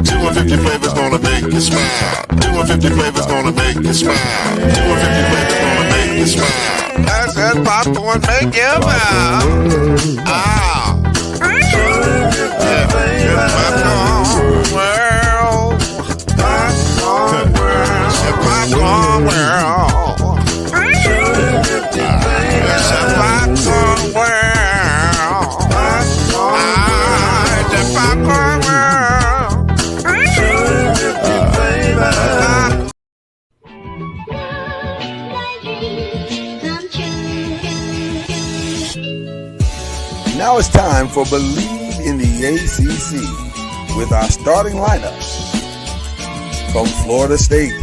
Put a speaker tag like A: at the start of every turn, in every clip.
A: 250 flavors gonna make you smile. 250 flavors gonna make you smile. 250 flavors gonna make you smile. That's that popcorn make you smile. Ah. 250 flavors. Popcorn world. Popcorn world. Popcorn world. 250 flavors. Popcorn world. The popcorn world. 250 flavors.
B: Now it's time for Believe in the ACC with our starting lineup. From Florida State,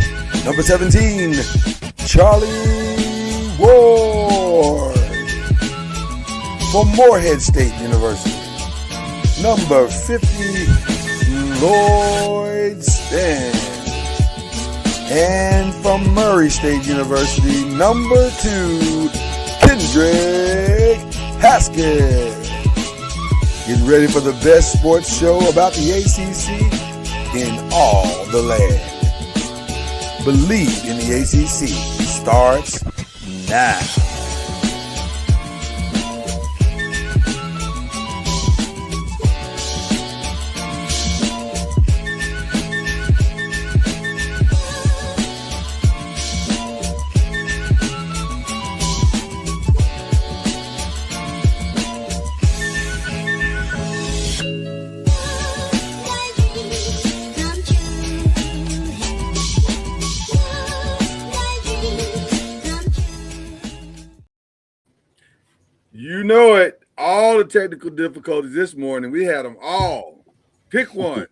B: number 17, Charlie Ward. From Morehead State University, number 50, Lloyd Stan. And from Murray State University, number 2, Kendrick Haskett. Get ready for the best sports show about the ACC in all the land. Believe in the ACC starts now.
C: You know it. All the technical difficulties this morning, we had them all. Pick one.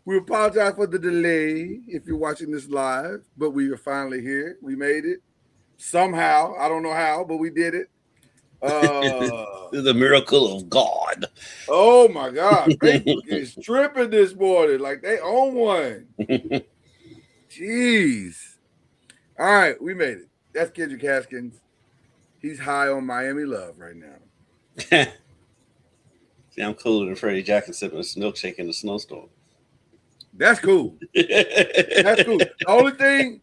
C: We apologize for the delay if you're watching this live, but we are finally here. We made it. Somehow. I don't know how, but we did it.
D: It's a miracle of God.
C: Oh, my God. Facebook is tripping this morning like they own one. Jeez. All right, we made it. That's Kendrick Haskins. He's high on Miami love right now.
D: See, I'm cooler than Freddie Jackson sipping a milkshake in the snowstorm.
C: That's cool. That's cool. The only thing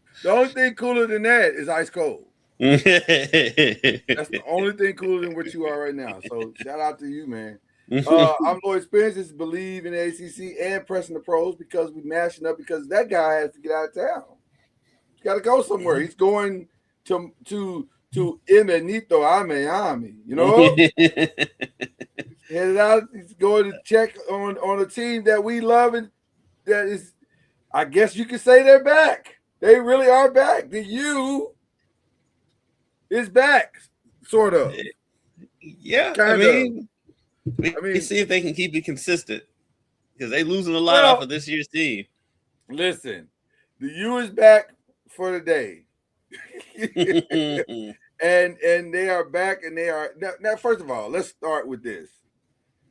C: cooler than that is ice cold. That's the only thing cooler than what you are right now. So shout out to you, man. I'm Lloyd Spence. This is Believe in the ACC and Pressing the Pros because we're mashing up because that guy has to get out of town. He's got to go somewhere. He's going to Emenito a Miami, you know? Headed out, he's going to check on a team that we love and that is, I guess you could say they're back. They really are back. The U is back, sort of.
D: Yeah,
C: kind
D: I
C: of.
D: mean, we see if they can keep it consistent because they're losing a lot off of this year's team.
C: Listen, the U is back for the day. and they are back, and they are now. First of all, let's start with this.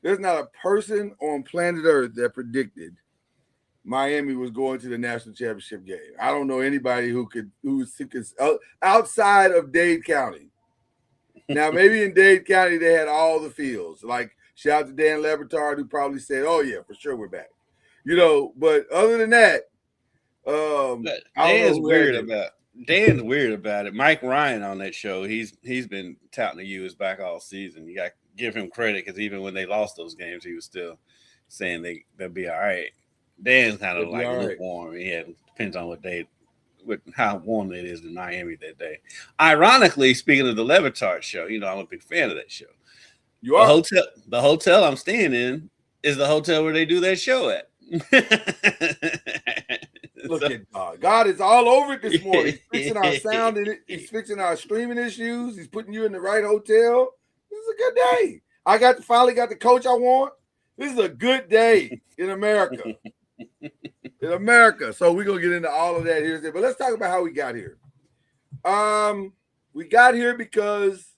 C: There's not a person on planet Earth that predicted Miami was going to the national championship game. I don't know anybody who's outside of Dade County. Now, maybe in Dade County they had all the fields. Like shout out to Dan Lebertard, who probably said, "Oh yeah, for sure we're back." You know, but other than that,
D: Dan's weird about it. Mike Ryan on that show, he's been touting the U is back all season. You got to give him credit because even when they lost those games, he was still saying they'll be all right. Dan's kind of like lukewarm. Yeah, depends on how warm it is in Miami that day. Ironically, speaking of the Lebertard show, you know I'm a big fan of that show.
C: You are.
D: The hotel I'm staying in is the hotel where they do that show at.
C: Look at God. God is all over it this morning. He's fixing our sound in it. He's fixing our streaming issues. He's putting you in the right hotel. This is a good day. I finally got the coach I want. This is a good day in America. In America. So we're going to get into all of that here. But let's talk about how we got here. We got here because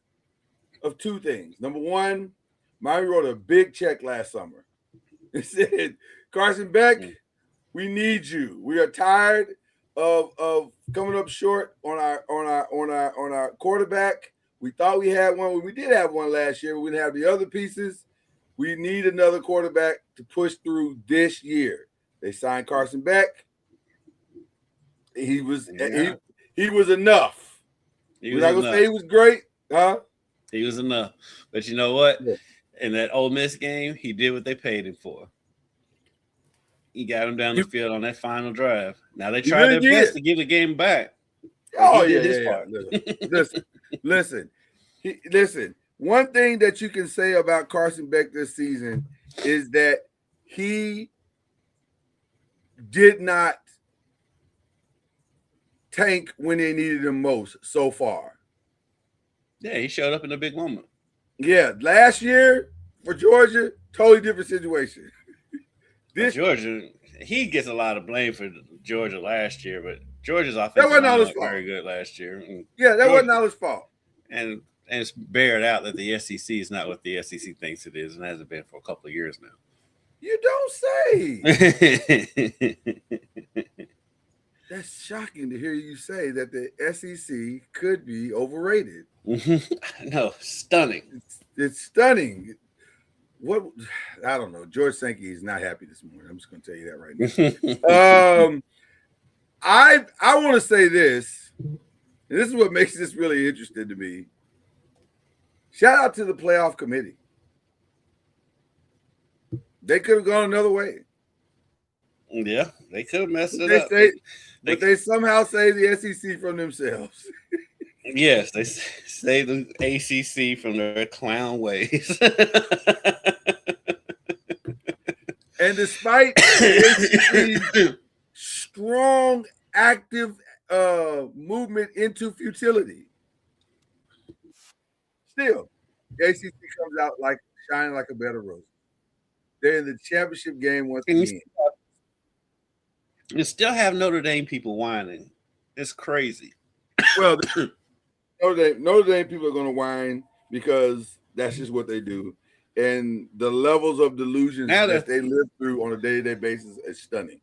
C: of two things. Number one, Miami wrote a big check last summer. It said, Carson Beck, we need you. We are tired of coming up short on our quarterback. We thought we had one. We did have one last year, but we didn't have the other pieces. We need another quarterback to push through this year. They signed Carson Beck. He was he was enough. We're not gonna say he was great, huh?
D: He was enough. But you know what?
C: Yeah.
D: In that Ole Miss game, he did what they paid him for. He got him down the field on that final drive. Now they tried their best to give the game back.
C: Oh, yeah. Listen. Listen. One thing that you can say about Carson Beck this season is that he did not tank when they needed him most so far.
D: Yeah, he showed up in a big moment.
C: Yeah, last year for Georgia, totally different situation.
D: Georgia, he gets a lot of blame for Georgia last year, but Georgia's offense was very good last year. And
C: yeah, that wasn't all his fault.
D: And it's bared out that the SEC is not what the SEC thinks it is, and hasn't been for a couple of years now.
C: You don't say. That's shocking to hear you say that the SEC could be overrated.
D: No, stunning.
C: It's stunning. What I don't know. George Sankey is not happy this morning. I'm just going to tell you that right now. I want to say this, and this is what makes this really interesting to me. Shout out to the playoff committee. They could have gone another way.
D: Yeah, they could have messed it up.
C: But they somehow saved the SEC from themselves.
D: Yes, they saved the ACC from their clown ways.
C: And despite the ACC's strong, active movement into futility, still, the ACC comes out like shining like a bed of roses. They're in the championship game once again.
D: You still have Notre Dame people whining. It's crazy.
C: Well, Notre Dame people are going to whine because that's just what they do. And the levels of delusion that they live through on a day-to-day basis is stunning.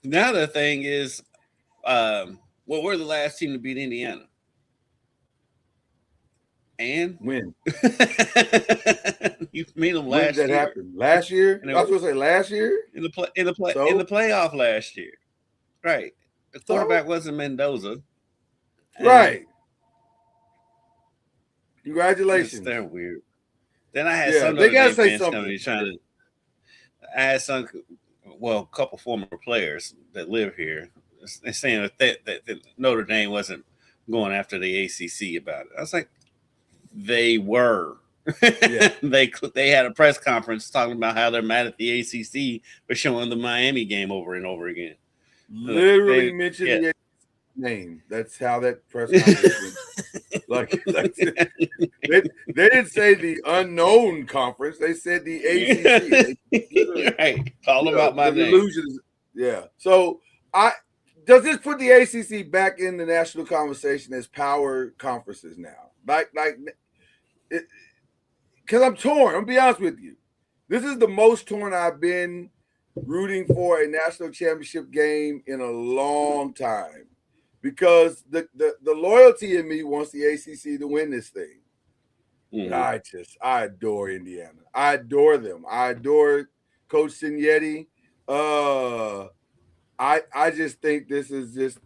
D: Now the thing is, we're the last team to beat Indiana. And
C: when
D: you meet them
C: when
D: last
C: did that
D: year.
C: Happen? Last year? I was going to say last year
D: in the playoff last year, right? The quarterback wasn't Mendoza,
C: right? Congratulations.
D: They're weird. Then I had
C: some. They got to say something.
D: I had some, a couple former players that live here, saying that Notre Dame wasn't going after the ACC about it. I was like, they were. Yeah. They had a press conference talking about how they're mad at the ACC for showing the Miami game over and over again.
C: Literally mentioned the ACC name. That's how that press conference went. They didn't say the unknown conference. They said the ACC.
D: Right. All about my name.
C: Delusions. Yeah. So does this put the ACC back in the national conversation as power conferences now? Because I'm torn. I'm gonna be honest with you. This is the most torn I've been rooting for a national championship game in a long time, because the loyalty in me wants the ACC to win this thing. Mm-hmm. I adore Indiana. I adore them. I adore Coach Signetti. I just think this is just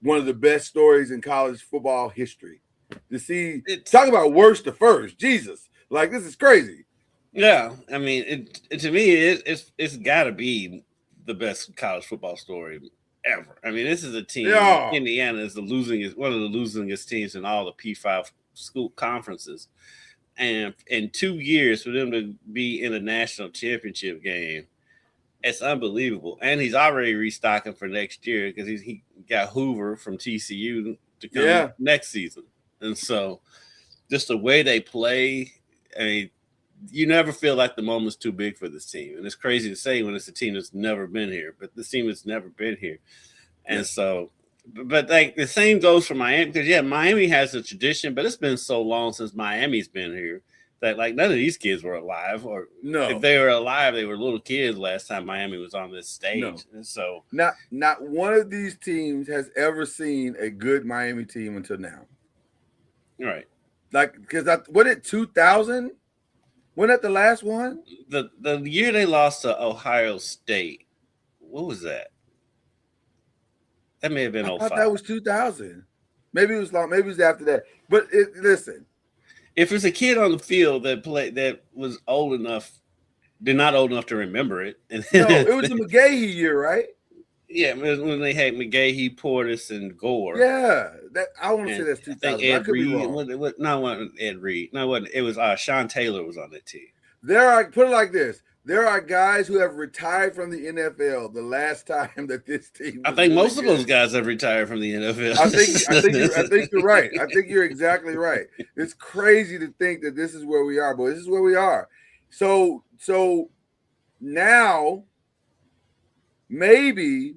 C: one of the best stories in college football history. To see, talk about worst to first, Jesus, like this is crazy.
D: Yeah, I mean, to me, it's got to be the best college football story ever. I mean, this is a team. Yeah. Indiana is one of the losingest teams in all the P5 school conferences, and in 2 years for them to be in a national championship game, it's unbelievable. And he's already restocking for next year because he got Hoover from TCU to come next season. And so just the way they play, I mean, you never feel like the moment's too big for this team. And it's crazy to say when it's a team that's never been here, but this team has never been here. And so, but like the same goes for Miami, because Miami has a tradition, but it's been so long since Miami's been here that like none of these kids were alive, or if they were alive, they were little kids last time Miami was on this stage. No. And so
C: not one of these teams has ever seen a good Miami team until now.
D: Right.
C: Like, because what it 2000? When that the last one?
D: The year they lost to Ohio State, what was that? That may have been
C: I
D: 05.
C: thought that was 2000. Maybe it was long. Maybe it was after that. But listen,
D: If it's a kid on the field that was old enough, they're not old enough to remember it.
C: no, it was the McGahee year, right?
D: Yeah, when they had McGahee, Portis, and Gore.
C: Yeah, that I want to say that's
D: I think
C: 2000. I
D: Ed
C: could be
D: Reed.
C: wrong.
D: No, it wasn't Ed Reed. No, it wasn't. It was Sean Taylor was on that team.
C: Put it like this: there are guys who have retired from the NFL the last time that this team.
D: I think most of those guys have retired from the NFL.
C: I think you're right. I think you're exactly right. It's crazy to think that this is where we are, but this is where we are. So now maybe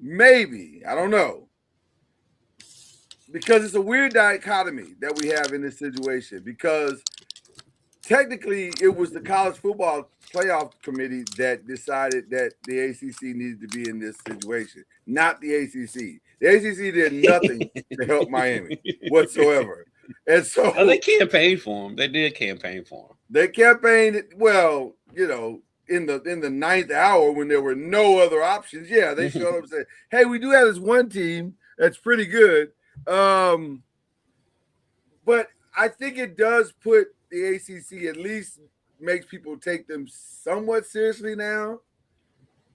C: I don't know, because it's a weird dichotomy that we have in this situation, because technically it was the college football playoff committee that decided that the ACC needed to be in this situation, not the ACC. The ACC did nothing to help Miami whatsoever. And so
D: they campaigned for him. They did campaign for him.
C: They campaigned, well, in the ninth hour when there were no other options. Yeah, they showed up and said, hey, we do have this one team that's pretty good. But I think it does put the ACC, at least makes people take them somewhat seriously now.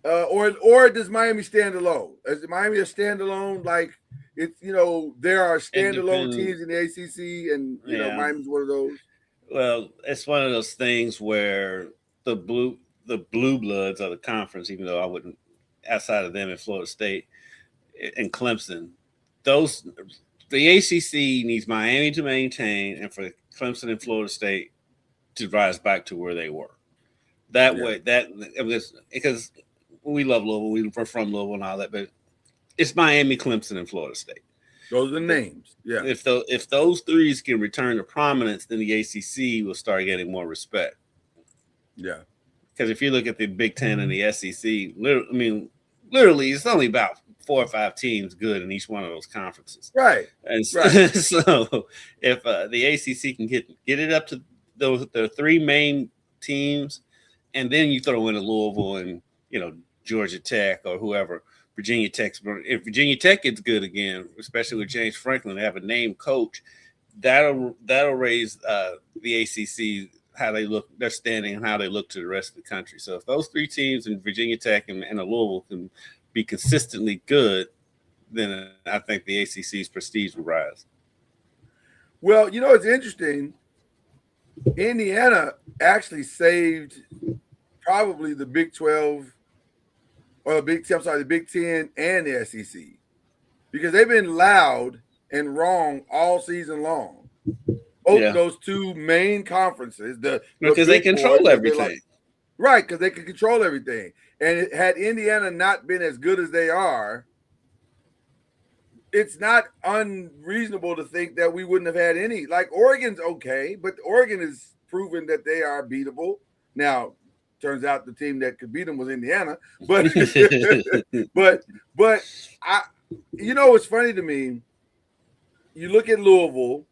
C: Or does Miami stand alone? Is Miami a standalone? Like, it's, there are standalone teams in the ACC, and Miami's one of those.
D: Well, it's one of those things where the blue bloods of the conference, even though I wouldn't, outside of them in Florida State and Clemson, the ACC needs Miami to maintain, and for Clemson and Florida State to rise back to where they were. Way, because we love Louisville, we're from Louisville and all that, but it's Miami, Clemson, and Florida State.
C: Those are the names. Yeah.
D: If those threes can return to prominence, then the ACC will start getting more respect.
C: Yeah.
D: Because if you look at the Big Ten and the SEC, literally, it's only about 4 or 5 teams good in each one of those conferences.
C: Right.
D: And so,
C: right.
D: So if the ACC can get it up to the 3 main teams, and then you throw in a Louisville and Georgia Tech or whoever, Virginia Tech. If Virginia Tech gets good again, especially with James Franklin, they have a named coach, that'll raise the ACC, how they look, their standing, and how they look to the rest of the country. So if those 3 teams in Virginia Tech and Louisville can be consistently good, then I think the ACC's prestige will rise. Well,
C: it's interesting. Indiana actually saved probably the Big 12 or the Big 10 and the SEC, because they've been loud and wrong all season long. Those 2 main conferences,
D: because they control everything.
C: Right, because they can control everything. And had Indiana not been as good as they are, it's not unreasonable to think that we wouldn't have had any. Like, Oregon's okay, but Oregon has proven that they are beatable. Now, turns out the team that could beat them was Indiana. But but I, what's funny to me, you look at Louisville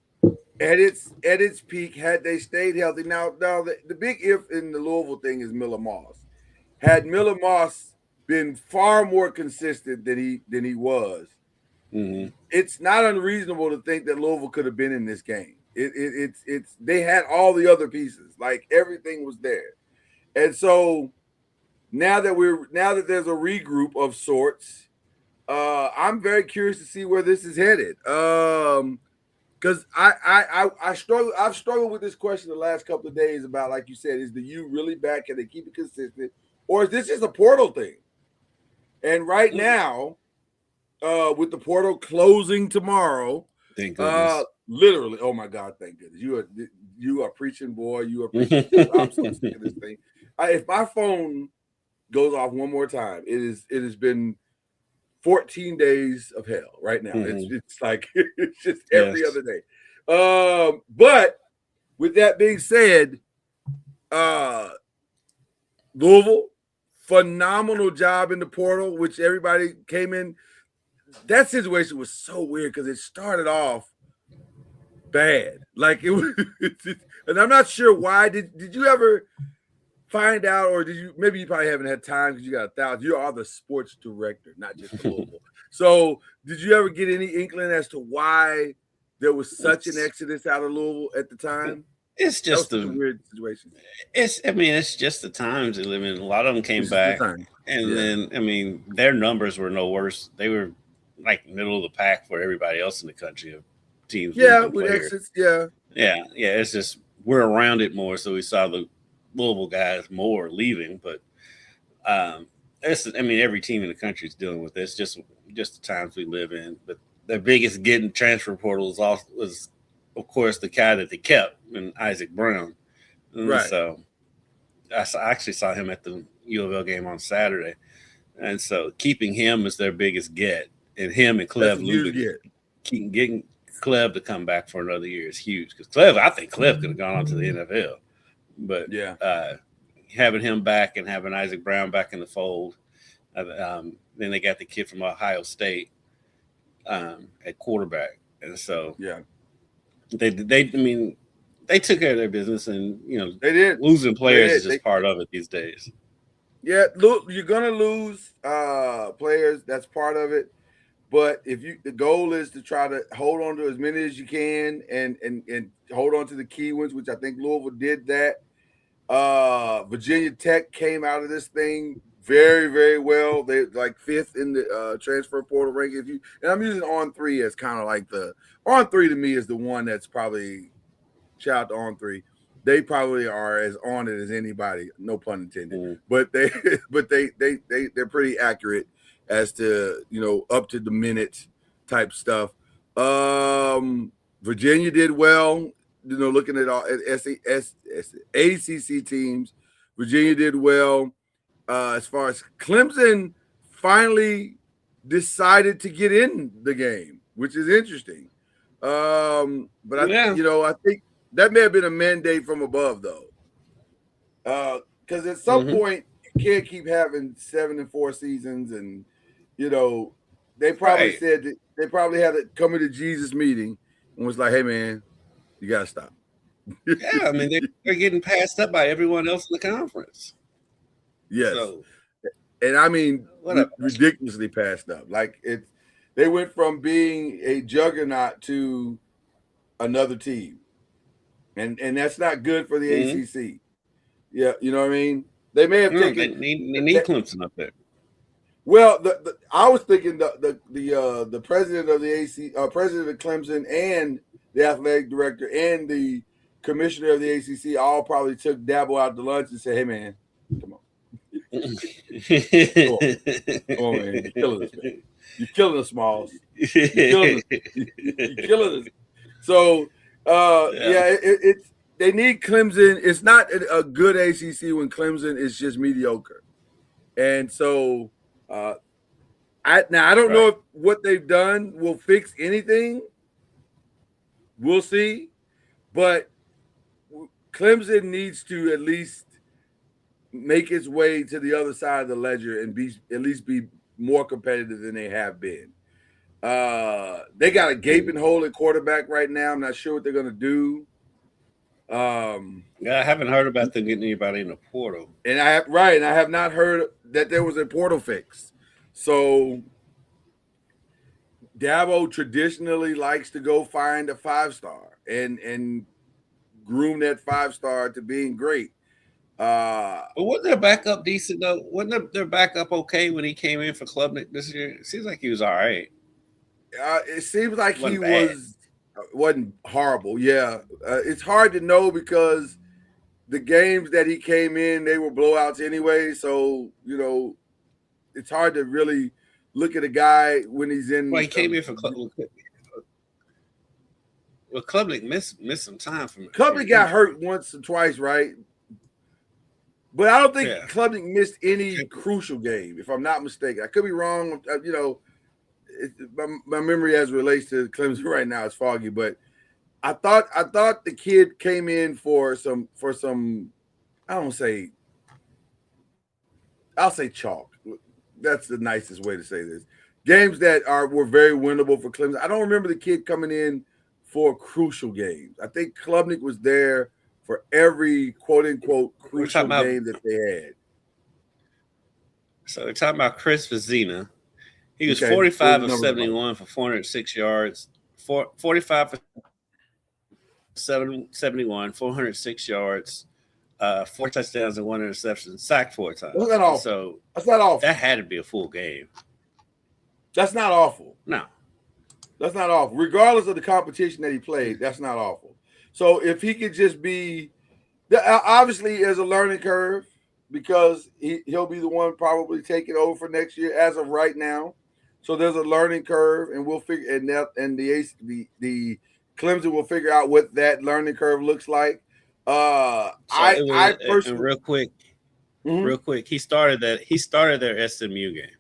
C: at its peak, had they stayed healthy. Now the big if in the Louisville thing is Miller Moss. Had Miller Moss been far more consistent than he was,
D: mm-hmm.
C: It's not unreasonable to think that Louisville could have been in this game. It's they had all the other pieces, like everything was there. And so now that there's a regroup of sorts, I'm very curious to see where this is headed. Because I've struggled with this question the last couple of days about, like you said, is the U really back? Can they keep it consistent, or is this just a portal thing? And right now, with the portal closing tomorrow,
D: thank goodness.
C: Literally, oh my God, thank goodness. You are preaching, boy. You are preaching. I'm so sick of this thing. If my phone goes off one more time, it has been 14 days of hell right now.
D: Mm-hmm.
C: It's like it's just every other day. But with that being said, Louisville, phenomenal job in the portal, which everybody came in. That situation was so weird because it started off bad. Like it was, and I'm not sure why. Did you ever find out, or did you? Maybe you probably haven't had time because you got 1,000. You are the sports director, not just for Louisville. So, did you ever get any inkling as to why there was such an exodus out of Louisville at the time?
D: It's just
C: a weird situation.
D: It's just the times they live in. A lot of them came back, and then their numbers were no worse. They were like middle of the pack for everybody else in the country of teams.
C: With exits, yeah.
D: It's just we're around it more, so we saw the Louisville guys more leaving, but every team in the country is dealing with this. Just the times we live in. But the biggest getting transfer portals was of course the guy that they kept, and Isaac Brown.
C: Right.
D: So I actually saw him at the U of L game on Saturday, and so keeping him is their biggest get, and him and Clev Lubick getting Clev to come back for another year is huge because I think Clev could have gone on to the NFL. But having him back and having Isaac Brown back in the fold, then they got the kid from Ohio State at quarterback, and so they took care of their business, and
C: they did.
D: Losing players is just part of it these days.
C: Yeah, look, you're gonna lose players. That's part of it. But the goal is to try to hold on to as many as you can and hold on to the key ones, which I think Louisville did that. Virginia Tech came out of this thing very, very well. They like 5th in the transfer portal ranking. And I'm using On3 as kind of like the On3 to me is the one that's probably shout out to On3. They probably are as on it as anybody, no pun intended. But they're pretty accurate as to up to the minute type stuff. Virginia did well, looking at all ACC teams. Virginia did well. As far as Clemson finally decided to get in the game, which is interesting. But I think that may have been a mandate from above, though, because at some point you can't keep having 7-4 seasons, and they probably said that they probably had a coming to Jesus meeting and was like, "Hey, man, you gotta stop."
D: They're getting passed up by everyone else in the conference.
C: Yes, and ridiculously passed up. Like they went from being a juggernaut to another team, and that's not good for the ACC. Yeah, you know what I mean. They may have taken.
D: They need Clemson up there.
C: Well, I was thinking the president of the president of Clemson and the athletic director and the commissioner of the ACC all probably took Dabo out to lunch and said, "Hey, man, come on. Come on, man. You're killing us, man. You're killing us, Smalls. You're killing us." So, they need Clemson. It's not a good ACC when Clemson is just mediocre. And so, I don't know if what they've done will fix anything. We'll see. But Clemson needs to at least make its way to the other side of the ledger and at least be more competitive than they have been. They got a gaping hole at quarterback right now. I'm not sure what they're going to do.
D: I haven't heard about them getting anybody in the portal.
C: And I have not heard that there was a portal fix. So Dabo traditionally likes to go find a 5-star and groom that 5-star to being great.
D: But wasn't their backup decent though? Wasn't their backup okay when he came in for Klubnik this year? It seems like he was all right.
C: It seems like he wasn't horrible. Yeah, it's hard to know because the games that he came in, they were blowouts anyway. So it's hard to really look at a guy when he's in.
D: Well, he came in for Klubnik. Well, Klubnik missed some time from it.
C: Klubnik got hurt once or twice, right? But I don't think Klubnik missed any crucial game, if I'm not mistaken. I could be wrong. My memory as it relates to Clemson right now is foggy. But I thought the kid came in for some. I'll say chalk. That's the nicest way to say this. Games that were very winnable for Clemson. I don't remember the kid coming in for crucial games. I think Klubnik was there for every quote unquote crucial game that they had.
D: So we're talking about Chris Vezina. He was 45 of 71 for 406 yards, 45 for 71, 406 yards, 4 touchdowns and 1 interception, sacked 4 times.
C: That's not awful.
D: So
C: that's not awful.
D: That had to be a full game.
C: That's not awful.
D: No.
C: That's not awful. Regardless of the competition that he played, that's not awful. So if he could just be, obviously there's a learning curve because he'll be the one probably taking over for next year as of right now. So there's a learning curve, and we'll figure and the Clemson will figure out what that learning curve looks like. I personally,
D: real quick, he started their SMU game.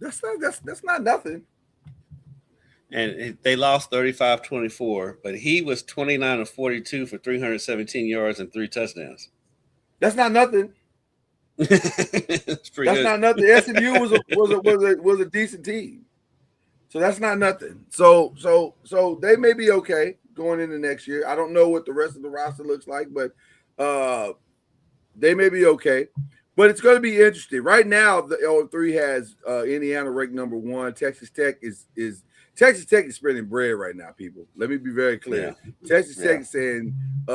C: That's not nothing.
D: And they lost 35-24, but he was 29 of 42 for 317 yards and 3 touchdowns.
C: That's not nothing.
D: That's good.
C: Not nothing. SMU was a decent team, so that's not nothing. So they may be okay going into next year. I don't know what the rest of the roster looks like, but they may be okay. But it's going to be interesting. Right now, the L3 has Indiana ranked number 1. Texas Tech is spending bread right now, people. Let me be very clear. Yeah. Texas Tech is saying, you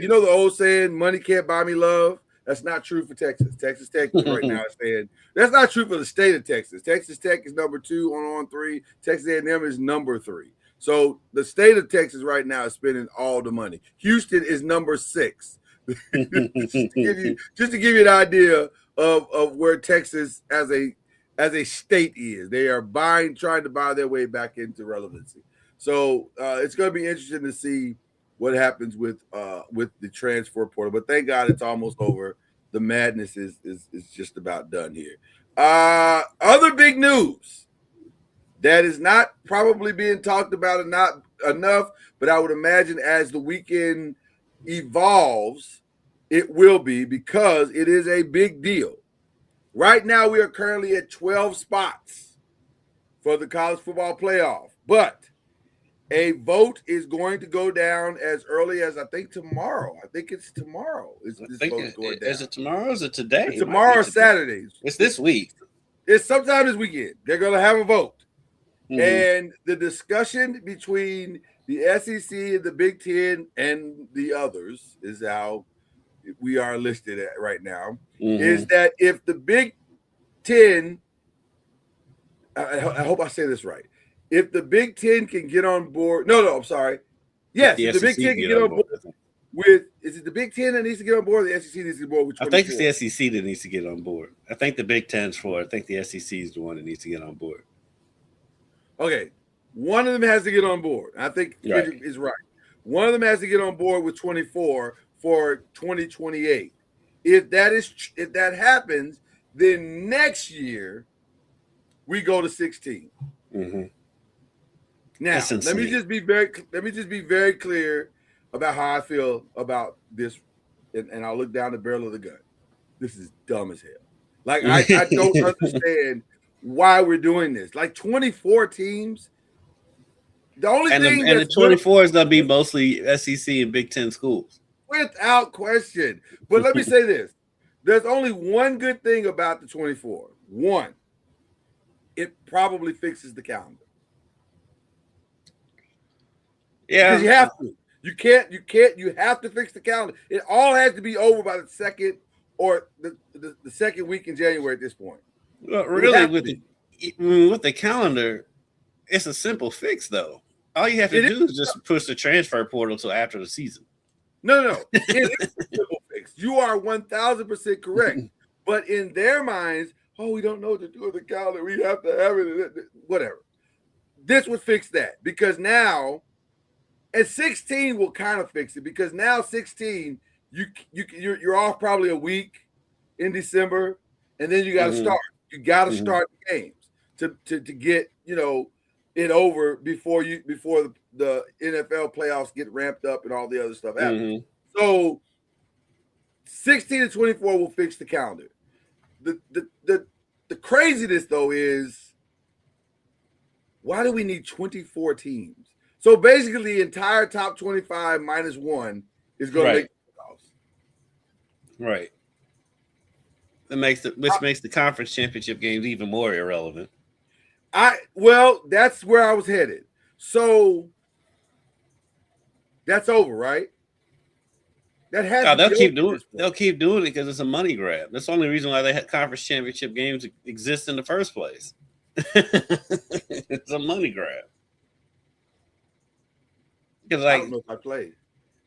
C: know the old saying, money can't buy me love? That's not true for Texas. Texas Tech right now is saying, that's not true for the state of Texas. Texas Tech is number 2 on 3. Texas A&M is number 3. So the state of Texas right now is spending all the money. Houston is number 6. just to give you an idea of where Texas as a state is. They are trying to buy their way back into relevancy. So it's going to be interesting to see what happens with the transfer portal. But thank God it's almost over. The madness is just about done here. Other big news that is not probably being talked about and not enough, but I would imagine as the weekend evolves, it will be, because it is a big deal. Right now, we are currently at 12 spots for the college football playoff, but a vote is going to go down as early as I think tomorrow. I think it's tomorrow. Is
D: it tomorrow or is it today?
C: It's tomorrow or Saturdays.
D: It's this week.
C: It's sometime this weekend. They're going to have a vote. Mm-hmm. And the discussion between the SEC and the Big Ten and the others is how we are listed at right now, is that if the Big Ten, I hope I say this right, if the Big Ten can get on board, I'm sorry. Yes, if the Big Ten can get on board with, is it the Big Ten that needs to get on board, or the SEC needs to get on board with 24?
D: I think it's the SEC that needs to get on board. I think the Big Ten's for it. I think the SEC is the one that needs to get on board.
C: Okay, one of them has to get on board. I think Kendrick is right. One of them has to get on board with 24 for 2028. If that happens, then next year we go to 16.
D: Mm-hmm.
C: Now, let me just be very clear about how I feel about this, and I'll look down the barrel of the gun. This is dumb as hell. Like I don't understand why we're doing this. Like 24 teams. The only thing
D: the 24 is going to be mostly SEC and Big Ten schools.
C: Without question. But let me say this. There's only one good thing about the 24. One, it probably fixes the calendar.
D: Yeah.
C: Because you have to. You have to fix the calendar. It all has to be over by the second or the second week in January at this point.
D: Well, really, with the calendar, it's a simple fix, though. All you have to do is just push the transfer portal till after the season.
C: No. It is a simple fix. You are 1,000% correct. But in their minds, we don't know what to do with the calendar. We have to have it. Whatever. This would fix that, because now, and 16 will kind of fix it, because now 16, you're off probably a week in December, and then you got to start. You got to start the games to get it over before the NFL playoffs get ramped up and all the other stuff happens. So 16 and 24 will fix the calendar. The craziness though is Why do we need 24 teams? So basically, the entire top 25 minus one is going to make the playoffs.
D: Right. Which makes the conference championship games even more irrelevant.
C: Well, that's where I was headed. So that's over, right? That has
D: they'll keep doing it. They'll keep doing it because it's a money grab. That's the only reason why they had conference championship games exist in the first place. It's a money grab. Because
C: I don't know if I played.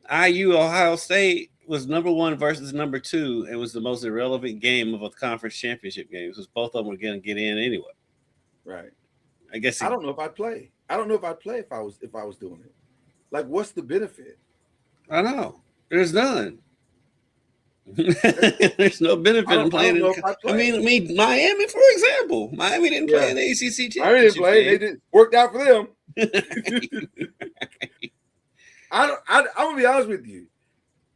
D: IU Ohio State was number 1 versus number 2, and was the most irrelevant game of a conference championship game, because both of them were going to get in anyway.
C: Right.
D: I guess
C: I don't know if I'd play. I don't know if I'd play if I was doing it. Like, what's the benefit?
D: I know. There's none. There's no benefit in playing. I mean, Miami, for example. Miami didn't play in the ACC championship.
C: Miami didn't play. They didn't worked out for them. I'm gonna be honest with you.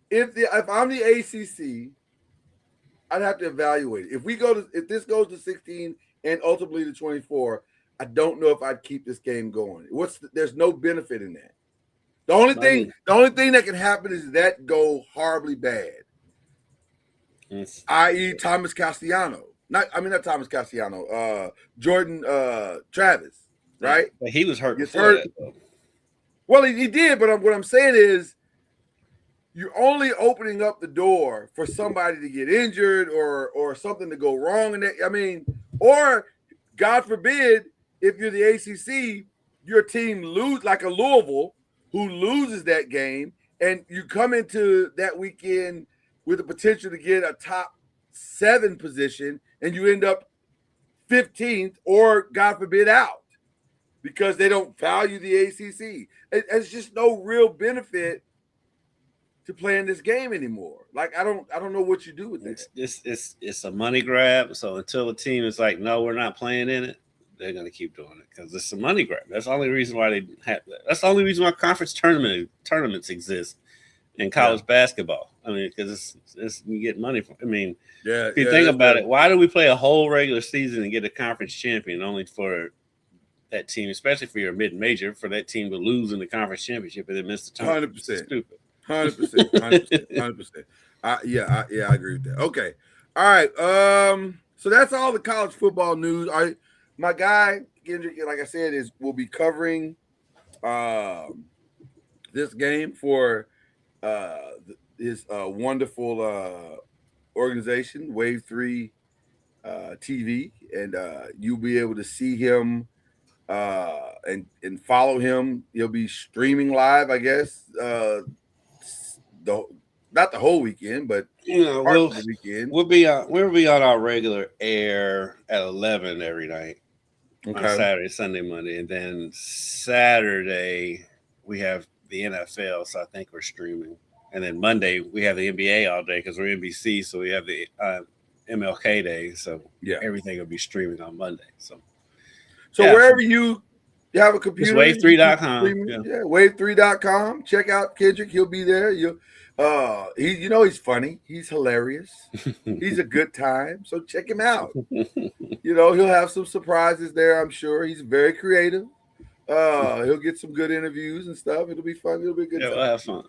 C: If I'm the ACC, I'd have to evaluate it. If this goes to 16 and ultimately to 24, I don't know if I'd keep this game going. There's no benefit in that. The only thing that can happen is that go horribly bad. I.e. Thomas Castellanos. Not Thomas Castellanos. Jordan Travis, right?
D: But he was hurt before that, though.
C: Well, he did, but what I'm saying is you're only opening up the door for somebody to get injured or something to go wrong in that. Or God forbid, if you're the ACC, your team lose, like a Louisville, who loses that game, and you come into that weekend with the potential to get a top 7 position, and you end up 15th or, God forbid, out because they don't value the ACC. It's just no real benefit to playing this game anymore. Like, I don't know what you do with this.
D: It's a money grab. So until a team is like, no, we're not playing in it, they're going to keep doing it because it's a money grab. That's the only reason why they have that. That's the only reason why conference tournaments exist in college basketball. Because it's you get money from. If you think about it, why do we play a whole regular season and get a conference champion only for that team, especially for your mid-major, for that team to lose in the conference championship and then miss the tournament?
C: 100%.
D: Stupid.
C: 100%. I agree with that. Okay. All right. So that's all the college football news. All right. My guy, Kendrick, like I said, will be covering this game for his wonderful organization, Wave 3 TV, and you'll be able to see him and follow him. He'll be streaming live, I guess. Not the whole weekend, but part of the weekend.
D: We'll be on our regular air at 11 every night. On Saturday, Sunday, Monday, and then Saturday we have the NFL, so I think we're streaming. And then Monday we have the NBA all day because we're NBC, so we have the MLK Day. So everything will be streaming on Monday. So
C: wherever you have a computer,
D: wave3.com.
C: wave3.com. Check out Kendrick. He'll be there. He's funny. He's hilarious. He's a good time. So check him out. He'll have some surprises there, I'm sure. He's very creative. He'll get some good interviews and stuff. It'll be fun. It'll be a good time.
D: We'll have fun.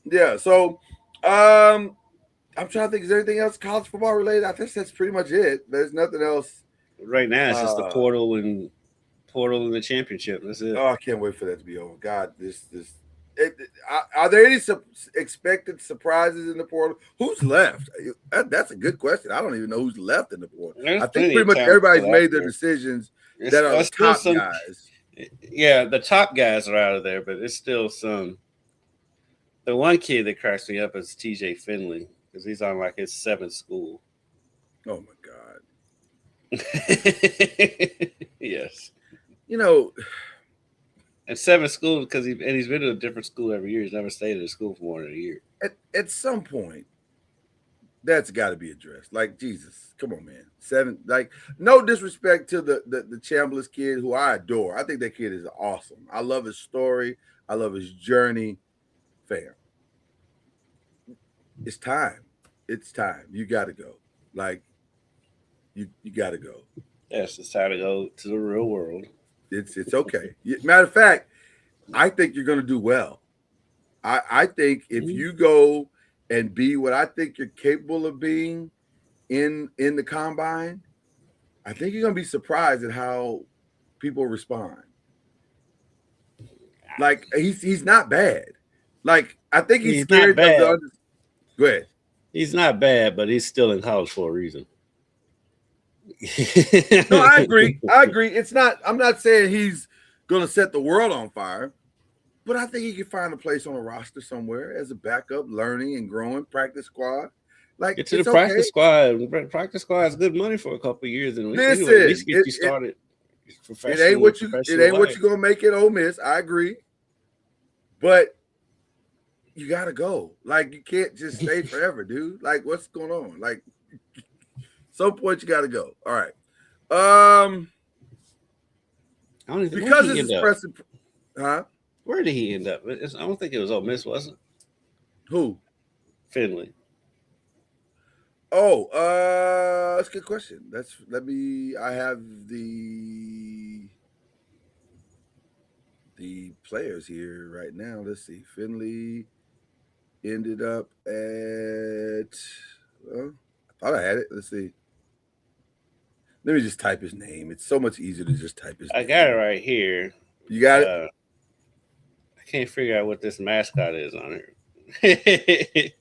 C: Yeah. So I'm trying to think, is there anything else college football related? I think that's pretty much it. There's nothing else.
D: Right now it's just the portal and the championship. That's it.
C: Oh, I can't wait for that to be over. God, are there any expected surprises in the portal? Who's left? That's a good question. I don't even know who's left in the portal. I think pretty much everybody's made their decisions that are the top guys.
D: Yeah, the top guys are out of there, but it's still some. The one kid that cracks me up is TJ Finley because he's on like his 7th school.
C: Oh my God.
D: Yes.
C: At
D: 7 schools because he's been to a different school every year. He's never stayed at a school for more than a year.
C: At some point, that's got to be addressed. Like, Jesus, come on, man. 7, like, no disrespect to the Chambliss kid who I adore. I think that kid is awesome. I love his story. I love his journey. Fair. It's time. It's time. You got to go. Like, you got to go.
D: Yes, it's time to go to the real world.
C: It's okay. Matter of fact, I think you're going to do well. I think if you go and be what I think you're capable of being in the combine, I think you're going to be surprised at how people respond. Like he's not bad. Like I think he's scared of the other. Go ahead.
D: He's not bad, but he's still in college for a reason.
C: No, I agree. It's not. I'm not saying he's going to set the world on fire. But I think he can find a place on a roster somewhere as a backup, learning and growing, practice squad. Like
D: get to the practice squad. Practice squad is good money for a couple of years, and
C: listen,
D: at least get you started.
C: It ain't what you're gonna make it Ole Miss. I agree, but you gotta go. Like you can't just stay forever, dude. Like what's going on? Like some point you gotta go. All right. I
D: don't even
C: because it's expressive, huh?
D: Where did he end up? I don't think it was Ole Miss, was it?
C: Who?
D: Finley.
C: Oh, that's a good question. I have the players here right now. Let's see. Finley ended up at I thought I had it. Let's see. Let me just type his name. It's so much easier to just type his name.
D: I got it right here.
C: You got it?
D: I can't figure out what this mascot is on here.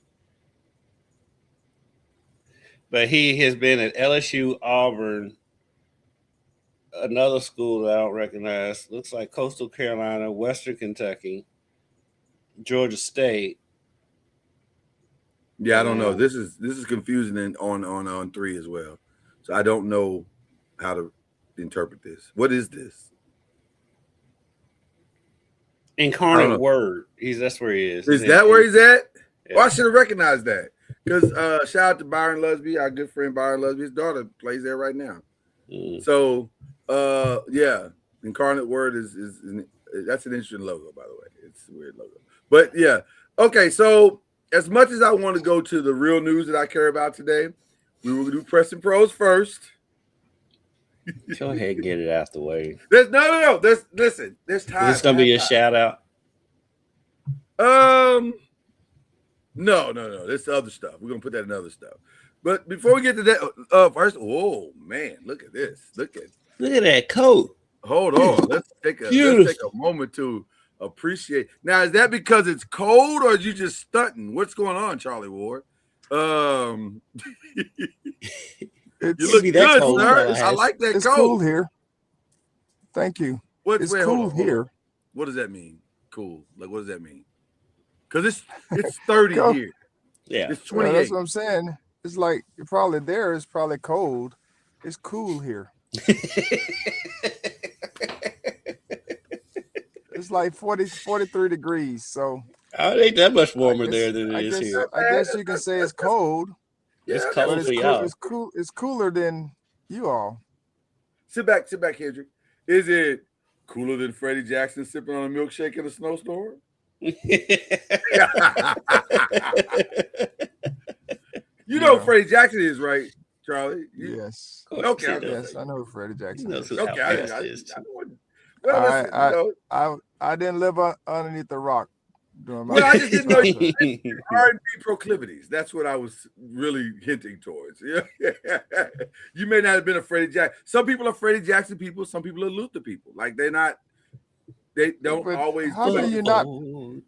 D: But he has been at LSU, Auburn, another school that I don't recognize. Looks like Coastal Carolina, Western Kentucky, Georgia State.
C: Yeah, I don't know. This is confusing on 3 as well. So I don't know how to interpret this. What is this?
D: Incarnate Word. That's where he is.
C: Is that where he's at? Yeah. Well, I should have recognized that. Because shout out to Byron Lusby, our good friend Byron Lusby. His daughter plays there right now. So yeah, Incarnate Word is that's an interesting logo, by the way. It's a weird logo. But yeah. Okay, so as much as I want to go to the real news that I care about today, we will do Press and Pros first.
D: Go ahead and get it out the way.
C: There's no. There's time.
D: Is this gonna be a shout out?
C: No. There's other stuff. We're gonna put that in other stuff. But before we get to that, first, oh man, look at this. Look at
D: that coat.
C: Hold on. Let's take a moment to appreciate. Now, is that because it's cold or are you just stunting? What's going on, Charlie Ward? You look good, sir. I like that
E: it's
C: coat.
E: It's cool here. Thank you. It's cool here.
C: What does that mean? Cool. Like, what does that mean? Because it's 30 here.
D: Yeah.
C: It's 28.
E: Well, that's what I'm saying. It's like you're probably there. It's probably cold. It's cool here. It's like 43 degrees. So
D: it ain't that much warmer there than it is here.
E: I guess you can say it's cold.
D: It's cold for y'all.
E: It's cool. It's cooler than you all.
C: Sit back, Kendrick. Is it cooler than Freddie Jackson sipping on a milkshake in a snowstorm? You know who Freddie Jackson is, right, Charlie?
E: Yes.
C: Okay.
E: Yes, I know who Freddie Jackson is.
C: Okay.
E: I didn't live underneath the rock.
C: I just didn't know you R&B proclivities. That's what I was really hinting towards. Yeah. You may not have been a Freddie Jackson. Some people are Freddie Jackson people. Some people are Luther people. Like they don't always.
E: How can you not?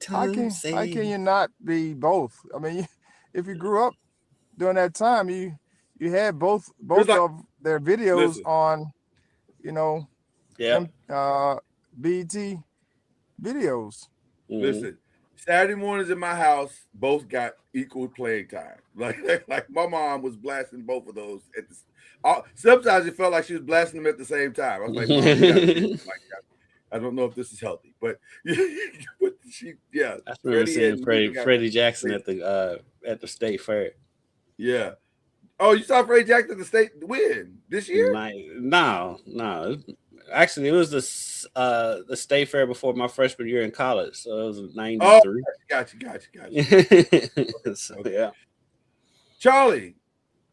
E: How can you not be both? I mean, if you grew up during that time, you had both of their videos on, BET videos.
C: Listen. Saturday mornings in my house, both got equal playing time. Like my mom was blasting both of those. Sometimes it felt like she was blasting them at the same time. I was like, Mom, I don't know if this is healthy, but yeah.
D: I remember seeing Freddie Jackson at the state fair.
C: Yeah. Oh, you saw Freddie Jackson at the state win this year?
D: No. Actually, it was the state fair before my freshman year in college, so it was 93.
C: Oh, gotcha.
D: So, yeah.
C: Charlie,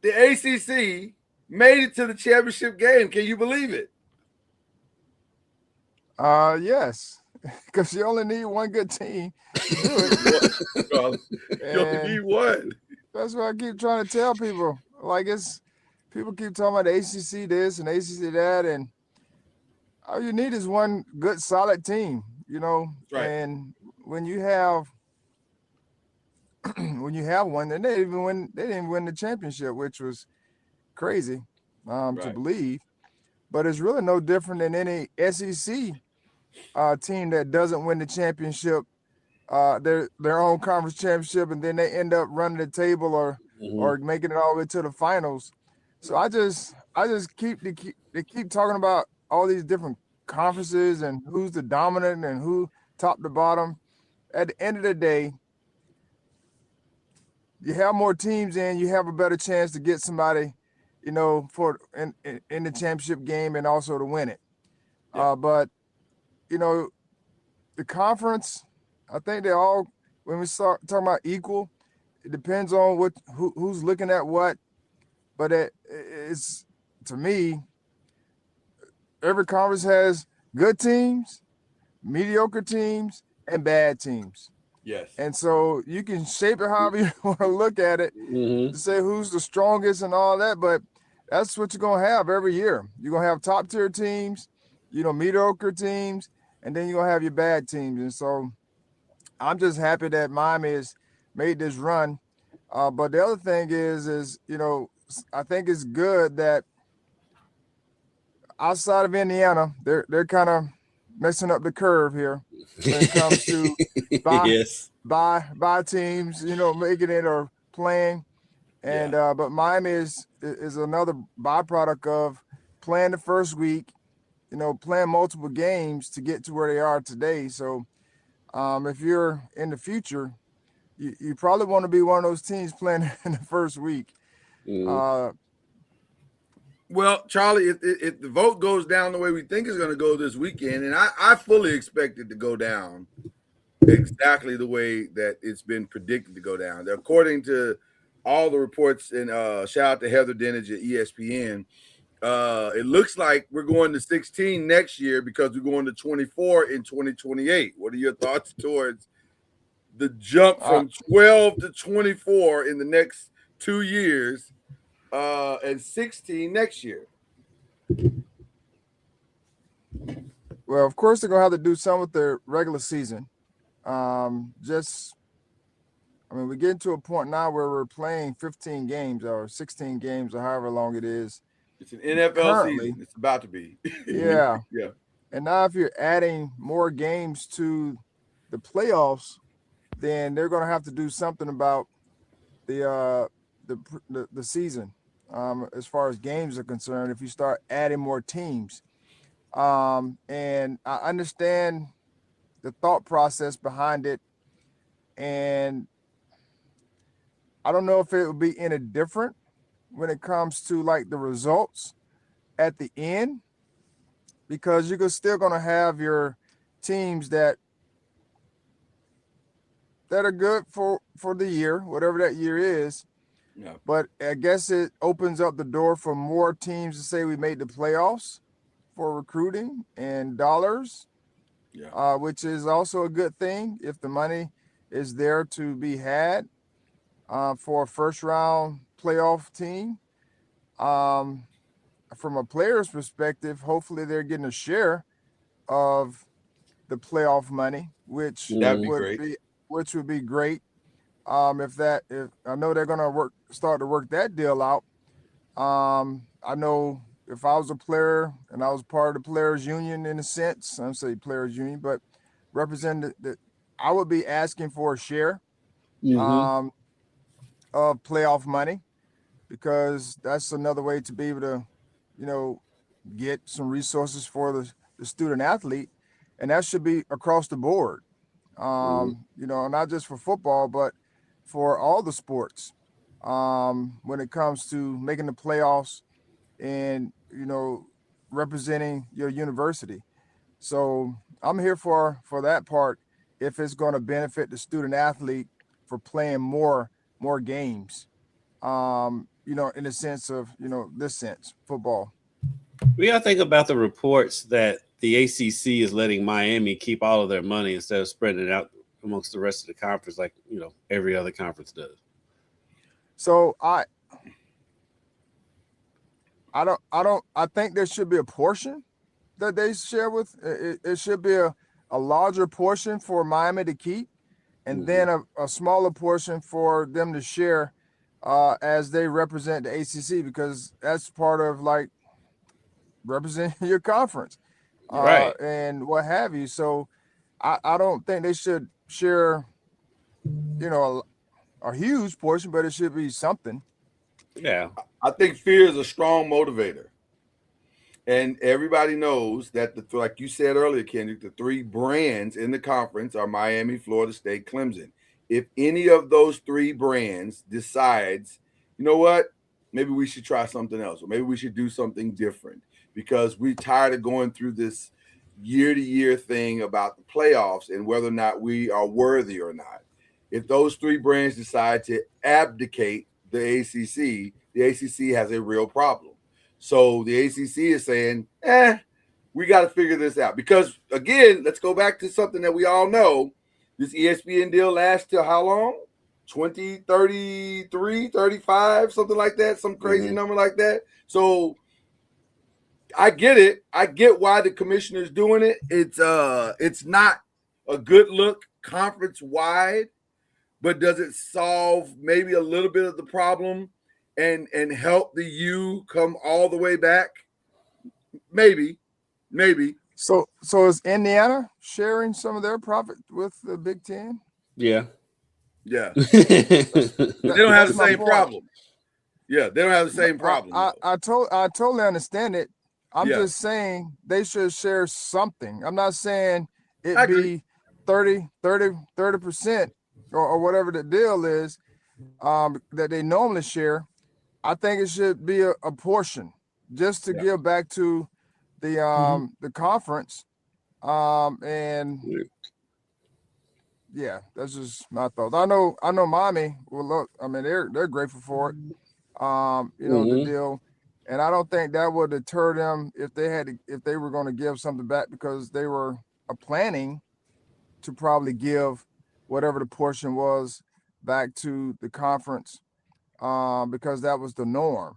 C: the ACC made it to the championship game. Can you believe it?
E: Yes, because you only need one good team to do it.
C: You only need one.
E: That's what I keep trying to tell people. Like people keep talking about the ACC this and ACC that, and all you need is one good, solid team.
C: Right.
E: And when you have one, then they didn't win the championship, which was crazy to believe. But it's really no different than any SEC team that doesn't win the championship, their own conference championship, and then they end up running the table or making it all the way to the finals. So I just keep talking about all these different conferences and who's the dominant and who top to bottom. At the end of the day, you have more teams in, you have a better chance to get somebody, for in the championship game and also to win it. Yeah. But the conference, I think they all, when we start talking about equal, it depends on who's looking at what. But it's, to me, every conference has good teams, mediocre teams, and bad teams.
C: Yes.
E: And so you can shape it however you want to look at it to say who's the strongest and all that. But that's what you're going to have every year. You're going to have top tier teams, mediocre teams, and then you're going to have your bad teams. And so I'm just happy that Miami has made this run. But the other thing is, I think it's good that outside of Indiana, they're kind of messing up the curve here when it comes to buy teams, making it or playing. And but Miami is another byproduct of playing the first week, playing multiple games to get to where they are today. So if you're in the future, you probably want to be one of those teams playing in the first week.
C: Well, Charlie, if the vote goes down the way we think it's going to go this weekend, and I fully expect it to go down exactly the way that it's been predicted to go down. According to all the reports, and shout out to Heather Dinich at ESPN, it looks like we're going to 16 next year because we're going to 24 in 2028. What are your thoughts towards the jump from 12 to 24 in the next 2 years? And 16 next year?
E: Well, of course, they're going to have to do some with their regular season. We get to a point now where we're playing 15 games or 16 games or however long it is.
C: It's an NFL season. It's about to be.
E: Yeah.
C: Yeah.
E: And now if you're adding more games to the playoffs, then they're going to have to do something about the season. As far as games are concerned, if you start adding more teams. And I understand the thought process behind it. And I don't know if it would be any different when it comes to like the results at the end, because you're still going to have your teams that are good for the year, whatever that year is. Yeah. But I guess it opens up the door for more teams to say we made the playoffs for recruiting and dollars, which is also a good thing if the money is there to be had for a first round playoff team. From a player's perspective, hopefully they're getting a share of the playoff money, which would be great. If I know they're gonna start to work that deal out. I know if I was a player and I was part of the players union in a sense, I'm saying players union, but represented that I would be asking for a share of playoff money, because that's another way to be able to, get some resources for the student athlete, and that should be across the board. Not just for football, but for all the sports, when it comes to making the playoffs and, representing your university. So I'm here for that part, if it's going to benefit the student athlete for playing more games, in the sense of, this sense, football.
D: We got to think about the reports that the ACC is letting Miami keep all of their money instead of spreading it out amongst the rest of the conference, like every other conference does.
E: So I think there should be a portion that they share with. It should be a larger portion for Miami to keep, and then a smaller portion for them to share as they represent the ACC, because that's part of like representing your conference,
D: Right?
E: And what have you. So I don't think they should share, a huge portion, but it should be something.
D: Yeah.
C: I think fear is a strong motivator. And everybody knows that, like you said earlier, Kendrick, the three brands in the conference are Miami, Florida State, Clemson. If any of those three brands decides, you know what, maybe we should try something else, or maybe we should do something different, because we're tired of going through this year-to-year thing about the playoffs and whether or not we are worthy or not. If those three brands decide to abdicate the ACC has a real problem. So the ACC is saying, we got to figure this out. Because, again, let's go back to something that we all know. This ESPN deal lasts till how long? 2033, 35, something like that, some crazy number like that. So I get it. I get why the commissioner's doing it. It's not a good look conference-wide, but does it solve maybe a little bit of the problem and help the U come all the way back? Maybe.
E: So is Indiana sharing some of their profit with the Big Ten?
D: Yeah.
C: Yeah. They don't have the same
E: point.
C: problem. Yeah, they don't have the same problem.
E: I totally understand it. I'm just saying they should share something. I'm not saying it be 30% or whatever the deal is that they normally share. I think it should be a portion just to give back to the conference. And yeah, that's just my thoughts. I know Miami will look. I mean, they're grateful for it. The deal, and I don't think that would deter them if they were going to give something back, because they were planning to probably give whatever the portion was back to the conference, because that was the norm.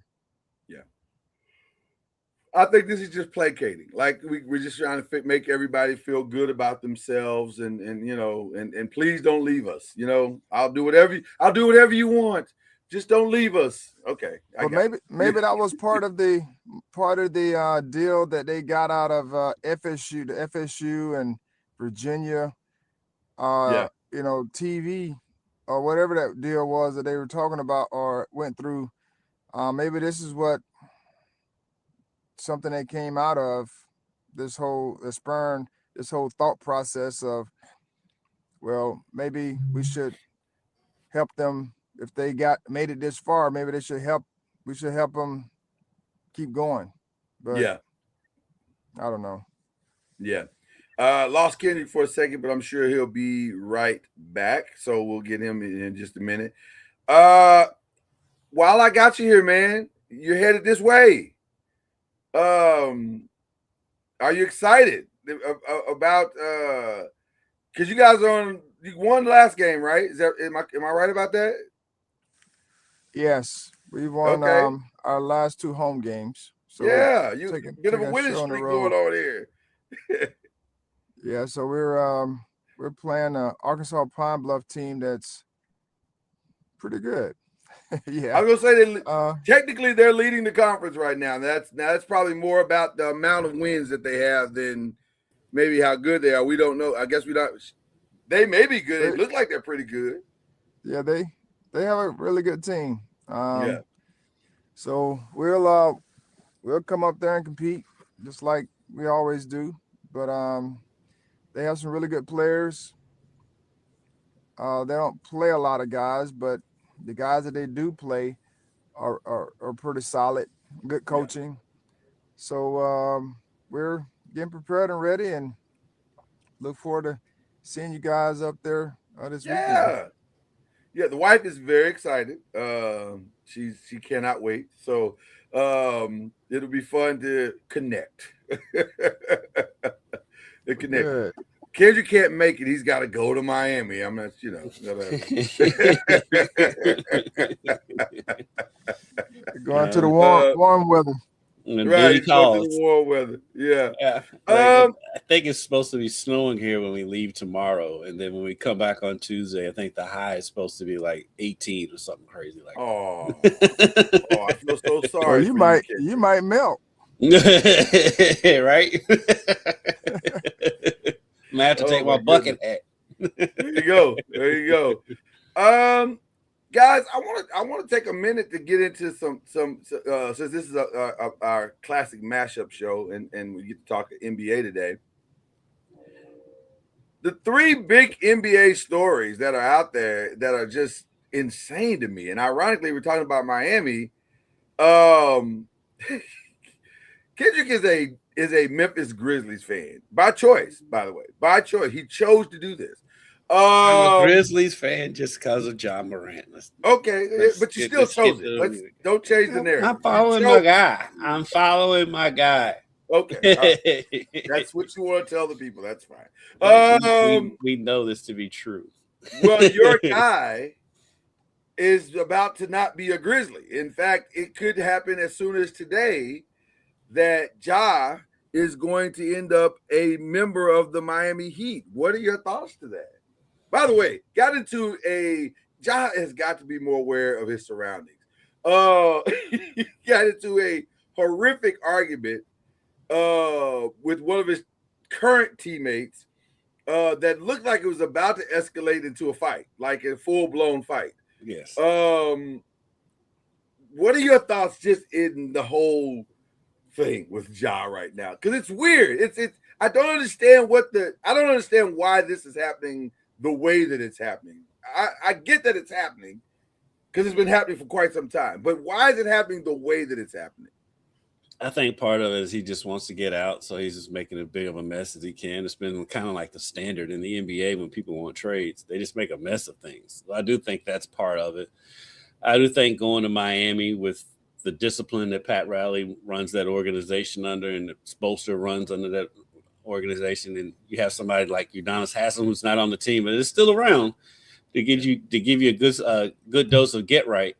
C: Yeah. I think this is just placating. Like we're just trying to make everybody feel good about themselves, and please don't leave us. I'll do whatever you want. Just don't leave us. Okay.
E: But maybe that was part of the deal that they got out of FSU, the FSU and Virginia, TV or whatever that deal was that they were talking about or went through. Maybe this is something that came out of this whole thought process of, well, maybe we should help them. If they made it this far, maybe we should help them keep going. But
C: yeah,
E: I don't know.
C: Yeah. Lost Kendrick for a second, but I'm sure he'll be right back. So we'll get him in just a minute. While I got you here, man, you're headed this way. Are you excited about because you guys you won the last game, right? Am I right about that?
E: Yes, we won our last two home games. So
C: yeah, you bit of a winning streak going on here.
E: Yeah, so we're playing an Arkansas Pine Bluff team that's pretty good. Yeah,
C: I was gonna say technically they're leading the conference right now. That's probably more about the amount of wins that they have than maybe how good they are. We don't know. I guess we don't. They may be good. It looks like they're pretty good.
E: Yeah, they have a really good team. So we'll come up there and compete just like we always do. But they have some really good players. They don't play a lot of guys, but the guys that they do play are pretty solid. Good coaching. So we're getting prepared and ready, and look forward to seeing you guys up there this weekend.
C: Yeah, the wife is very excited. She cannot wait. So it'll be fun to connect. The connect. Kendrick can't make it. He's got to go to Miami. I'm not,
E: Going to the warm weather.
C: Right, he's going to the warm weather. Yeah.
D: I think it's supposed to be snowing here when we leave tomorrow, and then when we come back on Tuesday, I think the high is supposed to be like 18 or something crazy like
C: that. I feel so sorry.
E: Well, you might melt.
D: Right? I have to take my bucket hat.
C: There you go. Guys, I want to take a minute to get into some since this is our classic mashup show and we get to talk NBA today. The 3 big NBA stories that are out there that are just insane to me, and ironically, we're talking about Miami. Kendrick is a Memphis Grizzlies fan by choice, by the way. By choice, he chose to do this.
D: I'm a Grizzlies fan just because of John Morant.
C: But you still chose it. Don't change the narrative.
D: I'm following my guy.
C: Okay, that's what you want to tell the people. That's fine.
D: We know this to be true.
C: Well, your guy is about to not be a Grizzly. In fact, it could happen as soon as today that Ja is going to end up a member of the Miami Heat. What are your thoughts to that? By the way, Ja has got to be more aware of his surroundings. He got into a horrific argument with one of his current teammates that looked like it was about to escalate into a fight, like a full-blown fight.
D: Yes.
C: What are your thoughts just in the whole thing with Ja right now? Because it's weird. I don't understand why this is happening the way that it's happening. I get that it's happening because it's been happening for quite some time. But why is it happening the way that it's happening?
D: I think part of it is he just wants to get out, so he's just making as big of a mess as he can. It's been kind of like the standard in the NBA when people want trades. They just make a mess of things. So I do think that's part of it. I do think going to Miami with the discipline that Pat Riley runs that organization under and that Spoelstra runs under that organization, and you have somebody like Udonis Haslem who's not on the team but is still around to give you a good dose of get right.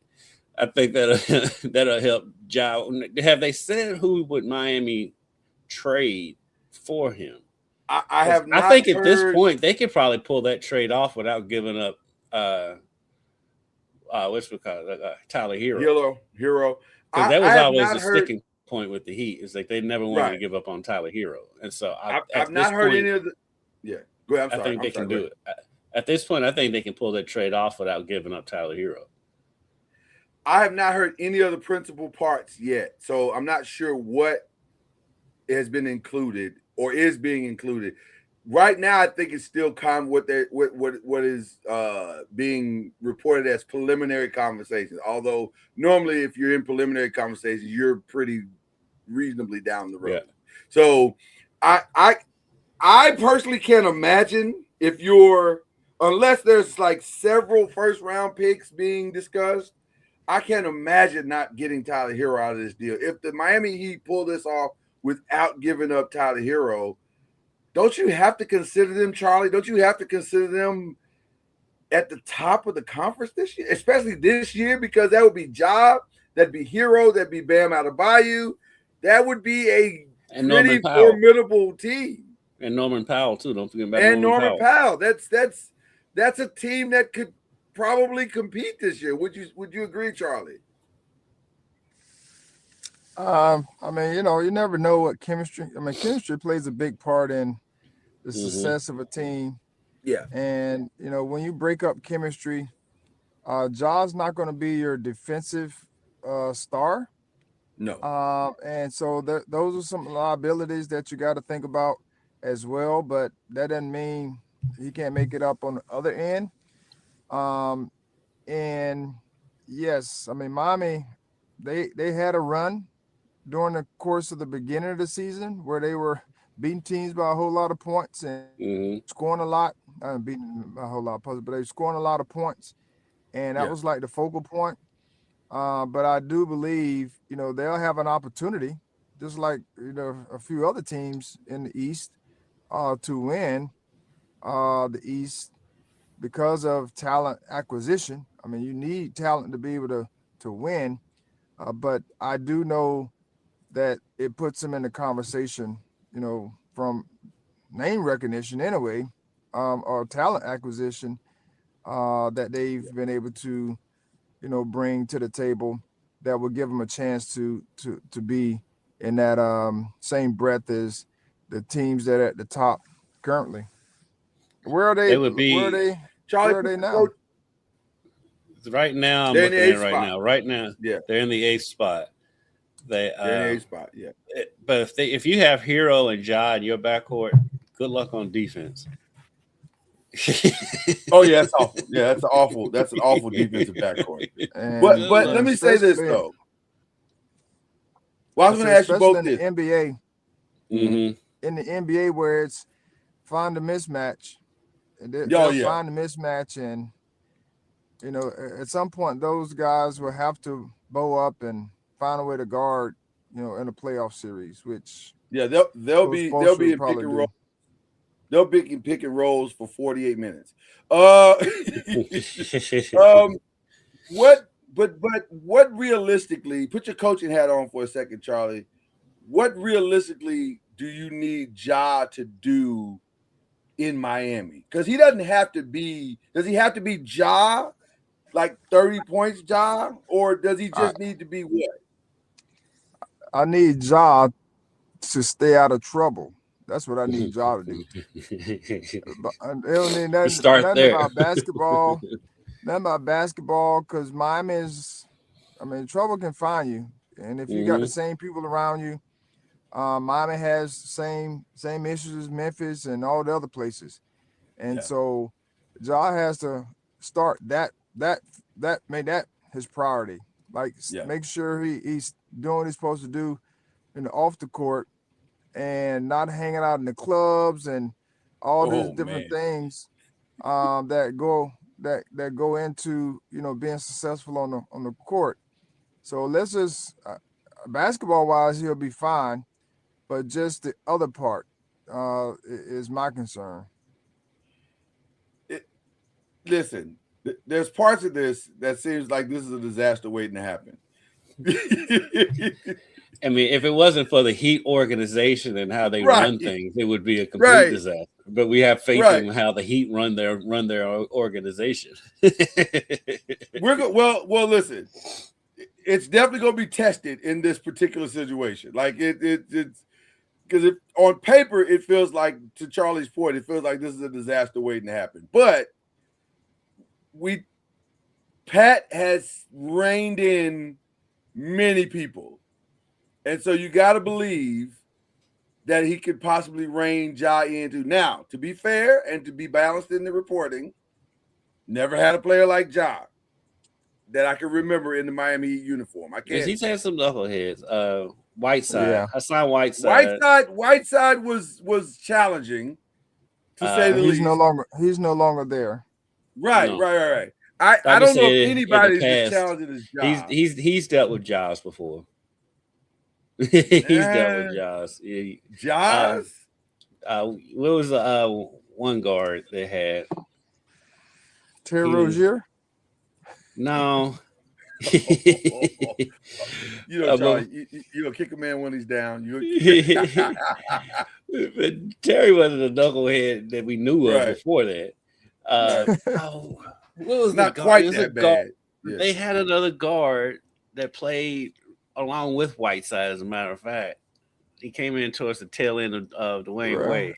D: I think that'll help Ja. Have they said who would Miami trade for him?
C: I
D: think at this point they could probably pull that trade off without giving up what's we call it, Tyler Hero. Because that was always the sticking point with the Heat. Is like they never wanted to give up on Tyler Hero, and so
C: I've not heard any of the. Yeah, go ahead.
D: I think they can do it. At this point, I think they can pull that trade off without giving up Tyler Hero.
C: I have not heard any of the principal parts yet, so I'm not sure what has been included or is being included. Right now, I think it's still kind of what is being reported as preliminary conversations. Although normally, if you're in preliminary conversations, you're pretty reasonably down the road. Yeah. So, I personally can't imagine unless there's like several first round picks being discussed. I can't imagine not getting Tyler Hero out of this deal. If the Miami Heat pull this off without giving up Tyler Hero, don't you have to consider them, Charlie? Don't you have to consider them at the top of the conference this year, especially this year? Because that would be Ja, that'd be Hero, that'd be Bam Adebayo. That would be a pretty formidable team.
D: And Norman Powell too. Don't forget about
C: Norman Powell. That's a team that could probably compete this year. Would you agree, Charlie?
E: I mean, you never know what chemistry. I mean, chemistry plays a big part in the success of a team.
C: Yeah.
E: And when you break up chemistry, Ja's not going to be your defensive star.
C: No.
E: And so those are some liabilities that you got to think about as well. But that doesn't mean he can't make it up on the other end. And yes, I mean, Miami, they had a run during the course of the beginning of the season where they were beating teams by a whole lot of points and scoring a lot. Beating by a whole lot of points, but they were scoring a lot of points. And that was like the focal point. But I do believe, they'll have an opportunity just like a few other teams in the East, to win the East because of talent acquisition. I mean, you need talent to be able to win, but I do know that it puts them in the conversation, from name recognition anyway, or talent acquisition that they've been able to, bring to the table that will give them a chance to be in that same breadth as the teams that are at the top currently. Where are they?
D: They would be
E: where are they?
C: Charlie,
E: Where are they now?
D: right now. I'm
C: They're in
D: looking
C: the
D: at
C: eighth
D: right
C: spot.
D: now. Right now,
C: Yeah.
D: they're in the 8th spot.
C: They're in the 8th spot. Yeah.
D: But if you have Hero and Ja in your backcourt, good luck on defense.
C: Oh yeah, that's awful. Yeah, that's awful. That's an awful defensive backcourt. But let me say this though. Well, I was going to ask you both this.
E: In the NBA,
D: Mm-hmm.
E: in the NBA, where it's find a mismatch, and they'll find a mismatch, and at some point those guys will have to bow up and find a way to guard, in a playoff series. Which
C: they'll be in pick and roll. They'll be in pick and rolls for 48 minutes. What realistically, put your coaching hat on for a second, Charlie. What realistically do you need Ja to do in Miami? Because he doesn't have to be. Does he have to be Ja, like 30 points, Ja, or does he just need to be what?
E: I need Ja to stay out of trouble. That's what I need Ja to do. But I don't need nothing about basketball. Nothing about basketball, because Miami is, trouble can find you. And if you got the same people around you, Miami has same issues as Memphis and all the other places. And so Ja has to start make that his priority. Make sure he's doing what he's supposed to do off the court, and not hanging out in the clubs and all these different things that go into being successful on the court. So let's just basketball wise, he'll be fine, but just the other part is my concern.
C: Listen, there's parts of this that seems like this is a disaster waiting to happen.
D: I mean, if it wasn't for the Heat organization and how they run things, it would be a complete disaster. But we have faith in how the Heat run their organization.
C: Well, listen, it's definitely going to be tested in this particular situation. Like it's because on paper it feels like, to Charlie's point, it feels like this is a disaster waiting to happen. But Pat has reined in many people. And so you got to believe that he could possibly rein Ja into. Now, to be fair and to be balanced in the reporting, never had a player like Ja that I can remember in the Miami Heat uniform. I can't.
D: He's had some knuckleheads. Whiteside. Hassan Whiteside.
C: Whiteside was challenging, to say the least.
E: He's no longer there.
C: Right. I don't know if anybody's as challenging as Ja.
D: He's dealt with Jaws before. He's dealt with Jaws.
C: Jaws?
D: What was the one guard they had?
E: Terry Rozier?
D: No.
C: Charlie, you'll kick a man when he's down.
D: But Terry wasn't a knucklehead that we knew of before that. What was
C: not quite that bad.
D: Yeah. They had another guard that played along with Whiteside, as a matter of fact. He came in towards the tail end of Dwayne Wade.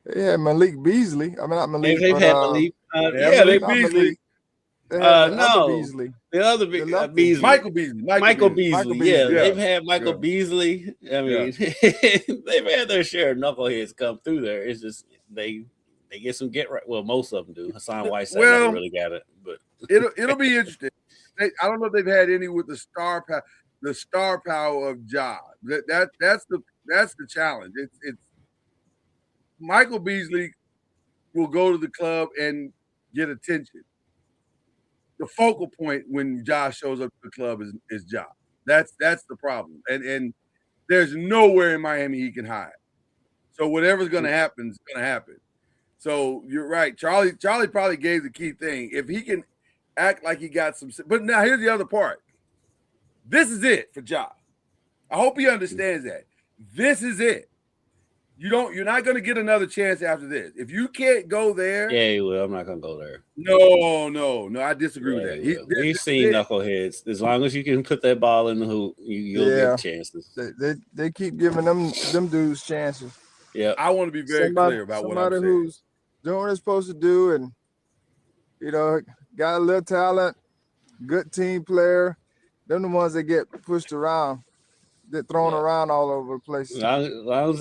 E: They had Malik Beasley. I mean, not Malik.
D: They've had Malik. Malik
C: Beasley.
E: Beasley.
D: The other Beasley.
C: Michael Beasley.
D: Michael Beasley. Yeah, they've had Michael Beasley. I mean, they've had their share of knuckleheads come through there. It's just they get some get right. Well, most of them do. Hassan Whiteside never really got it, but
C: it'll be interesting. I don't know if they've had any with the star power of Ja. That's the challenge. It's Michael Beasley will go to the club and get attention. The focal point when Ja shows up to the club is Ja. That's the problem. And There's nowhere in Miami he can hide. So whatever's going to happen is going to happen. So you're right. Charlie probably gave the key thing. If he can act like he got some, but now here's the other part. This is it for Ja. I hope he understands that. This is it. You're not going to get another chance after this. If you can't go there.
D: Yeah, he will. I'm not going to go there.
C: No. I disagree with that.
D: We've seen knuckleheads. As long as you can put that ball in the hoop, you'll get chances.
E: They keep giving them dudes chances.
D: Yeah.
C: I want to be very clear about what I'm saying.
E: Somebody who's doing what they're supposed to do and, got a little talent, good team player. They're the ones that get pushed around. They're thrown around all over the place.
D: As long as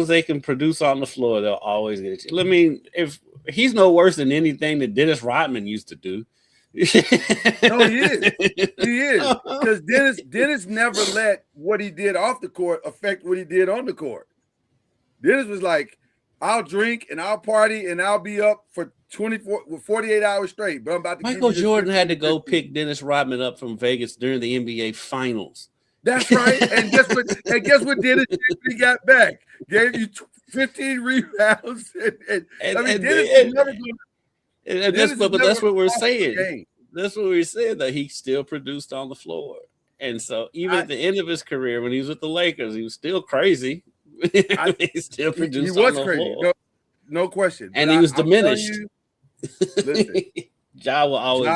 D: they can produce on the floor, they'll always get a chance. I mean, if he's no worse than anything that Dennis Rodman used to do.
C: No, he is. He is. Because Dennis never let what he did off the court affect what he did on the court. Dennis was like, I'll drink and I'll party and I'll be up for 48 hours straight. But I'm about to.
D: Michael Jordan had to go pick Dennis Rodman up from Vegas during the NBA Finals.
C: That's right. And guess what Dennis did when he got back? Gave you 15 rebounds.
D: That's what we're saying. That's what we're saying, that he still produced on the floor. And so even at the end of his career, when he was with the Lakers, he was still crazy. He still produced.
C: He was crazy. No question.
D: And he was diminished.
C: Listen,
D: Ja will always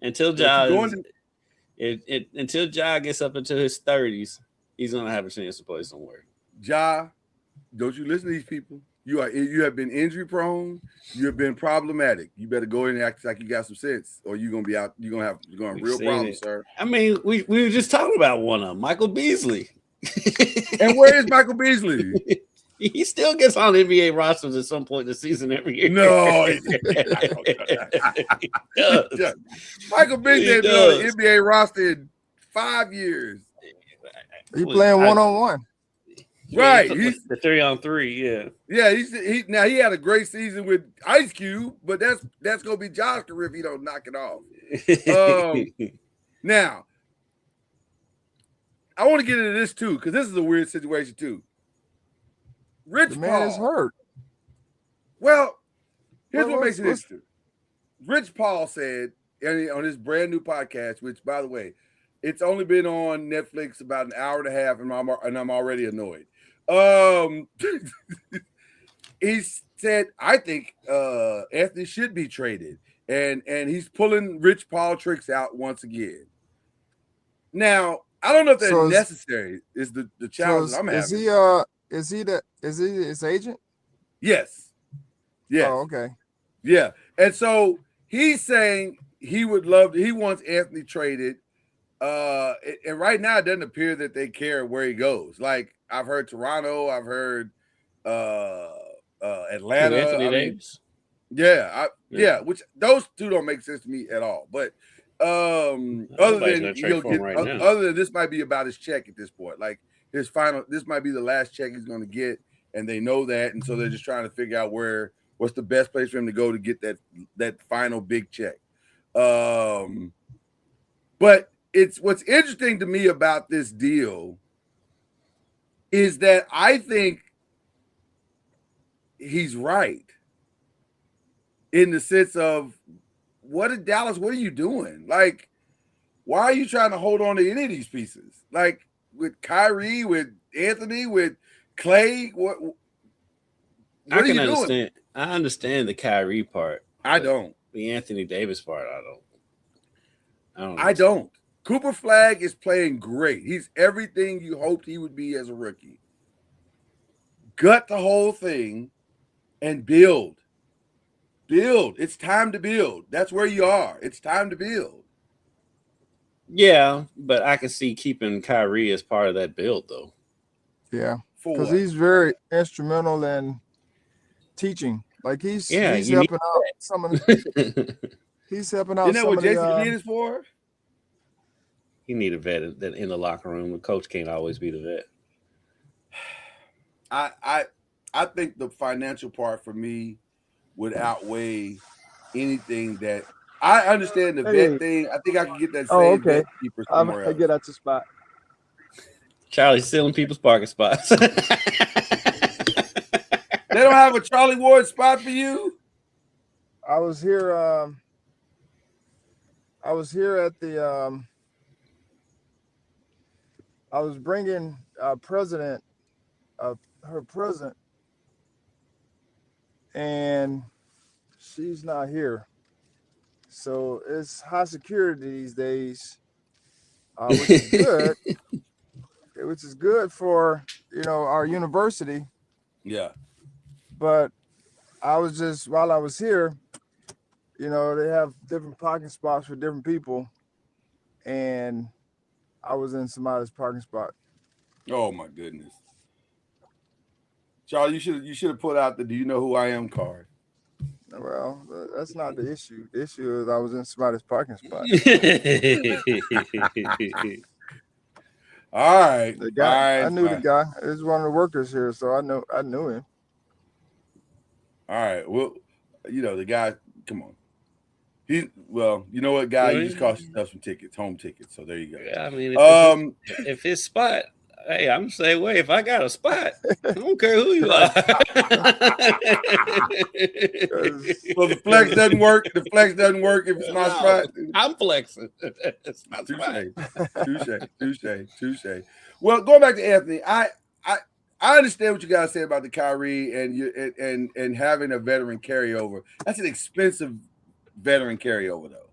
D: until Ja gets up into his 30s, he's gonna have a chance to play somewhere.
C: Ja, don't you listen to these people? You have been injury prone. You have been problematic. You better go in and act like you got some sense, or you're gonna be out. You're gonna have real problems, sir.
D: I mean, we were just talking about one of them, Michael Beasley.
C: And where is Michael Beasley?
D: He still gets on NBA rosters at some point in the season every year.
C: No, Michael Beasley has been on the NBA roster in 5 years.
E: He playing 1-on-1.
C: Right,
D: he's the 3-on-3.
C: Yeah. He had a great season with Ice Cube, but that's gonna be Josh's career if he don't knock it off. Now, I want to get into this too because this is a weird situation too. Rich
E: the man
C: Paul
E: is hurt.
C: Well, here's what makes it interesting. Rich Paul said on his brand new podcast, which, by the way, it's only been on Netflix about an hour and a half, and I'm already annoyed. He said, I think Anthony should be traded, and he's pulling Rich Paul tricks out once again. Now, I don't know if that's necessary. Is the challenge I'm having?
E: Is he his agent?
C: Yes.
E: Oh, okay.
C: Yeah. And so he's saying he wants Anthony traded. And right now it doesn't appear that they care where he goes. Like I've heard Toronto, I've heard Atlanta.
D: Anthony Davis.
C: Which those two don't make sense to me at all. But other than this might be about his check at this point. Like this might be the last check he's going to get, and they know that, and so they're just trying to figure out what's the best place for him to go to get that final big check. But what's interesting to me about this deal is that I think he's right in the sense of what are you doing? Like, why are you trying to hold on to any of these pieces? Like with Kyrie, with Anthony, with Clay, what
D: I can understand. Doing? I understand the Kyrie part.
C: I don't.
D: The Anthony Davis part,
C: I don't. Cooper Flag is playing great. He's everything you hoped he would be as a rookie. Gut the whole thing and build. Build. It's time to build. That's where you are. It's time to build.
D: Yeah, but I can see keeping Kyrie as part of that build, though.
E: Yeah, because he's very instrumental in teaching. Like he's helping out some of the, he's helping out.
C: Isn't that what Jason Kidd is for?
D: You need a vet in the locker room. The coach can't always be the
C: vet. I think the financial part for me would outweigh anything that I understand the vet thing. I think I can get that same vet keeper somewhere else.
F: I get out your spot.
D: Charlie's stealing people's parking spots.
C: They don't have a Charlie Ward spot for you?
E: I was here at the I was bringing president of her present, and she's not here. So it's high security these days, which is good. Which is good for our university.
C: Yeah.
E: But while I was here, they have different parking spots for different people, and I was in somebody's parking spot.
C: Oh my goodness. Charlie, you should have put out the "Do you know who I am" card.
E: Well, that's not the issue. The issue is I was in somebody's parking spot.
C: All right.
E: The guy, I knew
C: fine.
E: the guy. He was one of the workers here, so I knew him.
C: All right. Well, the guy. Come on. You know what, guy? You just cost yourself some tickets, home tickets. So there you go.
D: Yeah, I mean, if his spot, hey, I'm the same way. If I got a spot, I don't care who you are.
C: So the flex doesn't work. The flex doesn't work if it's my spot.
D: I'm flexing. It's my spot.
C: Touche. Well, going back to Anthony, I understand what you guys say about the Kyrie and having a veteran carryover. That's an expensive veteran carryover, though.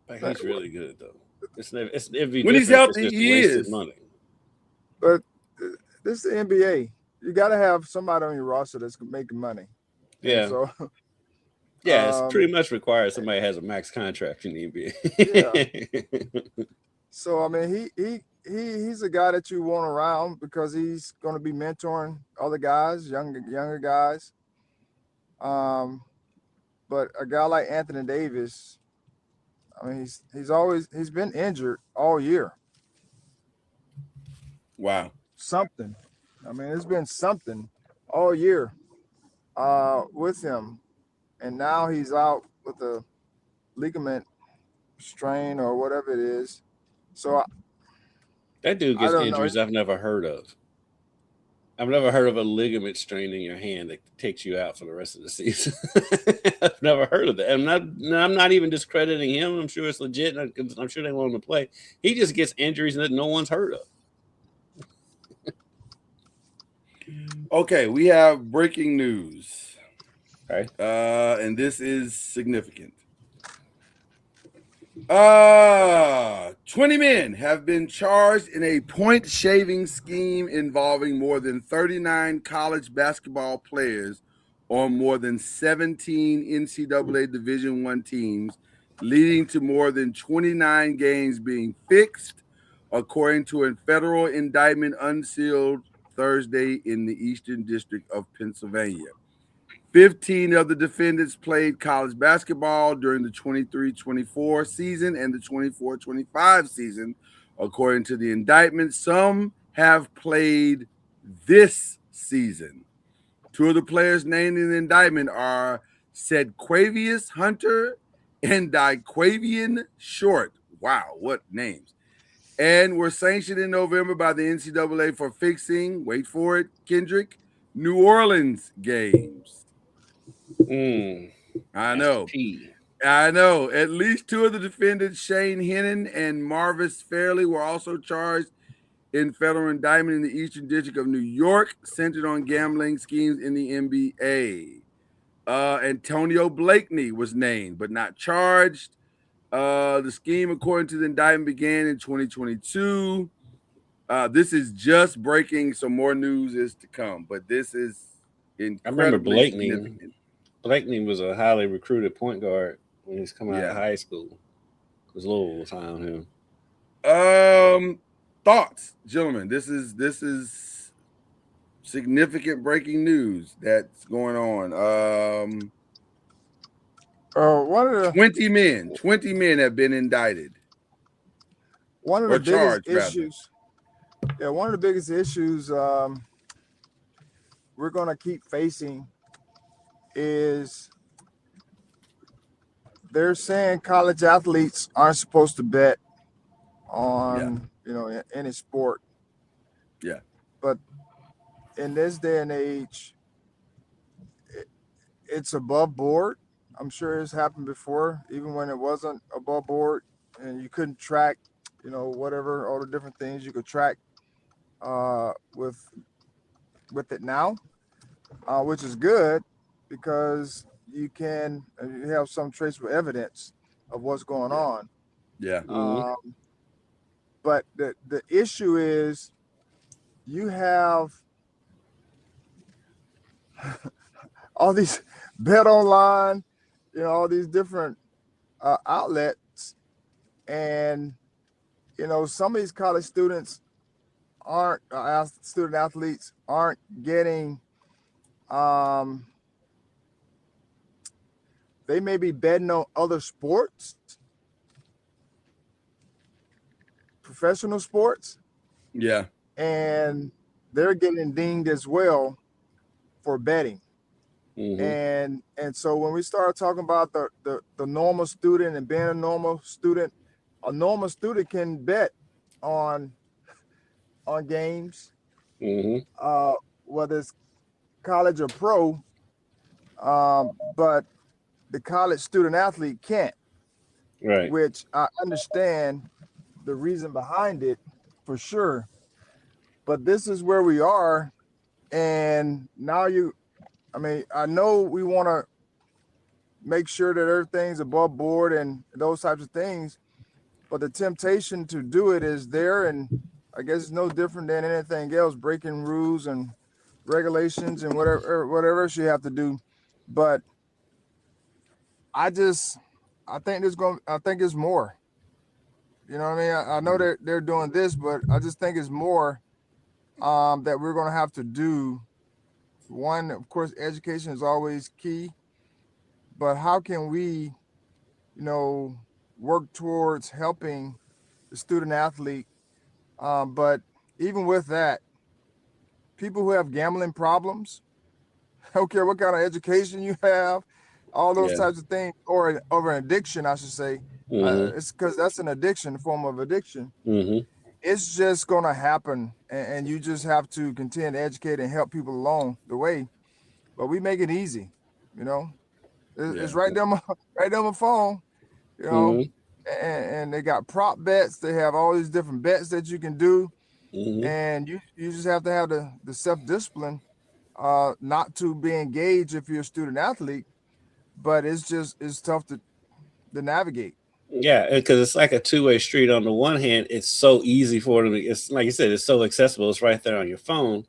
D: But he's really good, though.
C: When he's healthy, he is.
D: Money.
E: But this is the NBA. You got to have somebody on your roster that's making money.
D: Yeah.
E: So,
D: it's pretty much required somebody has a max contract in the NBA.
E: Yeah. So I mean, he's a guy that you want around because he's going to be mentoring other guys, younger guys. But a guy like Anthony Davis, I mean, he's been injured all year.
C: Wow.
E: Something. I mean, it's been something all year with him. And now he's out with a ligament strain or whatever it is. So
D: that dude gets injuries I've never heard of. I've never heard of a ligament strain in your hand that takes you out for the rest of the season. I've never heard of that. I'm not even discrediting him. I'm sure it's legit. I'm sure they want him to play. He just gets injuries that no one's heard of.
C: Okay, we have breaking news.
D: Okay.
C: And this is significant. 20 men have been charged in a point shaving scheme involving more than 39 college basketball players on more than 17 NCAA Division I teams, leading to more than 29 games being fixed, according to a federal indictment unsealed Thursday in the Eastern District of Pennsylvania. 15 of the defendants played college basketball during the 23-24 season and the 24-25 season, according to the indictment. Some have played this season. Two of the players named in the indictment are Sedquavius Hunter and Diquavian Short. Wow, what names. And were sanctioned in November by the NCAA for fixing, wait for it, Kendrick, New Orleans games. I know. At least two of the defendants, Shane Hennon and Marvis Fairley, were also charged in federal indictment in the Eastern District of New York, centered on gambling schemes in the NBA. Antonio Blakeney was named but not charged. The scheme, according to the indictment, began in 2022. This is just breaking. Some more news is to come, but this is incredibly
D: I remember Blakeney.
C: significant.
D: Blakeney was a highly recruited point guard when he was coming out of high school. Because Louisville was high on him.
C: Thoughts, gentlemen? This is significant breaking news that's going on. 20 men have been indicted.
E: One of the biggest issues. Yeah, one of the biggest issues we're going to keep facing is they're saying college athletes aren't supposed to bet on any sport,
C: Yeah.
E: But in this day and age, it's above board. I'm sure it's happened before, even when it wasn't above board and you couldn't track, whatever, all the different things you could track with it now, which is good because you have some traceable evidence of what's going on.
C: Yeah.
E: But the issue is you have all these bet online, all these different outlets, and some of these college students student athletes aren't getting. They may be betting on other sports, professional sports.
C: Yeah.
E: And they're getting dinged as well for betting. And so when we start talking about the normal student and being a normal student can bet on games, whether it's college or pro, but the college student athlete can't.
D: Right.
E: Which I understand the reason behind it for sure. But this is where we are. And now I know we want to make sure that everything's above board and those types of things, but the temptation to do it is there. And I guess it's no different than anything else, breaking rules and regulations and whatever else you have to do. But I think it's more. You know what I mean? I know they're doing this, but I just think it's more that we're going to have to do. One, of course, education is always key, but how can we, work towards helping the student athlete? But even with that, people who have gambling problems, I don't care what kind of education you have, all those types of things, or an addiction, I should say. It's because that's an addiction, a form of addiction. It's just going to happen, and you just have to continue to educate and help people along the way. But we make it easy, It's right there on my phone, and they got prop bets. They have all these different bets that you can do, and you just have to have the self-discipline not to be engaged if you're a student athlete. But it's tough to navigate.
D: Yeah, because it's like a two-way street. On the one hand, it's so easy for them. It's like you said, it's so accessible. It's right there on your phone.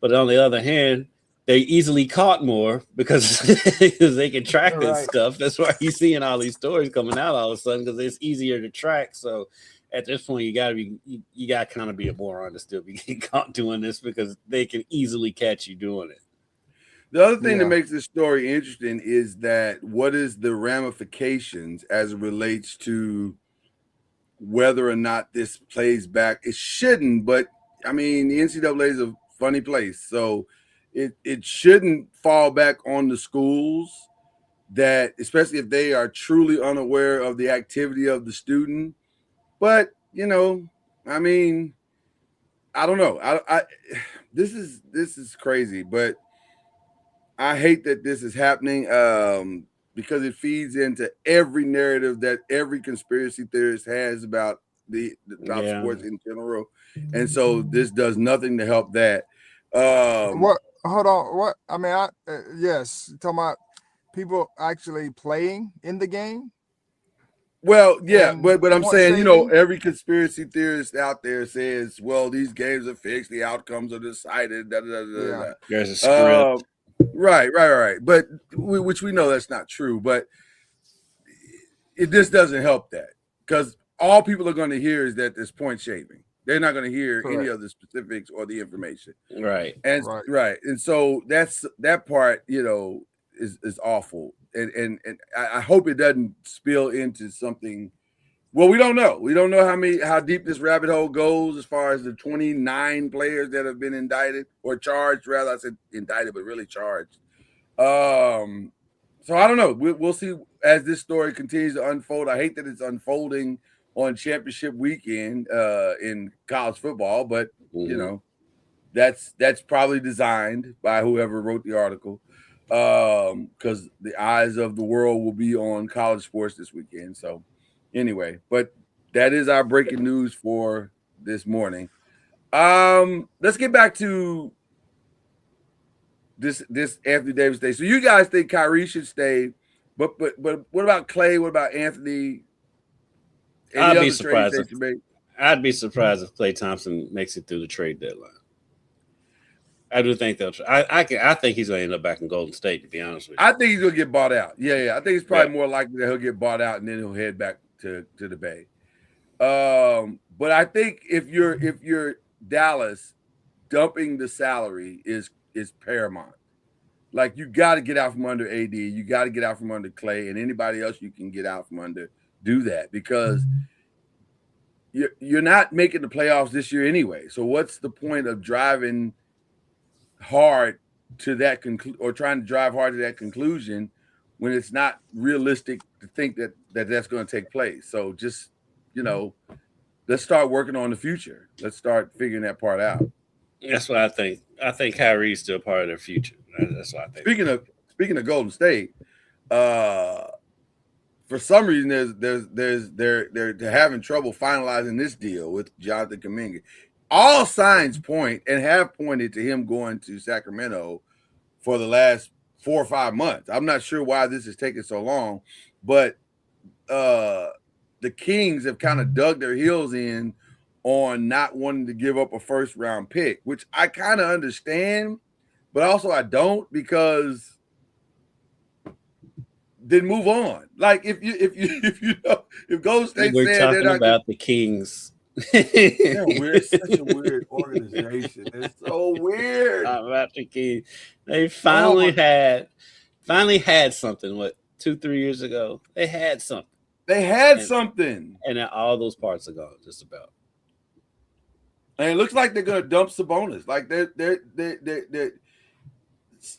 D: But on the other hand, they're easily caught more because they can track this stuff. That's why you're seeing all these stories coming out all of a sudden because it's easier to track. So at this point, you got to kind of be a moron to still be getting caught doing this because they can easily catch you doing it.
C: The other thing that makes this story interesting is that what is the ramifications as it relates to whether or not this plays back? It shouldn't, but I mean, the NCAA is a funny place. So it shouldn't fall back on the schools that, especially if they are truly unaware of the activity of the student. But, I mean, I don't know. This is crazy, but I hate that this is happening because it feeds into every narrative that every conspiracy theorist has about sports in general, and so this does nothing to help that.
E: What? Hold on. What? I mean, yes, talking about people actually playing in the game.
C: Well, yeah, but I'm saying, every conspiracy theorist out there says, well, these games are fixed, the outcomes are decided.
D: There's a script.
C: Right. But which we know that's not true. But this doesn't help that because all people are going to hear is that there's point shaving. They're not going to hear any of the specifics or the information.
D: Right.
C: And and so that part, is awful. And I hope it doesn't spill into something. Well, we don't know. We don't know how deep this rabbit hole goes as far as the 29 players that have been indicted or charged. Rather, I said indicted, but really charged. So I don't know. We'll see as this story continues to unfold. I hate that it's unfolding on championship weekend in college football, but That's probably designed by whoever wrote the article, because the eyes of the world will be on college sports this weekend. So anyway, but that is our breaking news for this morning. Let's get back to this Anthony Davis day. So you guys think Kyrie should stay, but what about Clay? What about Anthony?
D: I'd be surprised if Klay Thompson makes it through the trade deadline. I do think they'll. I think he's going to end up back in Golden State. To be honest with you,
C: I think he's going to get bought out. Yeah. I think it's probably more likely that he'll get bought out and then he'll head back to the Bay. But I think if you're Dallas, dumping the salary is paramount. Like, you got to get out from under AD, you got to get out from under Clay, and anybody else you can get out from under. Do that, because you're not making the playoffs this year anyway. So what's the point of driving hard to that or trying to drive hard to that conclusion when it's not realistic to think that's going to take place? So just, let's start working on the future. Let's start figuring that part out.
D: That's what I think. I think Kyrie's still part of their future. That's what I think.
C: Speaking of Golden State, for some reason they're having trouble finalizing this deal with Jonathan Kuminga. All signs point and have pointed to him going to Sacramento for the last 4 or 5 months. I'm not sure why this is taking so long, but the Kings have kind of dug their heels in on not wanting to give up a first-round pick, which I kind of understand, but also I don't, because then move on. Like, if Golden State
D: we're
C: said
D: talking about the Kings.
C: They're weird, such a weird organization. It's so weird.
D: About the Kings, they finally had something. What, 2-3 years ago? They had something. And now all those parts are gone, just about.
C: And it looks like they're gonna dump Sabonis. Like they're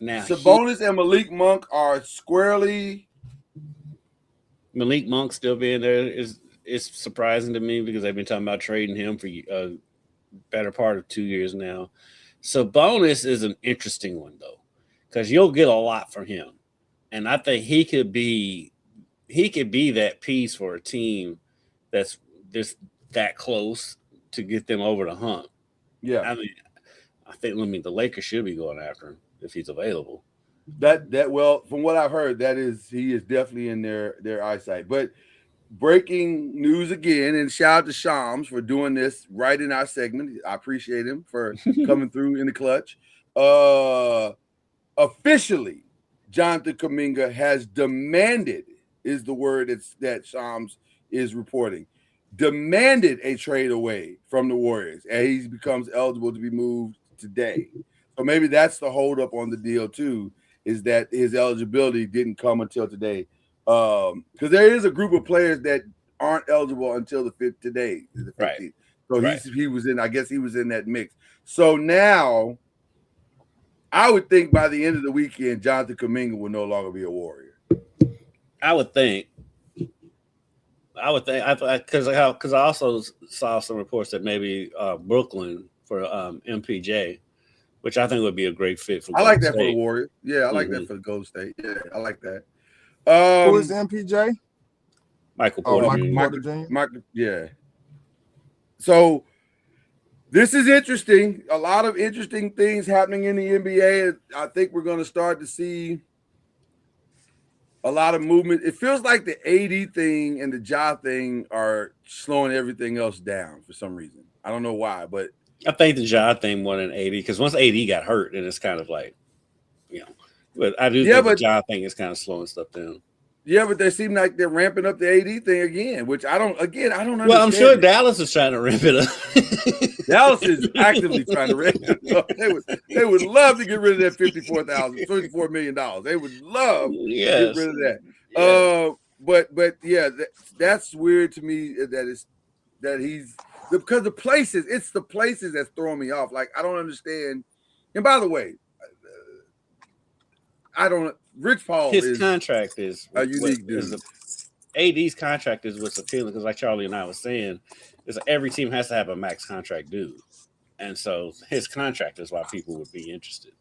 D: now
C: Sabonis and Malik Monk are squarely.
D: Malik Monk still being there is surprising to me, because they've been talking about trading him for a better part of 2 years now. Sabonis is an interesting one, though, because you'll get a lot from him, and I think he could be that piece for a team that's just that close to get them over the hump.
C: Yeah,
D: I think the Lakers should be going after him if he's available.
C: Well, from what I've heard, he is definitely in their eyesight. But breaking news again, and shout out to Shams for doing this right in our segment. I appreciate him for coming through in the clutch. Officially, Jonathan Kuminga has demanded, is the word that Shams is reporting, demanded a trade away from the Warriors, and he becomes eligible to be moved today. So maybe that's the holdup on the deal too, is that his eligibility didn't come until today. Because there is a group of players that aren't eligible until the 15th today.
D: Right.
C: So he was in. I guess he was in that mix. So now, I would think by the end of the weekend, Jonathan Kuminga will no longer be a Warrior.
D: I would think, because I also saw some reports that maybe Brooklyn for MPJ, which I think would be a great fit for.
C: I like that for the Warriors. Yeah, I like that for the Golden State. Yeah, I like that.
E: Who is the MPJ?
D: Michael Porter
E: Jr.
C: Michael, yeah. So this is interesting. A lot of interesting things happening in the NBA. I think we're going to start to see a lot of movement. It feels like the AD thing and the Ja thing are slowing everything else down for some reason. I don't know why, but
D: I think the Ja thing more than AD, because once AD got hurt, then it's kind of like, but I do think the Ja thing is kind of slowing stuff down.
C: Yeah, but they seem like they're ramping up the AD thing again, which I don't understand.
D: Well, I'm sure Dallas is trying to ramp it up.
C: Dallas is actively trying to ramp it up. They would love to get rid of that $54 million. They would love to get rid of that. Yeah. But yeah, that's weird to me that he's because the places, it's the places that's throwing me off. Like, I don't understand. And by the way, Rich Paul,
D: his contract is
C: a unique dude.
D: AD's contract is what's appealing, because like Charlie and I was saying, is every team has to have a max contract dude. And so his contract is why people would be interested.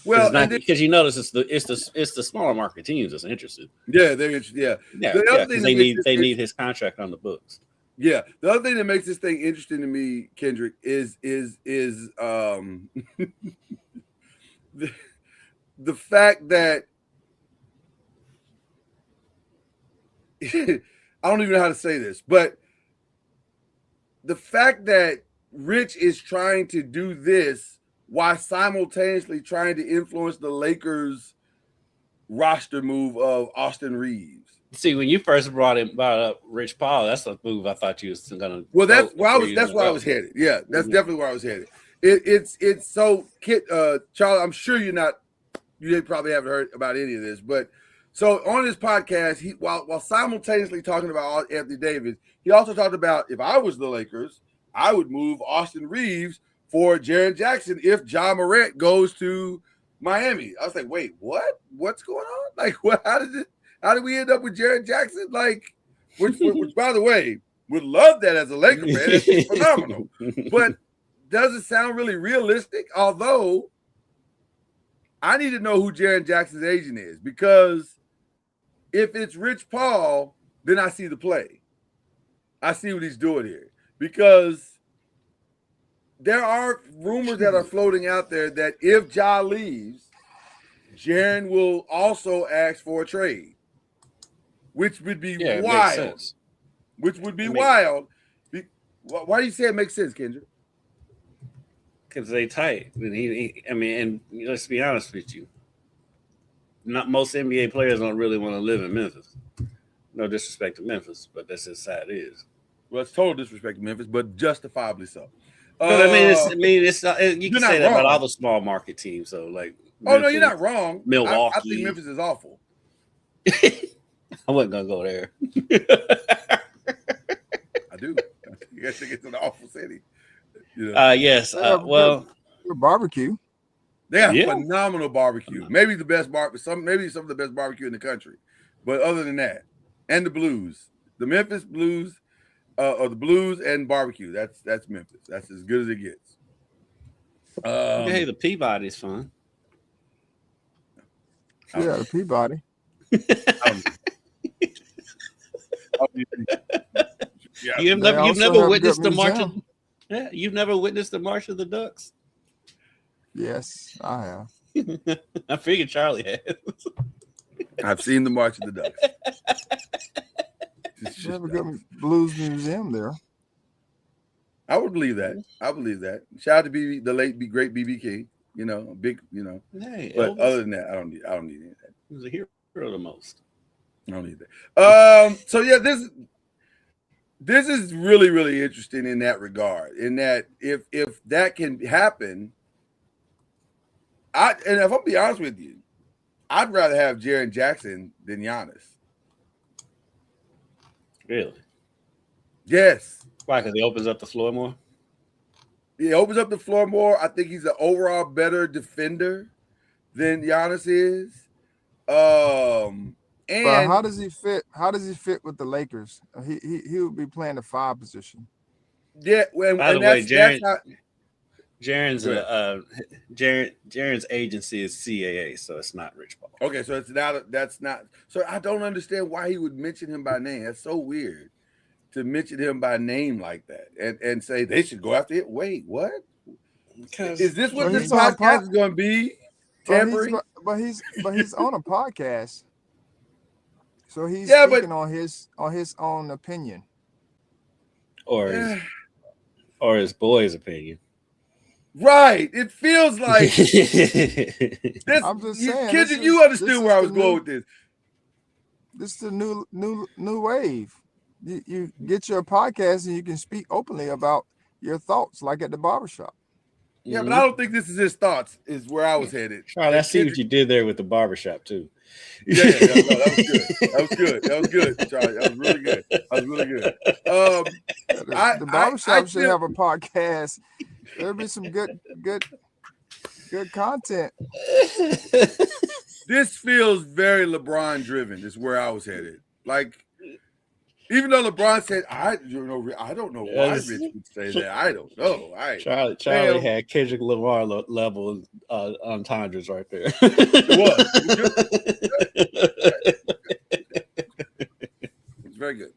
C: Well,
D: because you notice it's the smaller market teams that's interested.
C: Yeah, they're interested. Yeah,
D: because they need his contract on the books.
C: Yeah, the other thing that makes this thing interesting to me, Kendrick, is the fact that I don't even know how to say this, but the fact that Rich is trying to do this while simultaneously trying to influence the Lakers roster move of Austin Reeves.
D: See, when you first brought up Rich Paul, that's a move I thought you was gonna.
C: Well, that's where I was headed. Yeah, that's definitely where I was headed. It's so, Charlie. I'm sure you probably haven't heard about any of this, but so on this podcast, he while simultaneously talking about Anthony Davis, he also talked about if I was the Lakers, I would move Austin Reeves for Jaren Jackson if Ja Morant goes to Miami. I was like, wait, what? What's going on? Like, what? How did we end up with Jaren Jackson? Like, which by the way, would love that as a Laker fan. It's phenomenal. But does it sound really realistic? Although I need to know who Jaren Jackson's agent is, because if it's Rich Paul, then I see the play. I see what he's doing here, because there are rumors that are floating out there that if Ja leaves, Jaren will also ask for a trade, which would be wild. Which would be wild. Why do you say it makes sense, Kendrick?
D: Because they tight. And let's be honest with you. Not most NBA players don't really want to live in Memphis. No disrespect to Memphis, but that's just how it is.
C: Well, it's total disrespect to Memphis, but justifiably so.
D: It's you can say that about all the small market teams. So, like,
C: Memphis, no, you're not wrong.
D: Milwaukee.
C: I think Memphis is awful.
D: I wasn't gonna go there.
C: I do. I think it's an awful city.
D: Yes. Well,
E: barbecue.
C: They have phenomenal barbecue. Maybe the best maybe some of the best barbecue in the country. But other than that, and the Blues, the Memphis Blues, or the Blues and barbecue. That's Memphis. That's as good as it gets.
D: Hey, the Peabody's fun.
E: Yeah, the Peabody.
D: You've never witnessed the march of, you've never witnessed the March of the Ducks?
E: Yes, I have.
D: I figured Charlie has.
C: I've seen the March of the Ducks.
E: They have a good blues museum there.
C: I would believe that. I believe that. Shout out to the late great BB King. Big.
D: Hey,
C: but
D: Elvis,
C: other than that, I don't need any of that.
D: He was a hero the most.
C: I don't need that. So yeah, this is really, really interesting in that regard. In that if that can happen, and if I'm be honest with you, I'd rather have Jaren Jackson than Giannis.
D: Really?
C: Yes.
D: Why? Because he opens up the floor more?
C: He opens up the floor more. I think he's an overall better defender than Giannis is. And
E: but how does he fit? How does he fit with the Lakers? He would be playing the 5 position.
C: Yeah.
D: By the way, Jaren's agency is CAA, so it's not Rich Paul.
C: Okay, so that's not. So I don't understand why he would mention him by name. That's so weird to mention him by name like that and say they should go after it. Wait, what? Is this what this podcast is going to be? Tampering?
E: But he's on a podcast, so he's speaking on his own opinion,
D: or his boy's opinion.
C: Right. It feels like
E: I'm just saying.
C: Kendrick, you understood where I was going with this.
E: This is the new wave. You get your podcast and you can speak openly about your thoughts, like at the barbershop.
C: Yeah, but I don't think this is his thoughts, is where I was headed.
D: Charlie, I see what you did there with the barbershop, too.
C: Yeah, that was good. That was good, Charlie. That was really good.
E: The barbershop should have a podcast. There'll be some good content.
C: This feels very LeBron driven, is where I was headed. Like, Even though LeBron said, I don't know why Rich would say that. I don't know.
D: Charlie had Kendrick Lamar level entendres right there.
C: It was. It's very good.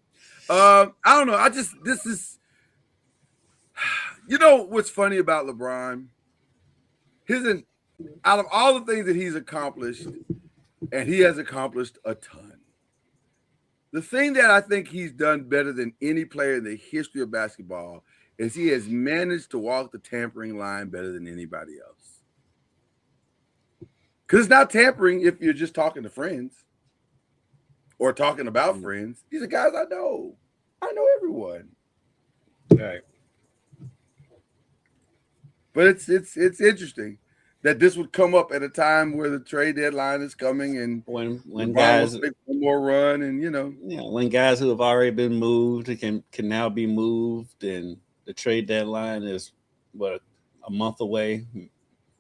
C: I don't know. This is, what's funny about LeBron? Out of all the things that he's accomplished, and he has accomplished a ton, the thing that I think he's done better than any player in the history of basketball is he has managed to walk the tampering line better than anybody else. Because it's not tampering if you're just talking to friends or talking about friends. These are guys I know. I know everyone.
D: Right.
C: But it's interesting that this would come up at a time where the trade deadline is coming, and
D: when guys
C: make one more run, and
D: when guys who have already been moved can now be moved, and the trade deadline is a month away,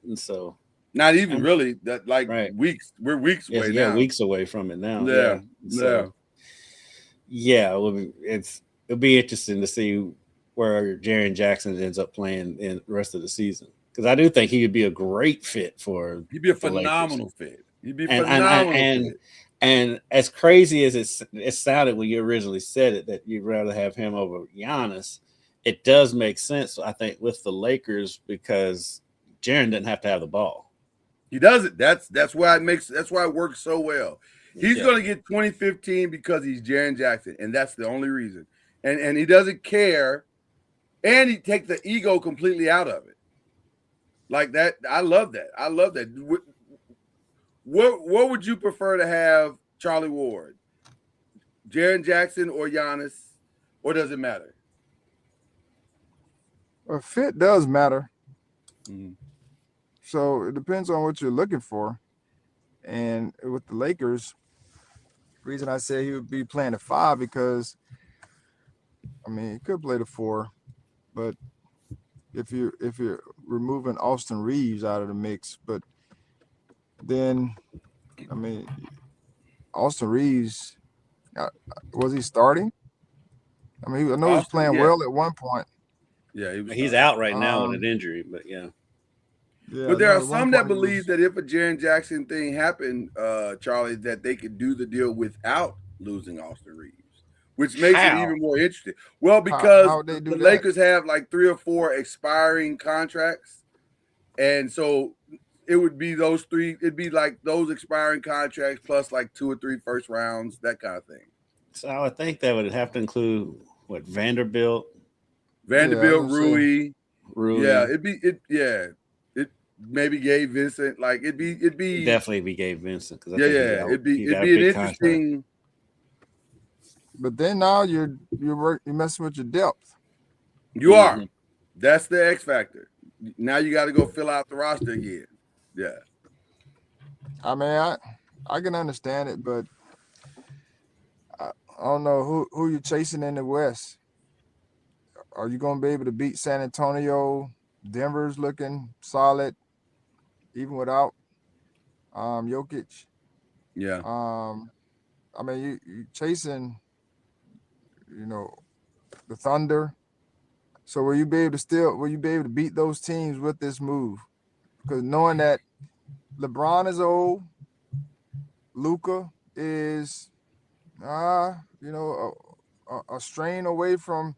D: and so
C: not even really that weeks. We're weeks away now.
D: Yeah, weeks away from it now.
C: Yeah,
D: so, it'll be interesting to see where Jaren Jackson ends up playing in the rest of the season. Because I do think he would be a great fit for.
C: He'd be a phenomenal fit. He'd be phenomenal.
D: And as crazy as it sounded when you originally said it, that you'd rather have him over Giannis, it does make sense, I think, with the Lakers, because Jaren doesn't have to have the ball.
C: He doesn't. That's why it works so well. He's going to get 2015 because he's Jaren Jackson, and that's the only reason. And he doesn't care, and he takes the ego completely out of it. Like that, I love that. What would you prefer to have, Charlie Ward? Jaren Jackson or Giannis? Or does it matter?
E: Well, fit does matter.
C: Mm-hmm.
E: So it depends on what you're looking for. And with the Lakers, the reason I say he would be playing the 5 because, he could play the 4, but if you're removing Austin Reeves out of the mix, but then Austin Reeves, was he starting? I know he's playing well at one point.
C: Yeah,
D: he's out right now with an injury, but yeah.
C: But there are some that believe that if a Jaren Jackson thing happened, Charlie, that they could do the deal without losing Austin Reeves. Which makes it even more interesting. Well, because the Lakers have like 3 or 4 expiring contracts. And so it would be those 3. It'd be like those expiring contracts plus like 2 or 3 first rounds, that kind of thing.
D: So I would think that would have to include Vanderbilt,
C: Rui. Yeah, it maybe Gabe Vincent. Like it'd be
D: definitely be Gabe Vincent.
C: It'd be an interesting contract.
E: But then now you're messing with your depth.
C: You are. That's the X factor. Now you got to go fill out the roster again. Yeah.
E: I can understand it, but I don't know who you're chasing in the West. Are you going to be able to beat San Antonio? Denver's looking solid, even without Jokic.
C: Yeah.
E: You chasing. The Thunder. So will you be able to beat those teams with this move? Because knowing that LeBron is old, Luka is, a strain away from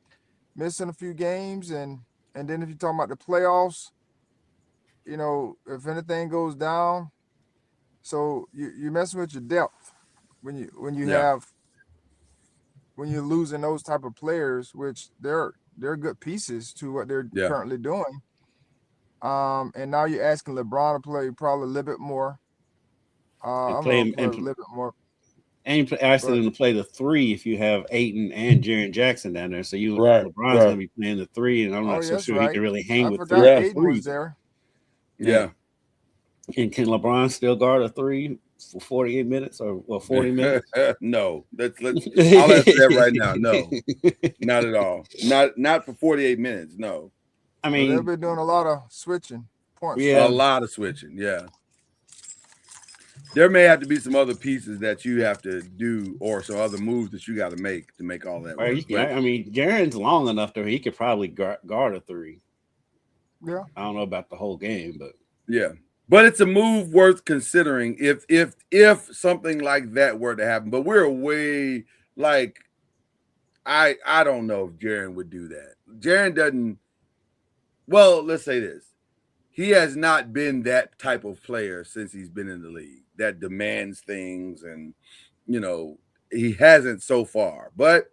E: missing a few games, and then if you're talking about the playoffs, if anything goes down, so you're messing with your depth when you're losing those type of players, which they're good pieces to what they're currently doing. And now you're asking LeBron to play probably a little bit more. A little bit more.
D: And you asked them to play the 3 if you have Ayton and Jaren Jackson down there. So LeBron's going to be playing the 3, and I'm not so sure he can really hang with 3.
E: Ayton was there.
C: Yeah.
D: And can LeBron still guard a 3 for 48 minutes or 40 minutes?
C: No. I'll answer that right now. No, not at all. Not for 48 minutes. No.
E: They've been doing a lot of switching points.
C: Yeah, a lot of switching. Yeah. there may have to be some other pieces that you have to do, or some other moves that you got to make all that work.
D: I mean, Jaren's long enough to he could probably guard a three.
E: Yeah,
D: I don't know about the whole game, but
C: yeah. But it's a move worth considering if something like that were to happen. But we're way like I don't know if Jaren would do that. Jaren doesn't. Well, let's say this. He has not been that type of player since he's been in the league that demands things, and he hasn't so far. But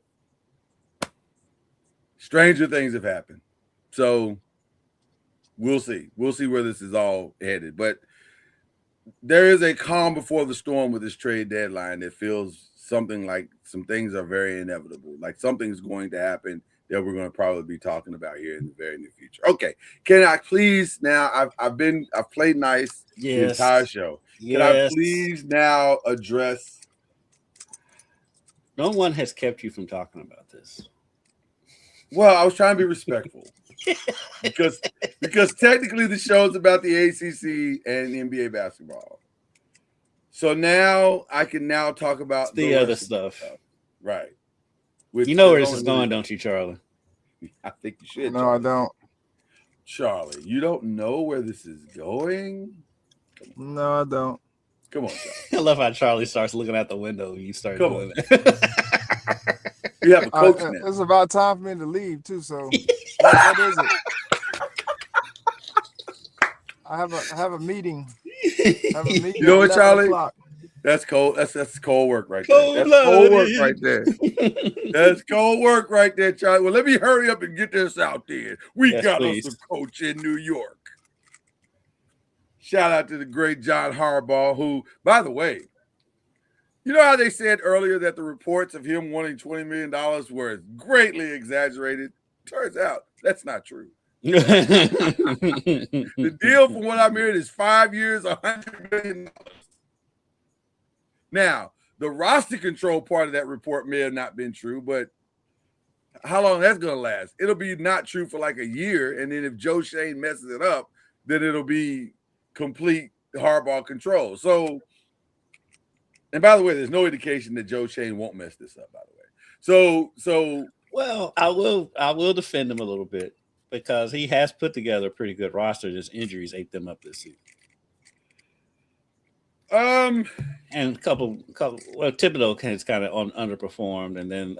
C: stranger things have happened. So we'll see. We'll see where this is all headed. But there is a calm before the storm with this trade deadline that feels something like some things are very inevitable. Like something's going to happen that we're going to probably be talking about here in the very near future. Okay. Can I please now, I've played nice the entire show. Can I please now address?
D: No one has kept you from talking about this.
C: Well, I was trying to be respectful. because technically the show is about the ACC and NBA basketball. So now I can now talk about
D: the other stuff.
C: Right.
D: You know where this is going, don't you, Charlie?
C: I think you should.
E: No,
C: Charlie.
E: I don't.
C: Charlie, you don't know where this is going?
E: No, I don't.
C: Come on, Charlie.
D: I love how Charlie starts looking out the window when you start doing it.
C: You have a coach now.
E: It's about time for me to leave, too, so what is it? I have a meeting.
C: You know what, Charlie?
E: O'clock.
C: That's cold. That's cold work right there. That's cold work right there. That's cold work right there, Charlie. Well, let me hurry up and get this out there. We got us a coach in New York. Shout out to the great John Harbaugh, who, by the way, you know how they said earlier that the reports of him wanting $20 million were greatly exaggerated? Turns out that's not true. The deal, from what I'm hearing, is 5 years, $100 million. Now, the roster control part of that report may have not been true, but how long that's going to last? It'll be not true for like a year, and then if Joe Shane messes it up, then it'll be complete Harbaugh control. So, and by the way, there's no indication that Joe Shane won't mess this up, by the way. So
D: well, I will defend him a little bit because he has put together a pretty good roster. Just injuries ate them up this season. And a couple. Well, Thibodeau has kind of underperformed, and then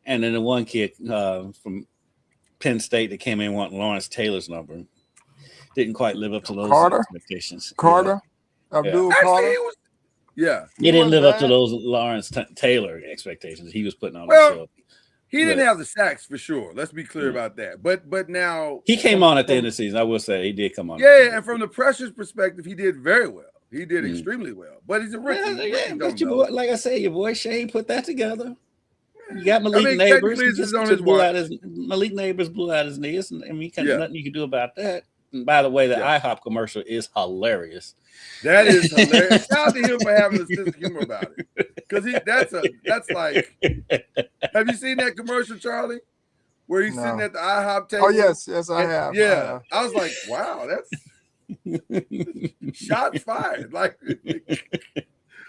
D: and then the one kid from Penn State that came in wanting Lawrence Taylor's number didn't quite live up to those expectations.
E: Carter, Abdul Carter.
C: He
D: didn't live up to those Lawrence Taylor expectations he was putting on himself.
C: He didn't have the sacks for sure. Let's be clear about that. But now
D: he came on at the end of the season. I will say he did come on.
C: Yeah, and from the pressures perspective, he did very well. He did extremely well. But he's a rookie.
D: But your boy, like I said, your boy Shane put that together. You got Malik Neighbors. Malik Neighbors blew out his knees, and nothing you can do about that. And by the way, the IHOP commercial is hilarious.
C: That is hilarious. Shout out to him for having a sense of humor about it. Because that's like, have you seen that commercial, Charlie? Where he's sitting at the IHOP table?
E: Oh, yes, I have.
C: Yeah. I was like, wow, that's shots fired. Like,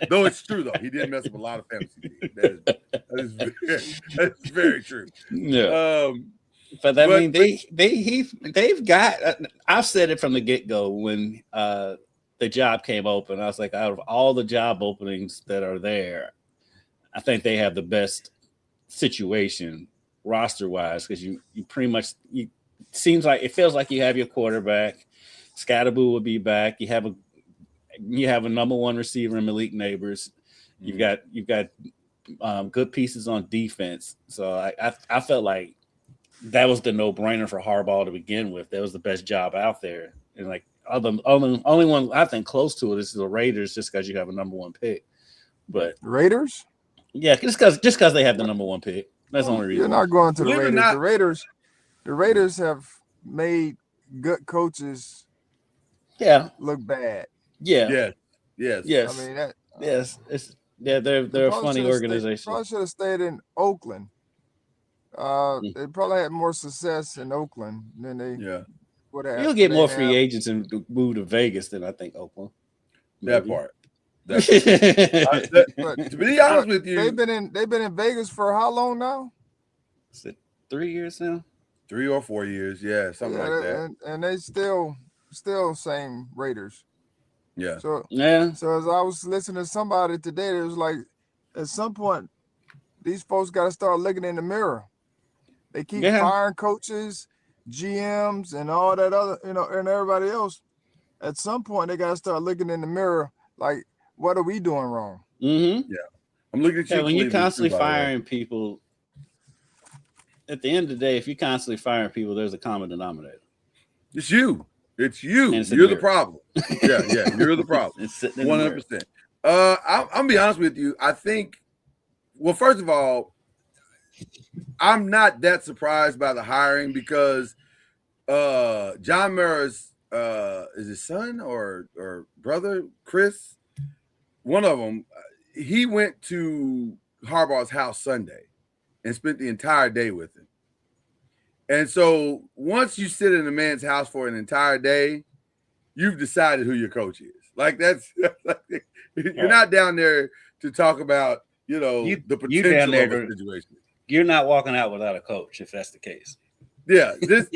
C: though it's true, though. He did mess up a lot of fantasy teams. That is very true.
D: Yeah. But I mean, they've got. I've said it from the get-go when the job came open. I was like, out of all the job openings that are there, I think they have the best situation roster-wise because you pretty much it feels like you have your quarterback. Scatterboo will be back. You have a number one receiver in Malik Neighbors. You've got good pieces on defense. So I felt like that was the no-brainer for Harbaugh to begin with. That was the best job out there. And like only one I think close to it is the Raiders, just because you have a number one pick. But
E: Raiders?
D: Yeah, just because they have the number one pick. That's the only reason.
E: You're not going to the Raiders. The Raiders have made good coaches look bad.
C: Yeah. Yes.
E: I mean
D: they're a funny organization.
E: Probably should have stayed in Oakland. They probably had more success in Oakland than they would have.
D: You'll get more free agents and move to Vegas than I think Oakland.
C: That part.
E: But
C: To be honest with you,
E: they've been in Vegas for how long now?
D: Is it 3 years now?
C: 3 or 4 years, yeah, something like that.
E: And they still same Raiders.
C: Yeah.
E: So
D: Yeah.
E: So as I was listening to somebody today, it was like, at some point, these folks got to start looking in the mirror. They keep firing coaches, GMs, and all that other, and everybody else. At some point, they got to start looking in the mirror, like, what are we doing wrong?
D: Mm-hmm.
C: Yeah. I'm looking at you.
D: When you're constantly firing people, at the end of the day, if you're constantly firing people, there's a common denominator.
C: It's you. It's you. You're the problem. Yeah. You're the problem. 100%. I'm gonna be honest with you. I think, well, first of all, I'm not that surprised by the hiring because John Mara's is his son or brother, Chris, one of them, he went to Harbaugh's house Sunday and spent the entire day with him. And so once you sit in a man's house for an entire day, you've decided who your coach is. Like you're not down there to talk about, the potential of a situation.
D: You're not walking out without a coach if that's the case.
C: Yeah, this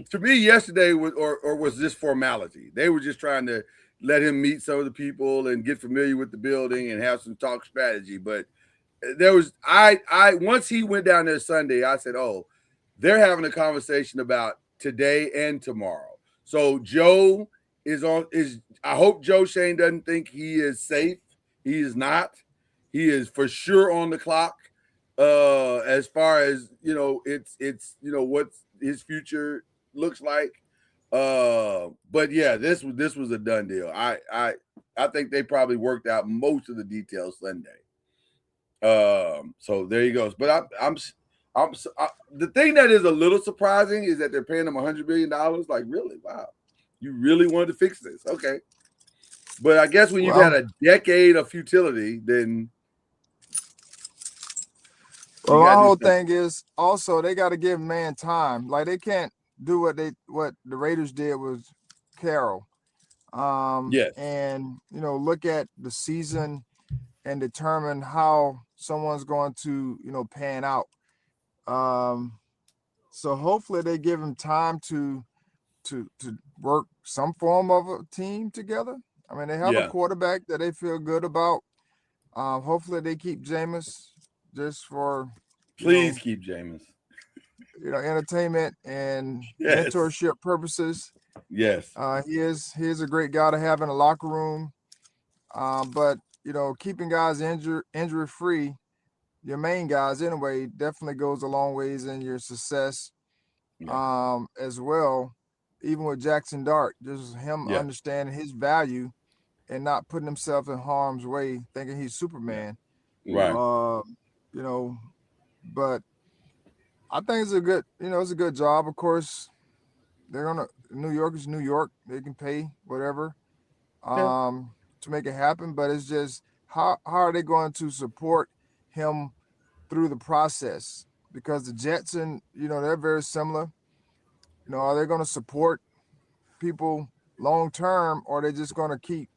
C: to me yesterday was this formality. They were just trying to let him meet some of the people and get familiar with the building and have some talk strategy. But there was once he went down there Sunday, I said, "Oh, they're having a conversation about today and tomorrow." So Joe I hope Joe Shane doesn't think he is safe. He is not. He is for sure on the clock. As far as it's what his future looks like. But yeah, this was a done deal. I think they probably worked out most of the details Sunday. So there you go. But I'm the thing that is a little surprising is that they're paying him $100 million. Like, really? Wow. You really wanted to fix this? Okay. But I guess when you've had a decade of futility, then.
E: Well, my whole thing is also they got to give man time. Like, they can't do what the Raiders did with Carroll.
C: Yes.
E: And look at the season and determine how someone's going to pan out. So hopefully they give him time to work some form of a team together. I mean, they have a quarterback that they feel good about. Hopefully they keep Jameis just for
C: please keep Jameis.
E: Entertainment and mentorship purposes.
C: Yes.
E: He is a great guy to have in the locker room. But keeping guys injury free, your main guys anyway, definitely goes a long ways in your success. As well, even with Jackson Dart, just him understanding his value and not putting himself in harm's way, thinking he's Superman.
C: Right.
E: But I think it's a good job. Of course, New York is New York. They can pay whatever to make it happen. But it's just how are they going to support him through the process? Because the Jets they're very similar. Are they going to support people long term, or are they just going to keep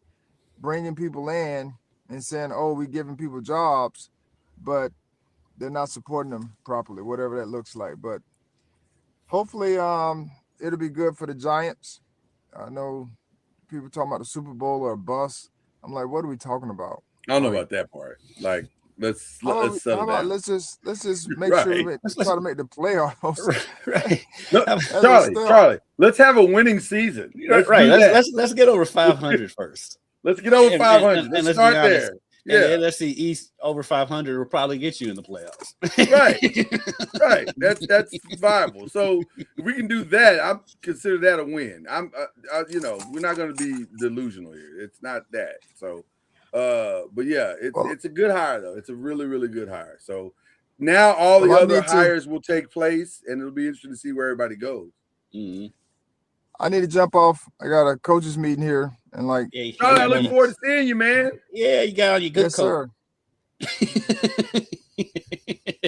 E: bringing people in and saying, "Oh, we're giving people jobs," but they're not supporting them properly, whatever that looks like. But hopefully, it'll be good for the Giants. I know people talking about the Super Bowl or a bust. I'm like, what are we talking about?
C: I don't know about that part. Like, let's settle down.
E: Let's just make sure we try to make the playoffs.
D: Right.
C: Charlie, let's have a winning season.
D: Let's get over 500 first.
C: Let's get over 500. Let's start there.
D: Yeah, let's see. East over 500 will probably get you in the playoffs.
C: Right. That's viable. So if we can do that, I consider that a win. We're not going to be delusional here. It's not that. So, but yeah, it's a good hire though. It's a really, really good hire. So now all the other hires will take place, and it'll be interesting to see where everybody goes.
D: Mm-hmm.
E: I need to jump off. I got a coaches meeting here, and
C: I look forward to seeing you, man.
D: Yeah, you got on your good coat.
E: Sir.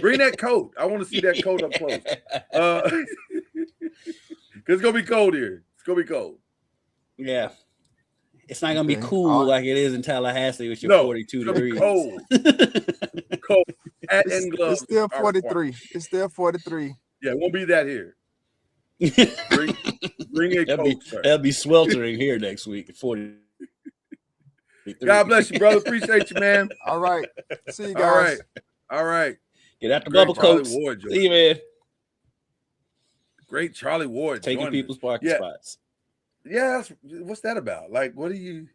C: Bring that coat. I want to see that coat up close. Because it's gonna be cold here. It's gonna be cold.
D: Yeah. It's not gonna be cool like it is in Tallahassee with your 42 degrees.
C: Cold.
E: It's still 43. It's still 43.
C: Yeah, it won't be that here. Bring a coat, sir.
D: That'll be sweltering here next week at 40.
C: God bless you, brother. Appreciate you, man.
E: All right. See you guys.
C: All right.
D: Get out the bubble coats. See you, man.
C: Great Charlie Ward.
D: Taking people's parking spots.
C: Yeah, what's that about? Like, what are you?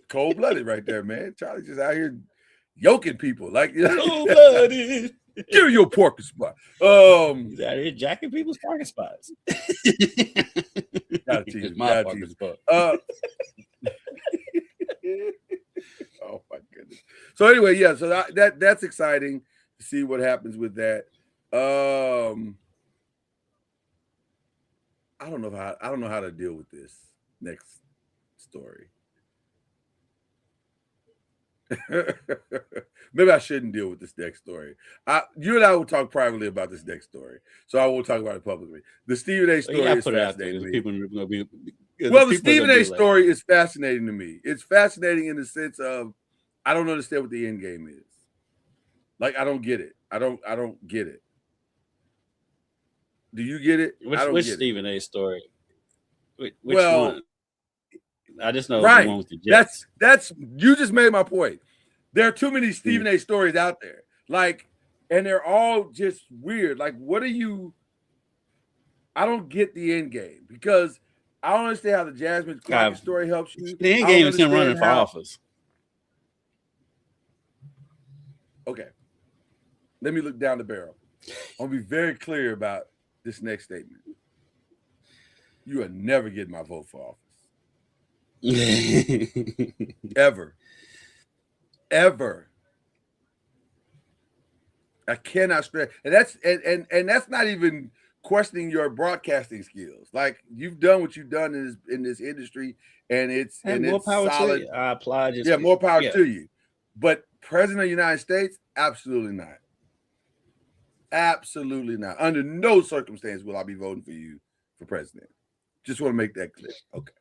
C: Cold-blooded right there, man. Charlie just out here yoking people. Like,
D: cold-blooded.
C: Give me your parking spot.
D: He's out here jacking people's parking spots.
C: It's my parking spot. Oh my goodness. So anyway, yeah. So that's exciting to see what happens with that. I don't know how to deal with this next story. Maybe I shouldn't deal with this next story. You and I will talk privately about this next story, so I won't talk about it publicly. The Stephen A. story is fascinating. The Stephen A. story is fascinating to me. It's fascinating in the sense of I don't understand what the end game is. Like, I don't get it. I don't get it. Do you get it?
D: Which Stephen A. story? Which one? I just know the one with the Jets.
C: That's you just made my point. There are too many Stephen A. stories out there. Like, and they're all just weird. Like, what are you? I don't get the end game because I don't understand how the Jasmine Crockett story helps you.
D: The end game is him running for office.
C: Okay. Let me look down the barrel. I'll be very clear about this next statement. You are never getting my vote for office. Ever. I cannot stress, and that's not even questioning your broadcasting skills. Like, you've done what you've done in this industry, and it's
D: more power
C: solid.
D: To you. I applaud you.
C: Yeah, more power to you. But President of the United States, absolutely not. Absolutely not. Under no circumstance will I be voting for you for president. Just want to make that clear. Okay.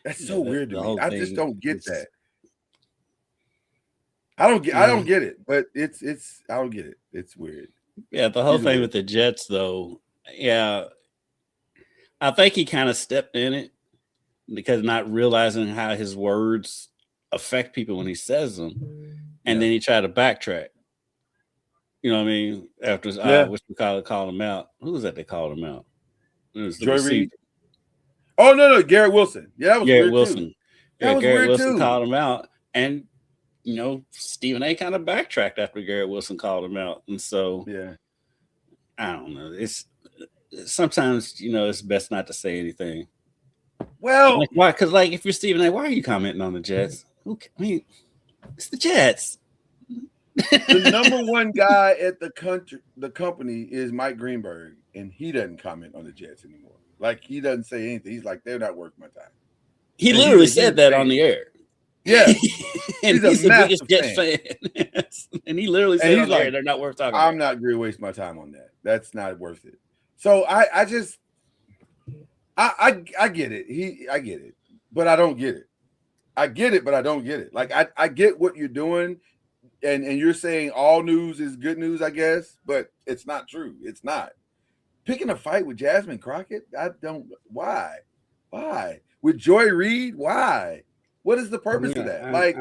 C: That's so weird to me. I just don't get that. I don't get it, but it's I don't get it. It's weird.
D: Yeah, the whole thing with the Jets, though. Yeah, I think he kind of stepped in it because not realizing how his words affect people when he says them, and then he tried to backtrack. You know what I mean? After called him out. Who was that? They called him out. It was
C: Joy Reid. Oh no, Garrett Wilson. Yeah, that was
D: Garrett
C: weird
D: Wilson.
C: Too. That was
D: Garrett
C: weird
D: Wilson
C: too.
D: Called him out, and Stephen A. kind of backtracked after Garrett Wilson called him out, and so I don't know. It's sometimes it's best not to say anything.
C: Well,
D: why? Because if you're Stephen A., why are you commenting on the Jets? I mean, it's the Jets.
C: The number one guy at the company is Mike Greenberg, and he doesn't comment on the Jets anymore. Like, he doesn't say anything. He's like, they're not worth my time.
D: He literally said that on the air.
C: Yeah.
D: And he's the biggest Jets fan. And he literally said on the air, they're not worth talking about.
C: I'm not going to waste my time on that. That's not worth it. So I just get it. I get it, but I don't get it. I get it, but I don't get it. Like, I get what you're doing, and you're saying all news is good news, I guess, but it's not true. It's not. Picking a fight with Jasmine Crockett, why? With Joy Reid, why? What is the purpose of that?
D: I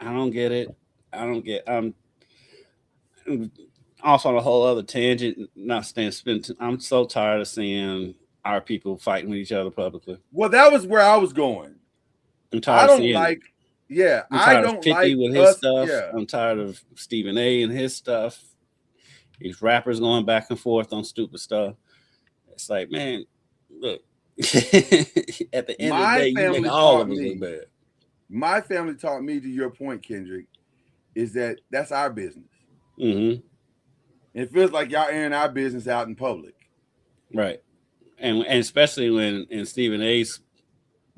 D: don't get it. I don't get. Also on a whole other tangent. I'm so tired of seeing our people fighting with each other publicly.
C: Well, that was where I was going.
D: I'm tired of seeing
C: like.
D: It.
C: Yeah,
D: I'm tired of 50 with his stuff. Yeah. I'm tired of Stephen A. and his stuff. These rappers going back and forth on stupid stuff. It's like, man, look. At the end of the day, you make all of us look bad.
C: My family taught me, to your point, Kendrick, is that's our business.
D: Mm-hmm.
C: It feels like y'all airing our business out in public,
D: right? And especially when in Stephen A.'s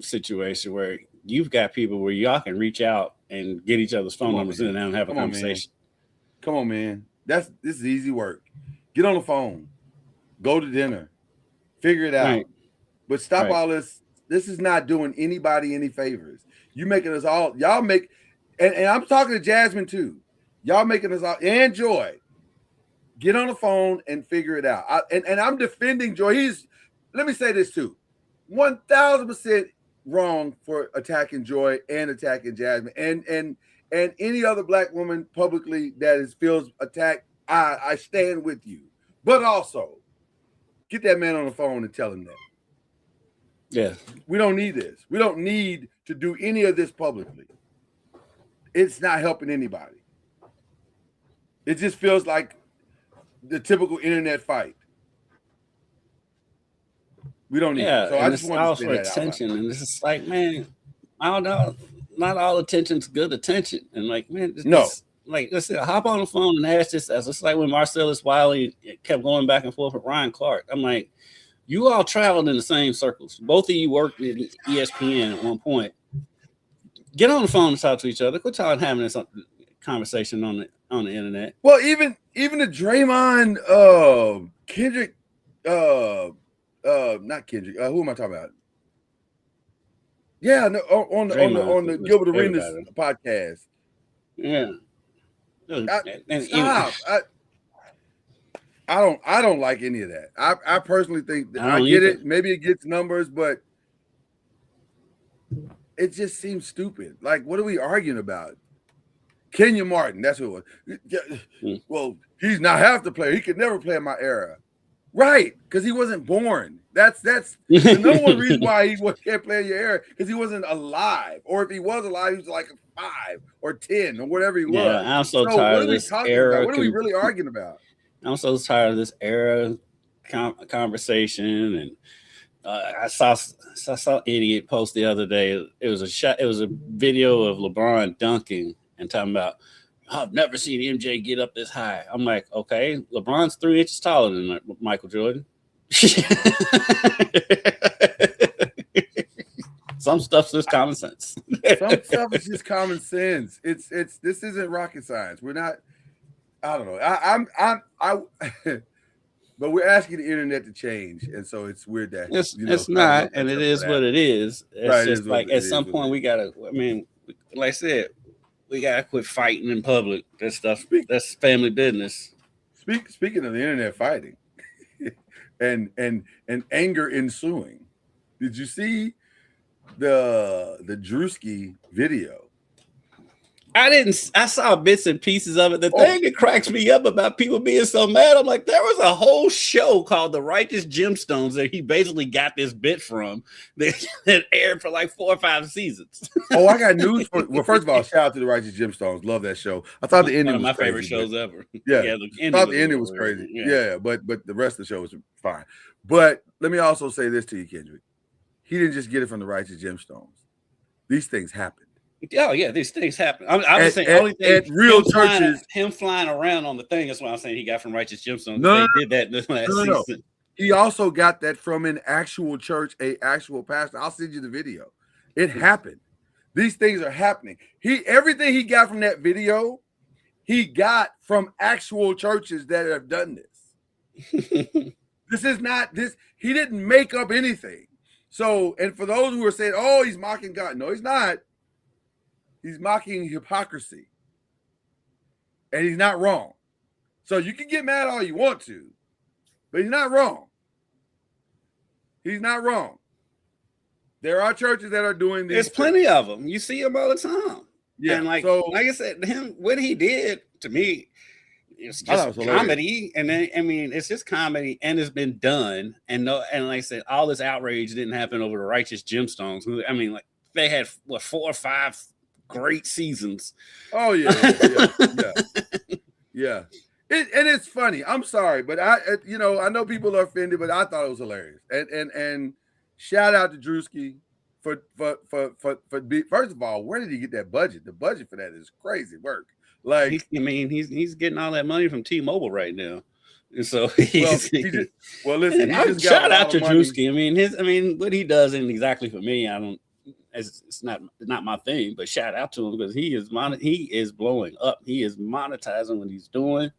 D: situation, where you've got people where y'all can reach out and get each other's phone numbers in and have a conversation.
C: Come on, man. This is easy work. Get on the phone. Go to dinner. Figure it out.
D: Right.
C: But stop all this. This is not doing anybody any favors. You making us all, y'all make, and I'm talking to Jasmine too. Y'all making us all, and Joy, get on the phone and figure it out. And I'm defending Joy. Let me say this too, 1,000% wrong for attacking Joy and attacking Jasmine and any other black woman publicly that feels attacked. I stand with you, but also get that man on the phone and tell him that.
D: Yeah,
C: we don't need this. We don't need to do any of this publicly. It's not helping anybody. It just feels like the typical internet fight. We don't need it. So I just want to say that
D: attention, and it's just like, man, I don't know. Not all attention's good attention, and like, man, let's hop on the phone and ask this. It's like when Marcellus Wiley kept going back and forth with Ryan Clark. I'm like, you all traveled in the same circles. Both of you worked at ESPN at one point. Get on the phone and talk to each other. Quit talking, having this conversation on the internet.
C: Well, even the Draymond, Kendrick, not Kendrick. Who am I talking about? Yeah, no, on the Gilbert Arenas podcast.
D: Yeah.
C: Stop. I don't like any of that. I personally think that I get it. Maybe it gets numbers, but it just seems stupid. Like, what are we arguing about? Kenya Martin, that's who it was. Well, he's not half the player. He could never play in my era. Right, because he wasn't born. That's the number one reason why he can't play in your era, because he wasn't alive. Or if he was alive, he was like 5 or 10 or whatever he was.
D: Yeah, I'm so tired of this era.
C: What are we really arguing about?
D: I'm so tired of this era conversation, and I saw idiot post the other day. It was a video of LeBron dunking and talking about, I've never seen MJ get up this high. I'm like, okay, LeBron's 3 inches taller than Michael Jordan. Some stuff's just common sense.
C: Some stuff is just common sense. It's this isn't rocket science. We're not. I don't know. But we're asking the internet to change, and so it's weird that
D: it's not, and it is what it is. It's just like at some point we gotta. I mean, like I said, we gotta quit fighting in public. That stuff. That's family business.
C: Speaking of the internet fighting, and anger ensuing, did you see the Drewski video?
D: I saw bits and pieces of it. The thing that cracks me up about people being so mad, I'm like, there was a whole show called The Righteous Gemstones that he basically got this bit from that aired for like 4 or 5 seasons.
C: Oh, I got news for. Well, first of all, shout out to The Righteous Gemstones. Love that show. I thought the ending was
D: my
C: crazy,
D: favorite shows ever.
C: Yeah, I thought the ending was crazy. Yeah, but the rest of the show was fine. But let me also say this to you, Kendrick. He didn't just get it from The Righteous Gemstones. These things happen.
D: Oh yeah, these things happen. I was saying only thing
C: at real churches,
D: him flying around on the thing. That's what I'm saying. He got from Righteous Gemstones.
C: No,
D: they did that this last season.
C: He also got that from an actual church, a actual pastor. I'll send you the video. It happened. These things are happening. Everything he got from that video, he got from actual churches that have done this. This is not this. He didn't make up anything. So, and for those who are saying, "Oh, he's mocking God," no, he's not. He's mocking hypocrisy, and he's not wrong. So you can get mad all you want to, but he's not wrong. He's not wrong. There are churches that are doing this.
D: There's plenty of them. You see them all the time. Yeah, and like I said, what he did to me, it's just comedy, and then I mean, it's just comedy, and it's been done. And like I said, all this outrage didn't happen over The Righteous Gemstones. I mean, like they had 4 or 5 great seasons.
C: Oh yeah. And it's funny. I'm sorry, but I know people are offended, but I thought it was hilarious. And shout out to Drewski for first of all, where did he get that budget? The budget for that is crazy work. Like,
D: he's getting all that money from T-Mobile right now. And so
C: listen.
D: Shout out to Drewski. I mean, what he does isn't exactly for me. It's not my thing, but shout out to him because he is blowing up. He is monetizing what he's doing,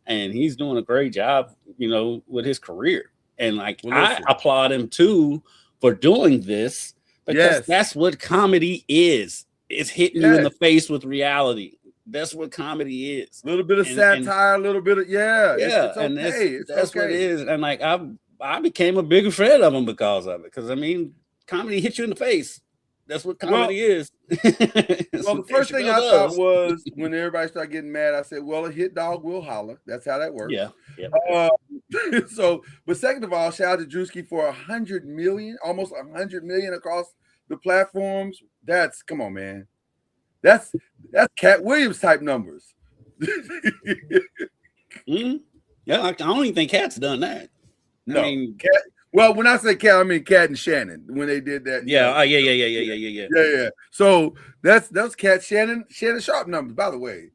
F: and he's doing a great job, with his career. And like, I applaud him too for doing this, because that's what comedy is. It's hitting you in the face with reality. That's what comedy is.
C: A little bit of satire, a little bit of it's okay.
F: And that's what it is. And like, I became a bigger fan of him because of it. Because I mean, comedy hits you in the face. That's what comedy is.
C: Well, the first thing I thought was, when everybody started getting mad, I said, well, a hit dog will holler. That's how that works.
F: Yeah.
C: But second of all, shout out to Drewski for 100 million, almost 100 million across the platforms. Come on, man. That's Cat Williams type numbers.
F: Mm-hmm. Yeah, I don't even think Cat's done that.
C: No, I mean, Cat. Well, when I say Cat, I mean Cat and Shannon when they did that.
F: Yeah.
C: Yeah. So that's Cat Shannon Sharp numbers. By the way,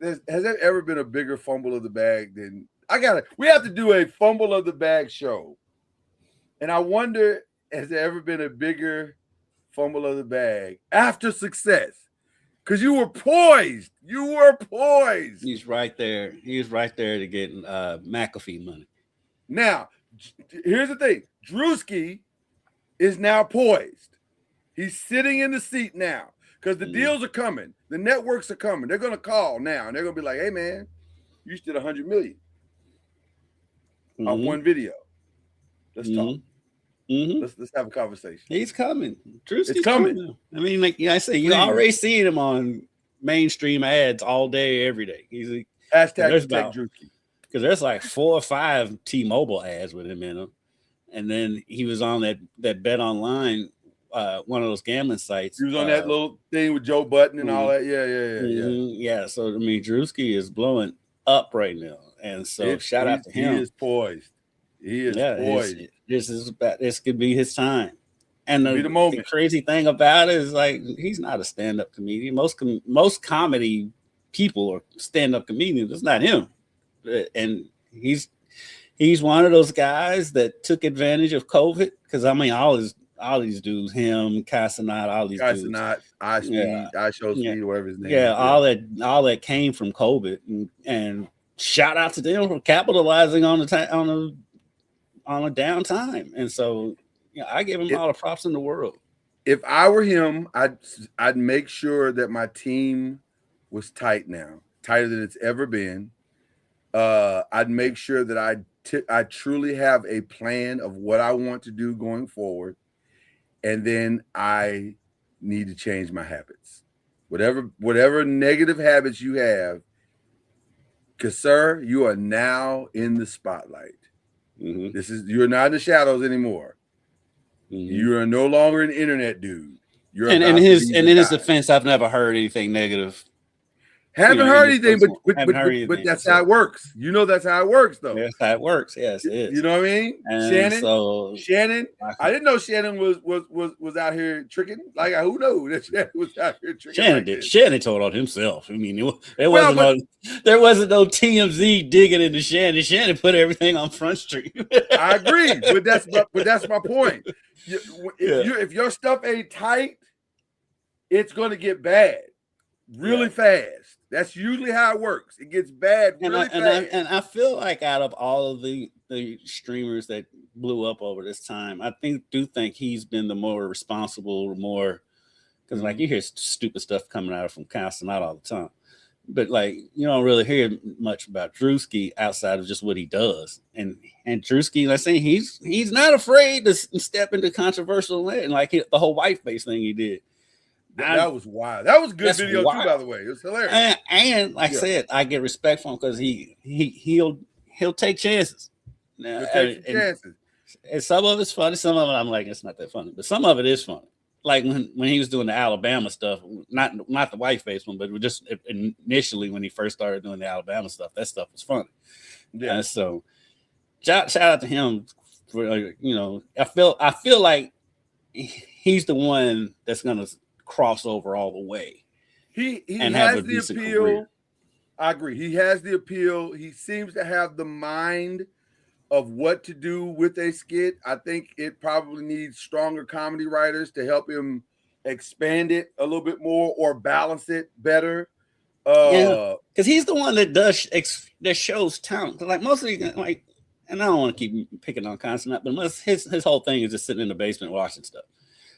C: has there ever been a bigger fumble of the bag than we have to do a fumble of the bag show, and I wonder, has there ever been a bigger fumble of the bag after success? Because you were poised. He's
F: right there. He's right there to get McAfee money.
C: Now, here's the thing. Drewski is now poised. He's sitting in the seat now because the deals are coming. The networks are coming. They're going to call now, and they're going to be like, hey, man, you just did 100 million off one video. Let's talk. Let's have a conversation.
F: He's coming. Drewski's coming. I mean, like I say, you already seen him on mainstream ads all day, every day. He's
C: hashtag protect Drewski.
F: Because there's like 4 or 5 T-Mobile ads with him in them. And then he was on that Bet Online, one of those gambling sites.
C: He was on that little thing with Joe Button and all that. Yeah.
F: So, I mean, Drewski is blowing up right now. And so shout out to him.
C: He is poised. Poised.
F: This could be his time. And the crazy thing about it is, like, he's not a stand-up comedian. Most comedy people are stand-up comedians. It's not him. And he's one of those guys that took advantage of COVID, because I mean all these dudes, him, Casanat, all these dudes,
C: iShowSpeed, whatever his name.
F: Yeah, all that came from COVID, and shout out to them for capitalizing on a downtime. And so I give him all the props in the world.
C: If I were him, I'd make sure that my team was tight now, tighter than it's ever been. I'd make sure that I truly have a plan of what I want to do going forward, and then I need to change my habits. Whatever negative habits you have, because sir, you are now in the spotlight. You're not in the shadows anymore. You are no longer an internet dude.
F: In his defense, I've never heard anything negative.
C: Haven't heard anything, but that's how it works. You know that's how it works, though.
F: That's how it works. Yes, it is.
C: You know what I mean? And Shannon. I didn't know Shannon was out here tricking. Like, who knew that Shannon was out here tricking?
F: Shannon did. Shannon told on himself. I mean, there wasn't no TMZ digging into Shannon. Shannon put everything on Front Street.
C: I agree, but that's my point. If your stuff ain't tight, it's going to get bad really fast. That's usually how it works. It gets bad really fast.
F: And I feel like out of all of the streamers that blew up over this time, I do think he's been the more responsible, because like you hear stupid stuff coming out from Casanat all the time. But like you don't really hear much about Drewski outside of just what he does. And Drewski, like saying, he's not afraid to step into controversial land, like the whole whiteface thing he did.
C: That was wild. That was good video too, by the way. It was hilarious.
F: And like I said, I get respect for him because he'll take chances. Now, and some of it's funny. Some of it I'm like, it's not that funny, but some of it is funny. Like when he was doing the Alabama stuff, not the whiteface one, but just initially when he first started doing the Alabama stuff, that stuff was funny. Yeah. And so shout out to him for I feel like he's the one that's gonna cross over all the way.
C: He has the appeal. Career. I agree. He has the appeal. He seems to have the mind of what to do with a skit. I think it probably needs stronger comedy writers to help him expand it a little bit more or balance it better.
F: Because he's the one that that shows talent. Like mostly, like, and I don't want to keep picking on Constant, but his whole thing is just sitting in the basement watching stuff.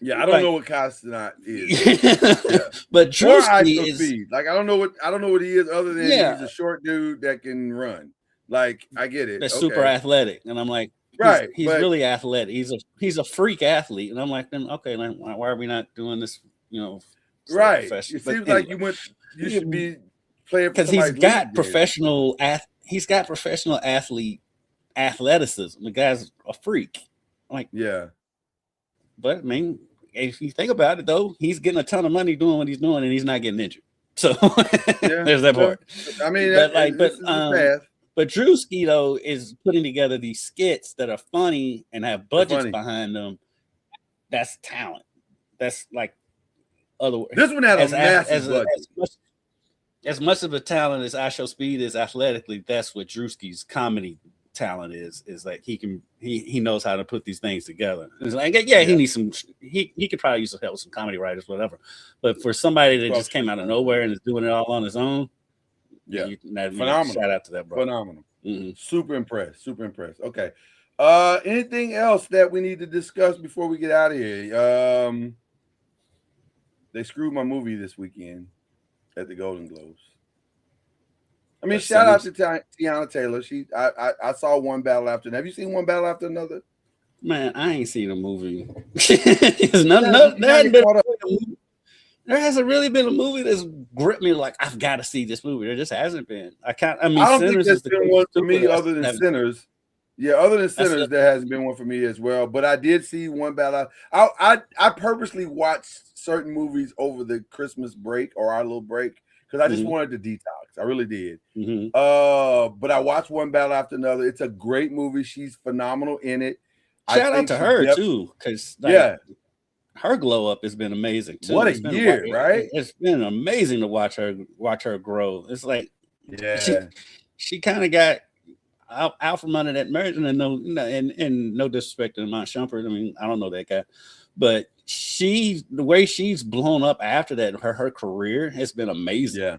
C: Yeah, I don't know what Constant is.
F: But Drewski is
C: like I don't know what he is other than he's a short dude that can run. Like I get it.
F: That's super athletic, and I'm like, he's really athletic. He's a freak athlete, and I'm like, then okay, then why are we not doing this? You know,
C: right? It seems like you should be playing
F: because he's got professional athlete athleticism. The guy's a freak. Like but I mean, if you think about it, though, he's getting a ton of money doing what he's doing, and he's not getting injured. So there's that part.
C: I mean,
F: but Drewski though is putting together these skits that are funny and have budgets behind them. That's talent. That's like
C: this one has a massive budget.
F: As much of a talent as I Show Speed is athletically, that's what Drewski's comedy talent is like he knows how to put these things together. It's like he needs some he could probably use some help with some comedy writers, whatever. But for somebody that just came out of nowhere and is doing it all on his own, phenomenal. Shout out to that, bro.
C: Phenomenal. Mm-hmm. Super impressed. Okay. Anything else that we need to discuss before we get out of here? They screwed my movie this weekend at the Golden Globes. I mean, shout out to Tiana Taylor. I saw One Battle After Another. Have you seen One Battle After Another?
F: Man, I ain't seen a movie. There hasn't really been a movie that's gripped me like I've got to see this movie. There just hasn't been. I don't
C: think there's been one for me other than Sinners. Yeah, other than Sinners, there hasn't been one for me as well. But I did see One Battle. I purposely watched certain movies over the Christmas break or our little break because I just wanted to detox. I really did. But I watched One Battle After Another. It's a great movie. She's phenomenal in it.
F: Shout out to her too, because her glow up has been amazing too.
C: What a year, right?
F: It's been amazing to watch her grow. It's like she kind of got out from under that marriage, and no disrespect to Mount Shumpert. I mean, I don't know that guy, but the way she's blown up after that, her career has been amazing. Yeah.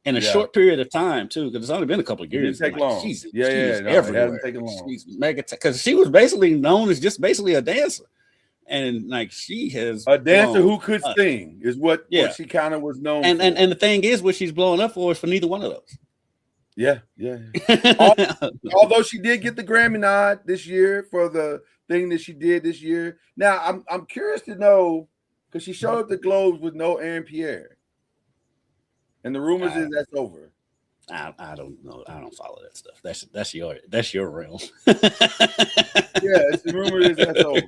F: In a short period of time too, because it's only been a couple of years.
C: It didn't take long.
F: She's everywhere.
C: It hasn't taken long.
F: She's mega because she was basically known as just basically a dancer, and like she has
C: a dancer who could sing is what she kind of was known.
F: And the thing is, what she's blowing up for is for neither one of those.
C: Yeah. Although she did get the Grammy nod this year for the thing that she did this year. Now I'm curious to know because she showed up the Globes with no Aaron Pierre. And the rumors is that's over.
F: I don't know. I don't follow that stuff. That's your realm.
C: The rumor is that's over.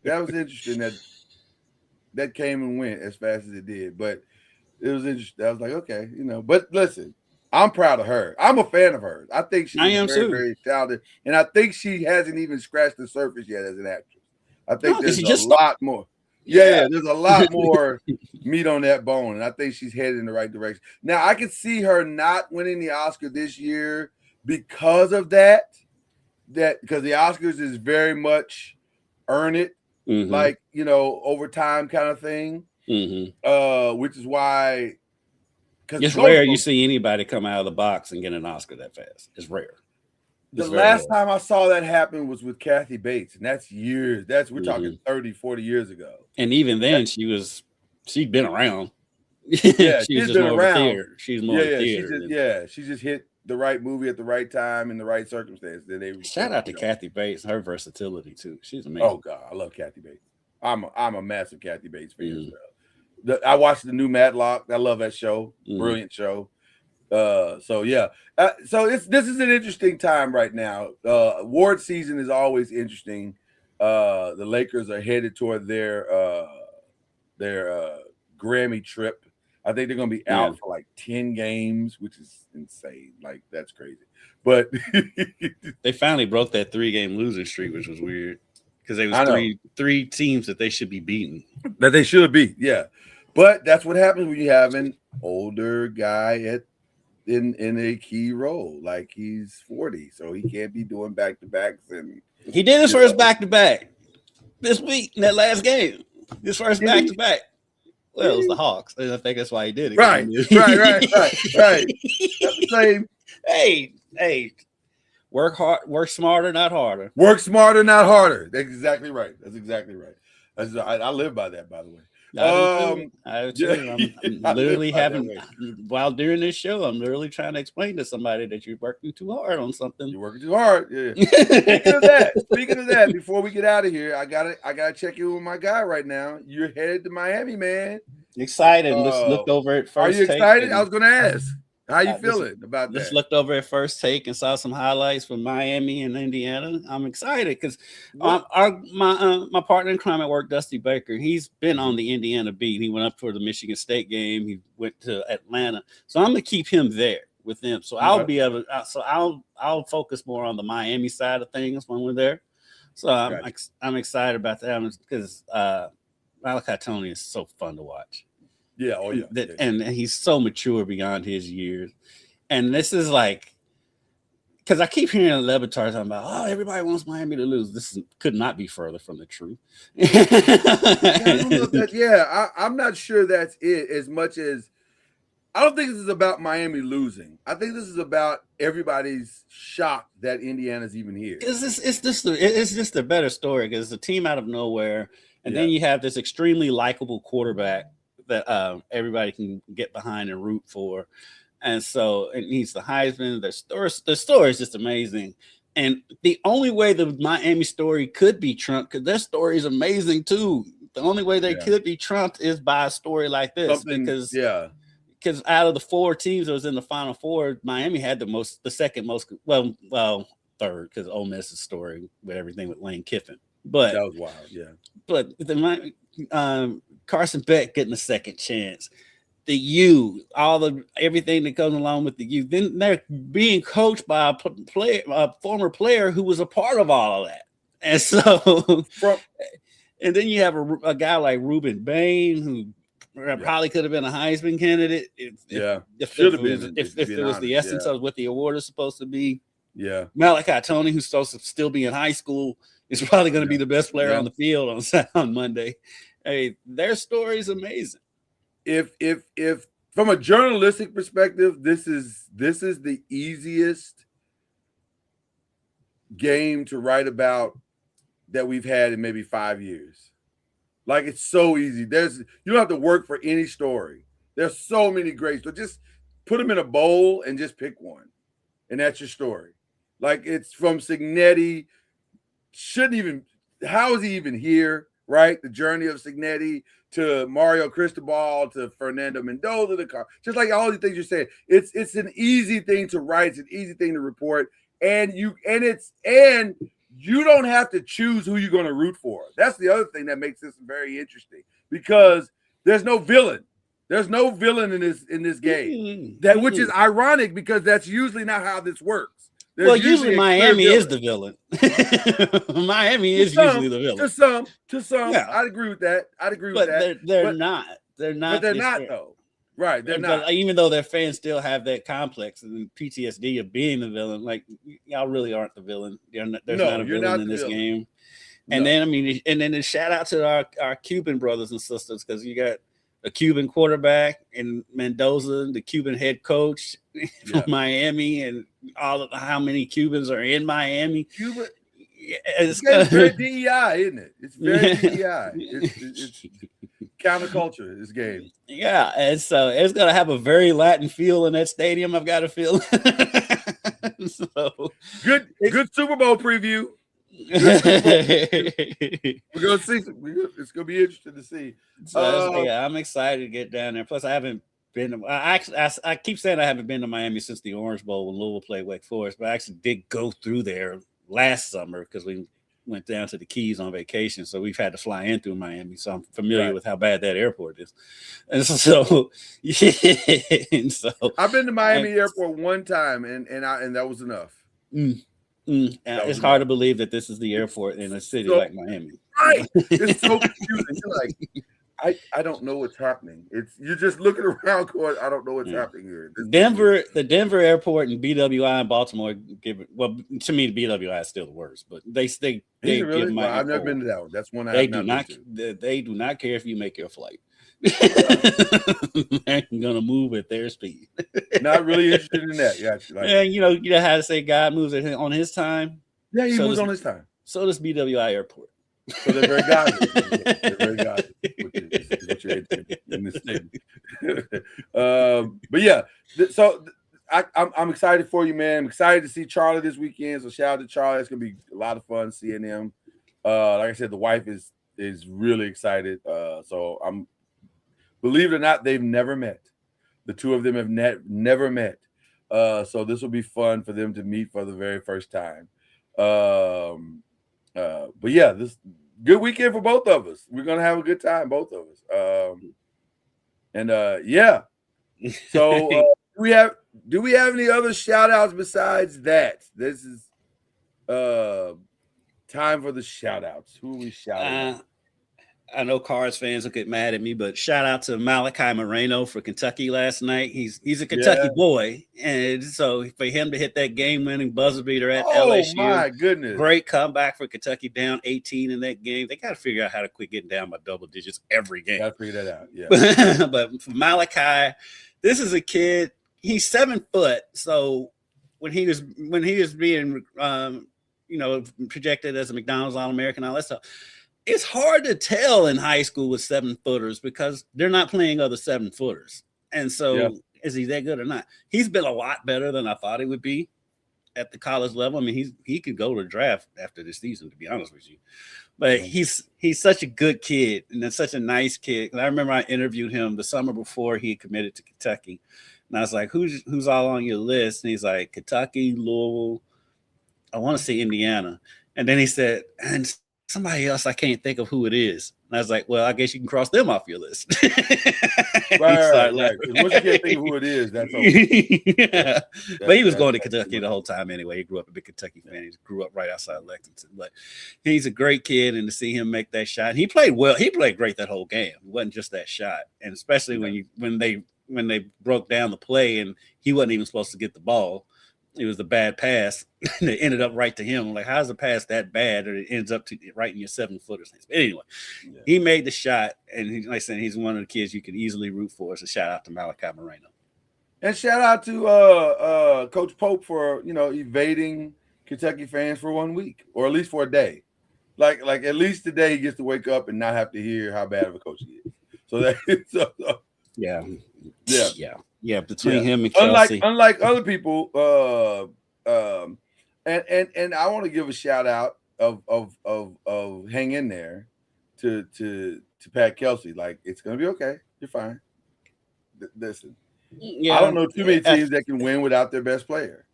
C: That was interesting that came and went as fast as it did. But it was interesting. I was like, okay, But listen, I'm proud of her. I'm a fan of hers. I think she's very, very talented, and I think she hasn't even scratched the surface yet as an actress. I think there's a lot more. Yeah, there's a lot more meat on that bone, and I think she's headed in the right direction. Now, I could see her not winning the Oscar this year because of that because the Oscars is very much earn it, like, over time kind of thing, which is why.
F: It's rare you see anybody come out of the box and get an Oscar that fast. It's rare.
C: The last time I saw that happen was with Kathy Bates, and that's years. We're talking 30, 40 years ago.
F: And even then, she'd been around.
C: Yeah,
F: she's been around. She's more
C: theater. She just hit the right movie at the right time in the right circumstance.
F: Shout out to Kathy Bates, her versatility too. She's amazing.
C: Oh God, I love Kathy Bates. I'm a massive Kathy Bates fan as well. I watched the new Matlock. I love that show. Brilliant show. So this is an interesting time right now. Award season is always interesting. The Lakers are headed toward their Grammy trip. I think they're going to be out for like 10 games, which is insane. Like that's crazy. But
F: they finally broke that 3-game losing streak, which was weird because they was three teams that they should be beating.
C: That they should beat, yeah. But that's what happens when you have an older guy in a key role. Like he's 40, so he can't be doing back-to-backs. And
F: he did his first back-to-back this week in that last game. His first back-to-back. Well, it was the Hawks, and I think that's why he did it.
C: Right. That's the same.
F: Hey, work hard, work smarter, not harder.
C: Work smarter, not harder. That's exactly right. I live by that, by the way.
F: I do too. I'm literally while doing this show, I'm literally trying to explain to somebody that you're working too hard on something.
C: You're working too hard. Yeah. Speaking of that, before we get out of here, I gotta check in with my guy right now. You're headed to Miami, man.
F: Excited. Just looked over at first.
C: Are you excited? I was gonna ask. How you feeling about that?
F: Just looked over at First Take and saw some highlights from Miami and Indiana. I'm excited because my partner in crime at work, Dusty Baker, he's been on the Indiana beat. He went up for the Michigan State game. He went to Atlanta, so I'm gonna keep him there with them. So I'll be able. So I'll focus more on the Miami side of things when we're there. So I'm excited about that because Malachi Tony is so fun to watch.
C: Yeah, oh yeah.
F: And he's so mature beyond his years. And this is like, because I keep hearing Le Batard talking about, everybody wants Miami to lose. This could not be further from the truth.
C: I'm not sure that's it as much as I don't think this is about Miami losing. I think this is about everybody's shocked that Indiana's even here.
F: It's just a better story because it's a team out of nowhere. And then you have this extremely likable quarterback that everybody can get behind and root for. And so it needs the Heisman. The story is just amazing. And the only way the Miami story could be trumped, because their story is amazing too. The only way they could be trumped is by a story like this. Because out of the 4 teams that was in the Final Four, Miami had the second most, third, because Ole Miss's story with everything with Lane Kiffin. But
C: that was wild, yeah.
F: But Carson Beck getting a second chance, everything that goes along with the U. Then they're being coached by a former player who was a part of all of that, and so and then you have a guy like Ruben Bain who probably could have been a Heisman candidate. If it was the essence of what the award is supposed to be.
C: Yeah,
F: Malachi Tony, who's supposed to still be in high school, is probably going to be the best player on the field on Monday. Hey, their story is amazing.
C: If from a journalistic perspective, this is the easiest game to write about that we've had in maybe 5 years. Like, it's so easy. You don't have to work for any story. There's so many great stories. Just put them in a bowl and just pick one, and that's your story. Like, it's from Cignetti. How is he even here? Right, the journey of Cignetti to Mario Cristobal to Fernando Mendoza just like all the things you're saying. It's an easy thing to write. It's an easy thing to report, and you don't have to choose who you're going to root for. That's the other thing that makes this very interesting because there's no villain. There's no villain in this game. Which is ironic because that's usually not how this works.
F: Usually Miami is the villain. Miami is usually the villain.
C: To some, yeah. I'd agree with that.
F: They're not. They're not.
C: But they're not though. Right? They're not.
F: Even though their fans still have that complex and PTSD of being the villain, like y'all really aren't the villain. There's not a villain in this game. And then a shout out to our Cuban brothers and sisters because you got a Cuban quarterback and Mendoza, the Cuban head coach from Miami, and how many Cubans are in Miami.
C: Cuba, it's very DEI, isn't it? It's very DEI. It's counterculture, this game.
F: Yeah, and so it's going to have a very Latin feel in that stadium, I've got a feeling. So
C: good Super Bowl preview. We're gonna see. It's gonna be interesting to see.
F: So I'm excited to get down there. Plus, I haven't been. I keep saying I haven't been to Miami since the Orange Bowl when Louisville played Wake Forest, but I actually did go through there last summer because we went down to the Keys on vacation. So we've had to fly in through Miami, so I'm familiar with how bad that airport is. And so,
C: I've been to Miami Airport one time, and that was enough.
F: It's hard to believe that this is the airport in a city like Miami.
C: Right. It's so confusing. You're like, I don't know what's happening. You're just looking around going, I don't know what's happening here.
F: The Denver airport and BWI in Baltimore to me, the BWI is still the worst, but they
C: really? I've never been to that one. That's one I have not been to.
F: They do not care if you make your flight. They're gonna move at their speed.
C: Not really interested in that. Yeah,
F: And you know how to say God moves on his time.
C: Yeah, he moves on his time.
F: So does BWI Airport.
C: So they're very godly. They're very godly, which is what you're in this statement. But yeah, so I'm excited for you, man. I'm excited to see Charlie this weekend. So shout out to Charlie. It's gonna be a lot of fun seeing him. Like I said, the wife is really excited. So I'm, believe it or not, they've never met. The two of them have never met. So this will be fun for them to meet for the very first time. But yeah, this good weekend for both of us. We're gonna have a good time, both of us. Yeah. So do we have any other shout outs besides that? This is time for the shout outs. Who are we shouting out?
F: I know Cards fans will get mad at me, but shout out to Malachi Moreno for Kentucky last night. He's a Kentucky boy, and so for him to hit that game-winning buzzer beater at LSU,
C: my goodness,
F: great comeback for Kentucky, down 18 in that game. They got to figure out how to quit getting down by double digits every game.
C: Got to figure that out. Yeah,
F: but for Malachi, this is a kid. He's 7 foot, so when he was being projected as a McDonald's All-American, all that stuff. It's hard to tell in high school with 7-footers because they're not playing other 7-footers. And so is he that good or not? He's been a lot better than I thought he would be at the college level. I mean, he could go to the draft after this season, to be honest with you. But he's such a good kid and such a nice kid. And I remember I interviewed him the summer before he committed to Kentucky. And I was like, who's all on your list? And he's like, Kentucky, Louisville, I want to say Indiana. And then he said, and somebody else, I can't think of who it is. And I was like, well, I guess you can cross them off your list.
C: right. Once you can't think of who it is, that's okay.
F: But he was going to Kentucky the whole time anyway. He grew up a big Kentucky fan. He grew up right outside Lexington. But he's a great kid, and to see him make that shot, he played well. He played great that whole game. It wasn't just that shot. And especially when they broke down the play and he wasn't even supposed to get the ball. It was a bad pass that ended up right to him. I'm like, how's the pass that bad? Or it ends up right in your 7-footers. But anyway, he made the shot, and like I said, he's one of the kids you could easily root for. So shout out to Malachi Moreno.
C: And shout out to Coach Pope for evading Kentucky fans for 1 week, or at least for a day. Like at least today he gets to wake up and not have to hear how bad of a coach he is. So that
F: Yeah, between him and Kelsey.
C: Unlike other people, and I want to give a shout out of hang in there to Pat Kelsey. Like, it's gonna be okay. You're fine. Listen, I don't know too many teams that can win without their best player.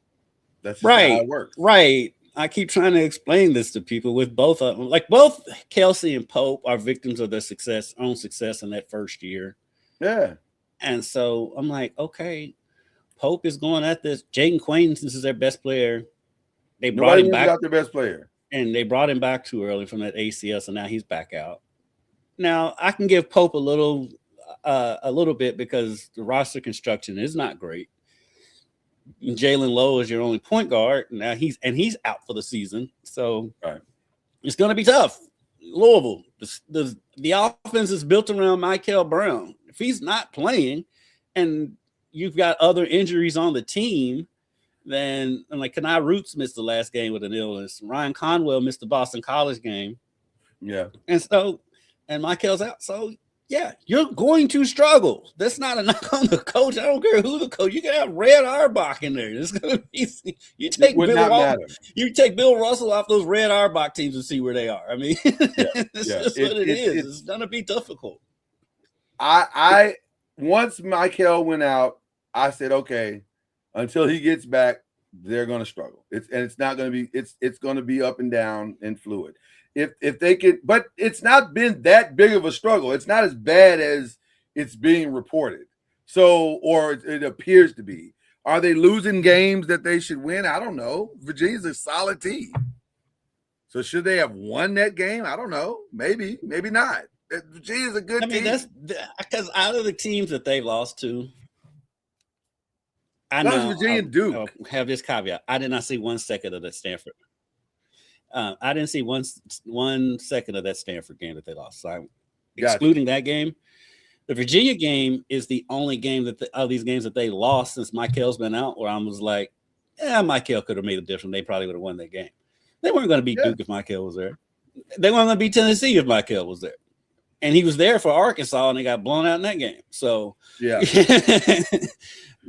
C: That's just how it works.
F: Right. I keep trying to explain this to people with both of them. Like, both Kelsey and Pope are victims of their own success in that first year.
C: Yeah.
F: And so I'm like, okay, Pope is going at this. Jaden Quaintance is their best player. They brought him back.
C: Their best player.
F: And they brought him back too early from that ACL, so now he's back out. Now, I can give Pope a little bit because the roster construction is not great. Jalen Lowe is your only point guard. Now he's out for the season. So it's going to be tough. Louisville, the offense is built around Michael Brown. If he's not playing and you've got other injuries on the team, then like Kenai Roots missed the last game with an illness. Ryan Conwell missed the Boston College game.
C: Yeah.
F: And Michael's out. So yeah, you're going to struggle. That's not a knock on the coach. I don't care who the coach. You can have Red Auerbach in there. It's gonna be you take Bill Russell off those Red Auerbach teams and see where they are. I mean, it's just what it is. It's gonna be difficult.
C: I once Michael went out, I said, okay, until he gets back, they're going to struggle. It's not going to be it's going to be up and down and fluid. If they could, but it's not been that big of a struggle. It's not as bad as it's being reported. So, or it appears to be. Are they losing games that they should win? I don't know. Virginia's a solid team. So should they have won that game? I don't know. Maybe not. Virginia's a good team.
F: That's because out of the teams that they lost to, I
C: know Virginia and Duke.
F: I'll have this caveat. I did not see 1 second of that Stanford. I didn't see one second of that Stanford game that they lost. So excluding that game, The Virginia game is the only game that of these games that they lost since Michael's been out, where I was like, yeah, Michael could have made a difference. They probably would have won that game. They weren't going to beat Duke if Michael was there. They weren't going to beat Tennessee if Michael was there. And he was there for Arkansas, and they got blown out in that game. So,
C: yeah.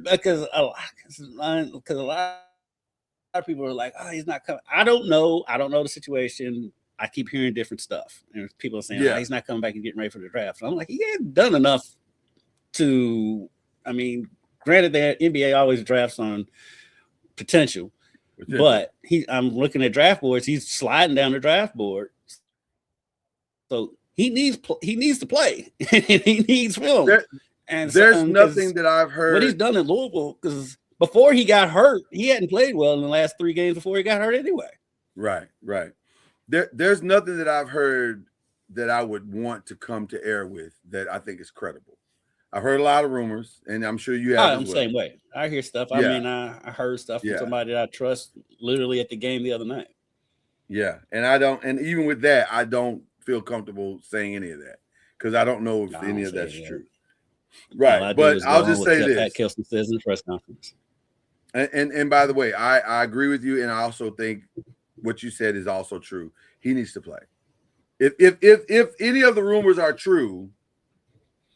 F: because a lot of people are like, oh, he's not coming. I don't know the situation. I keep hearing different stuff. And people are saying, oh, he's not coming back and getting ready for the draft. And I'm like, he hadn't done enough to, I mean, granted that NBA always drafts on potential. But I'm looking at draft boards. He's sliding down the draft board. So he needs to play. He needs film.
C: There's nothing that I've heard.
F: What he's done in Louisville, because before he got hurt, he hadn't played well in the last 3 games before he got hurt anyway.
C: Right. There's nothing that I've heard that I would want to come to air with that I think is credible. I've heard a lot of rumors, and I'm sure you have.
F: I'm the same way. I hear stuff. I mean, I heard stuff from somebody that I trust literally at the game the other night.
C: Yeah, and I don't, and even with that, I don't feel comfortable saying any of that because I don't know if any of that's true. Right, but I'll just say this:
F: Pat Kelson says in the press conference.
C: And by the way, I agree with you, and I also think what you said is also true. He needs to play. If any of the rumors are true,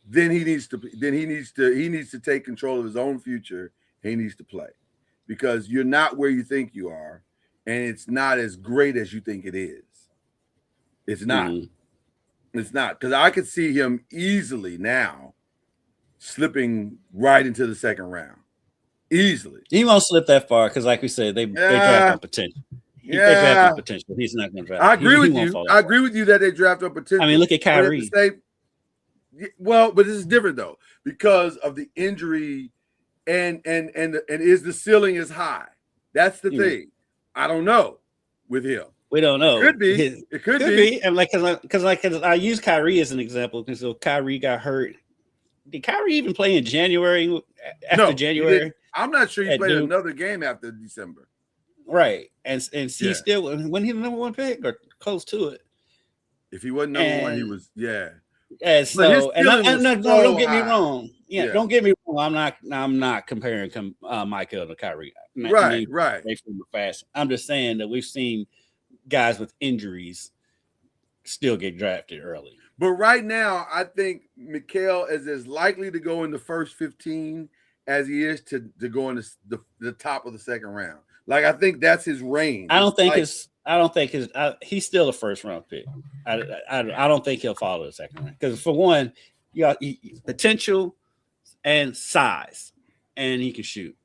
C: then he needs to take control of his own future. He needs to play because you're not where you think you are, and it's not as great as you think it is. It's not. It's not, because I could see him easily now slipping right into the second round. Easily.
F: He won't slip that far because, like we said, they draft on potential. They draft on potential. He's not going to draft.
C: I agree with you. I agree with you that they draft on potential.
F: I mean, look at Kyrie.
C: Well, but this is different though because of the injury, and is the ceiling is high? That's the thing. I don't know with him.
F: We don't know.
C: It could be. It could be.
F: And because I use Kyrie as an example because Kyrie got hurt. Did Kyrie even play in January? After January,
C: I'm not sure he played another game after December.
F: Right, and he still when he the number 1 pick or close to it.
C: If he wasn't number 1, he was
F: And so, don't get me wrong. Yeah, don't get me wrong. I'm not comparing Michael to Kyrie.
C: Right.
F: Fast. I'm just saying that we've seen guys with injuries still get drafted early.
C: But right now, I think Mikal is as likely to go in the first 15 as he is to go in the top of the second round. Like I think that's his range.
F: I don't think he's still a first round pick. I don't think he'll follow the second round because for one, you got potential and size, and he can shoot,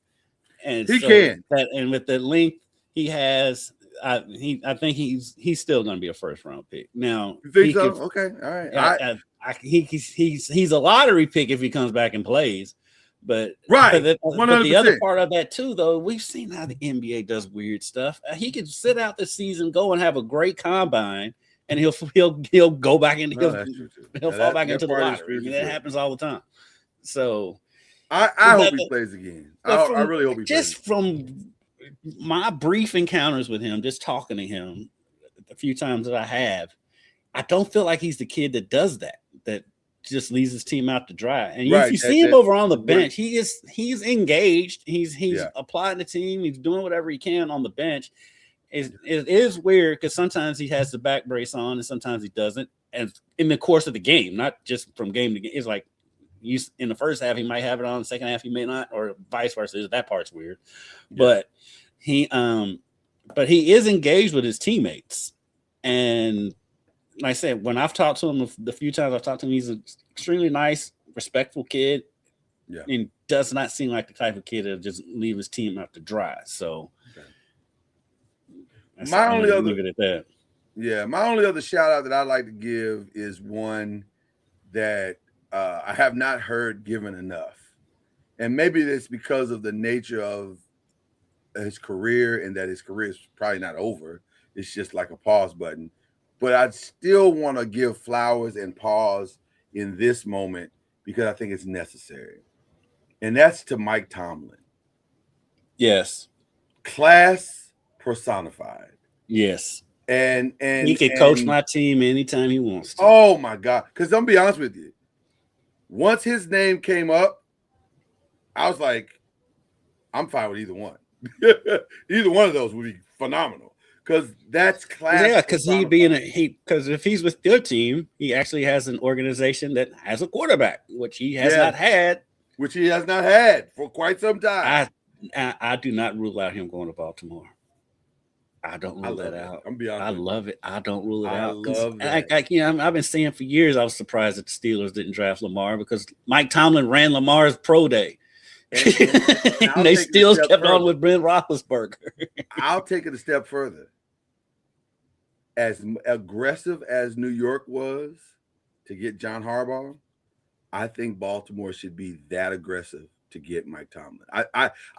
F: and
C: he can.
F: And with the length he has, I think he's still going to be a first round pick. Now,
C: you think so? Okay, all right.
F: He's a lottery pick if he comes back and plays. But
C: but
F: the other part of that too, though, we've seen how the NBA does weird stuff. He could sit out the season, go and have a great combine, and he'll go back into he'll fall back into the lottery. I mean, that happens all the time. So
C: I hope he plays again. I really hope he plays.
F: Just from my brief encounters with him, just talking to him a few times that I don't feel like he's the kid that does that just leaves his team out to dry. And if you see him over on the bench, he's engaged. He's applying the team. He's doing whatever he can on the bench. It is weird because sometimes he has the back brace on and sometimes he doesn't. And in the course of the game, not just from game to game, it's like in the first half he might have it on, the second half he may not, or vice versa. That part's weird. Yeah. But he is engaged with his teammates. And like I said, when I've talked to him the few times I've talked to him, he's an extremely nice, respectful kid.
C: Yeah.
F: And does not seem like the type of kid that just leave his team out to dry. So
C: my only other shout out that I'd like to give is one that I have not heard given enough. And maybe it's because of the nature of his career and that his career is probably not over. It's just like a pause button. But I'd still want to give flowers and pause in this moment because I think it's necessary. And that's to Mike Tomlin.
F: Yes.
C: Class personified.
F: Yes.
C: And
F: he can coach my team anytime he wants to.
C: Oh my God. Because I'm gonna be honest with you. once his name came up, I was like, I'm fine with either one. Either one of those would be phenomenal because that's class.
F: Yeah, because because if he's with your team, he actually has an organization that has a quarterback, which he has not had.
C: Which he has not had for quite some time.
F: I do not rule out him going to Baltimore. I don't rule that out.
C: I'm be honest.
F: I love it. I don't rule it
C: I
F: out.
C: love that.
F: I've been saying for years I was surprised that the Steelers didn't draft Lamar because Mike Tomlin ran Lamar's pro day. And they still kept on with Brent Roethlisberger.
C: I'll take it a step further. As aggressive as New York was to get John Harbaugh, I think Baltimore should be that aggressive to get Mike Tomlin.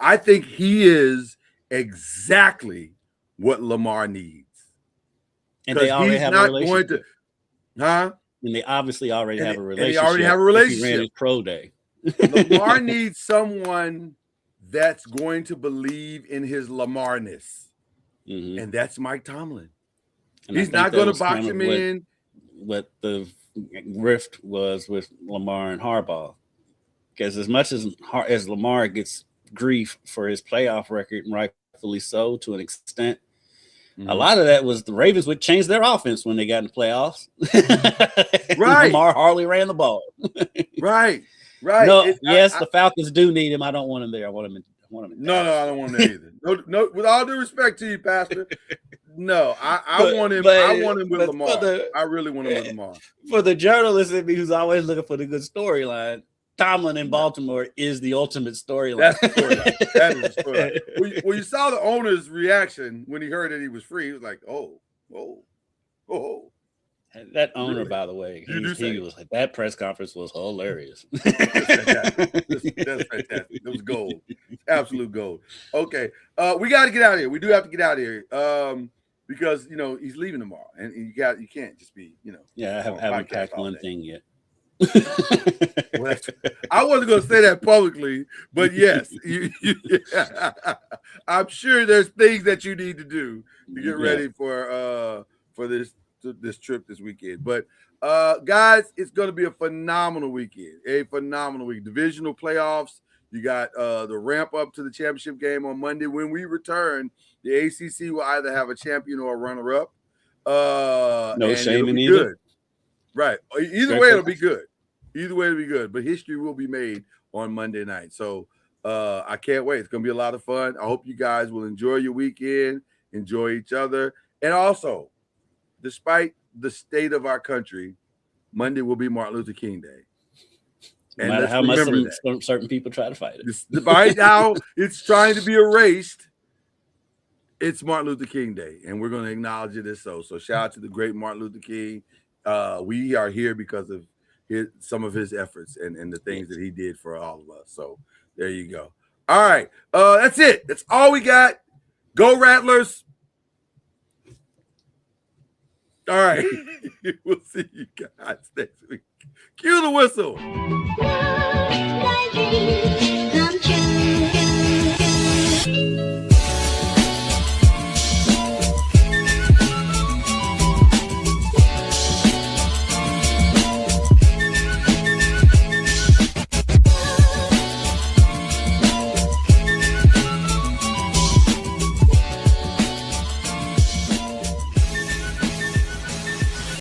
C: I think he is exactly what Lamar needs.
F: And they already have a relationship.
C: And
F: they obviously already have a relationship.
C: And they already have a relationship.
F: He ran his pro day.
C: Lamar needs someone that's going to believe in his Lamarness.
F: Mm-hmm.
C: And that's Mike Tomlin. And he's not going to box him in.
F: What the rift was with Lamar and Harbaugh. Because as much as Lamar gets grief for his playoff record, and rightfully so to an extent, a lot of that was the Ravens would change their offense when they got in the playoffs.
C: Right.
F: Lamar hardly ran the ball.
C: Right.
F: No, the Falcons do need him. I don't want him there. I want him in.
C: No, I don't want him there either. No, with all due respect to you, Pastor. No, I want him. I want him with Lamar. I really want him with Lamar.
F: For the journalist in me, who's always looking for the good storyline, Tomlin in Baltimore is the ultimate storyline.
C: That's the storyline. That is the storyline. When you saw the owner's reaction when he heard that he was free, he was like, "Oh."
F: That owner, by the way, he was like, that press conference was hilarious.
C: That's fantastic. It was gold, absolute gold. Okay, we got to get out of here. We do have to get out of here because he's leaving tomorrow, and you can't just be
F: Yeah, I haven't packed one thing yet.
C: Well, I wasn't going to say that publicly, but yes, I'm sure there's things that you need to do to get ready for this trip this weekend. But guys, it's going to be a phenomenal weekend. Divisional playoffs. You got the ramp up to the championship game on Monday. When we return, the ACC will either have a champion or a runner-up.
F: No shame in either.
C: Right. Either way, it'll be good. But history will be made on Monday night. So I can't wait. It's going to be a lot of fun. I hope you guys will enjoy your weekend, enjoy each other. And also, despite the state of our country, Monday will be Martin Luther King Day.
F: No matter how much certain people try to fight it.
C: Right now, it's trying to be erased. It's Martin Luther King Day, and we're going to acknowledge it as so. So shout out to the great Martin Luther King. We are here because of some of his efforts and the things that he did for all of us. So there you go. All right. That's it. That's all we got. Go Rattlers. All right. We'll see you guys next week. Cue the whistle.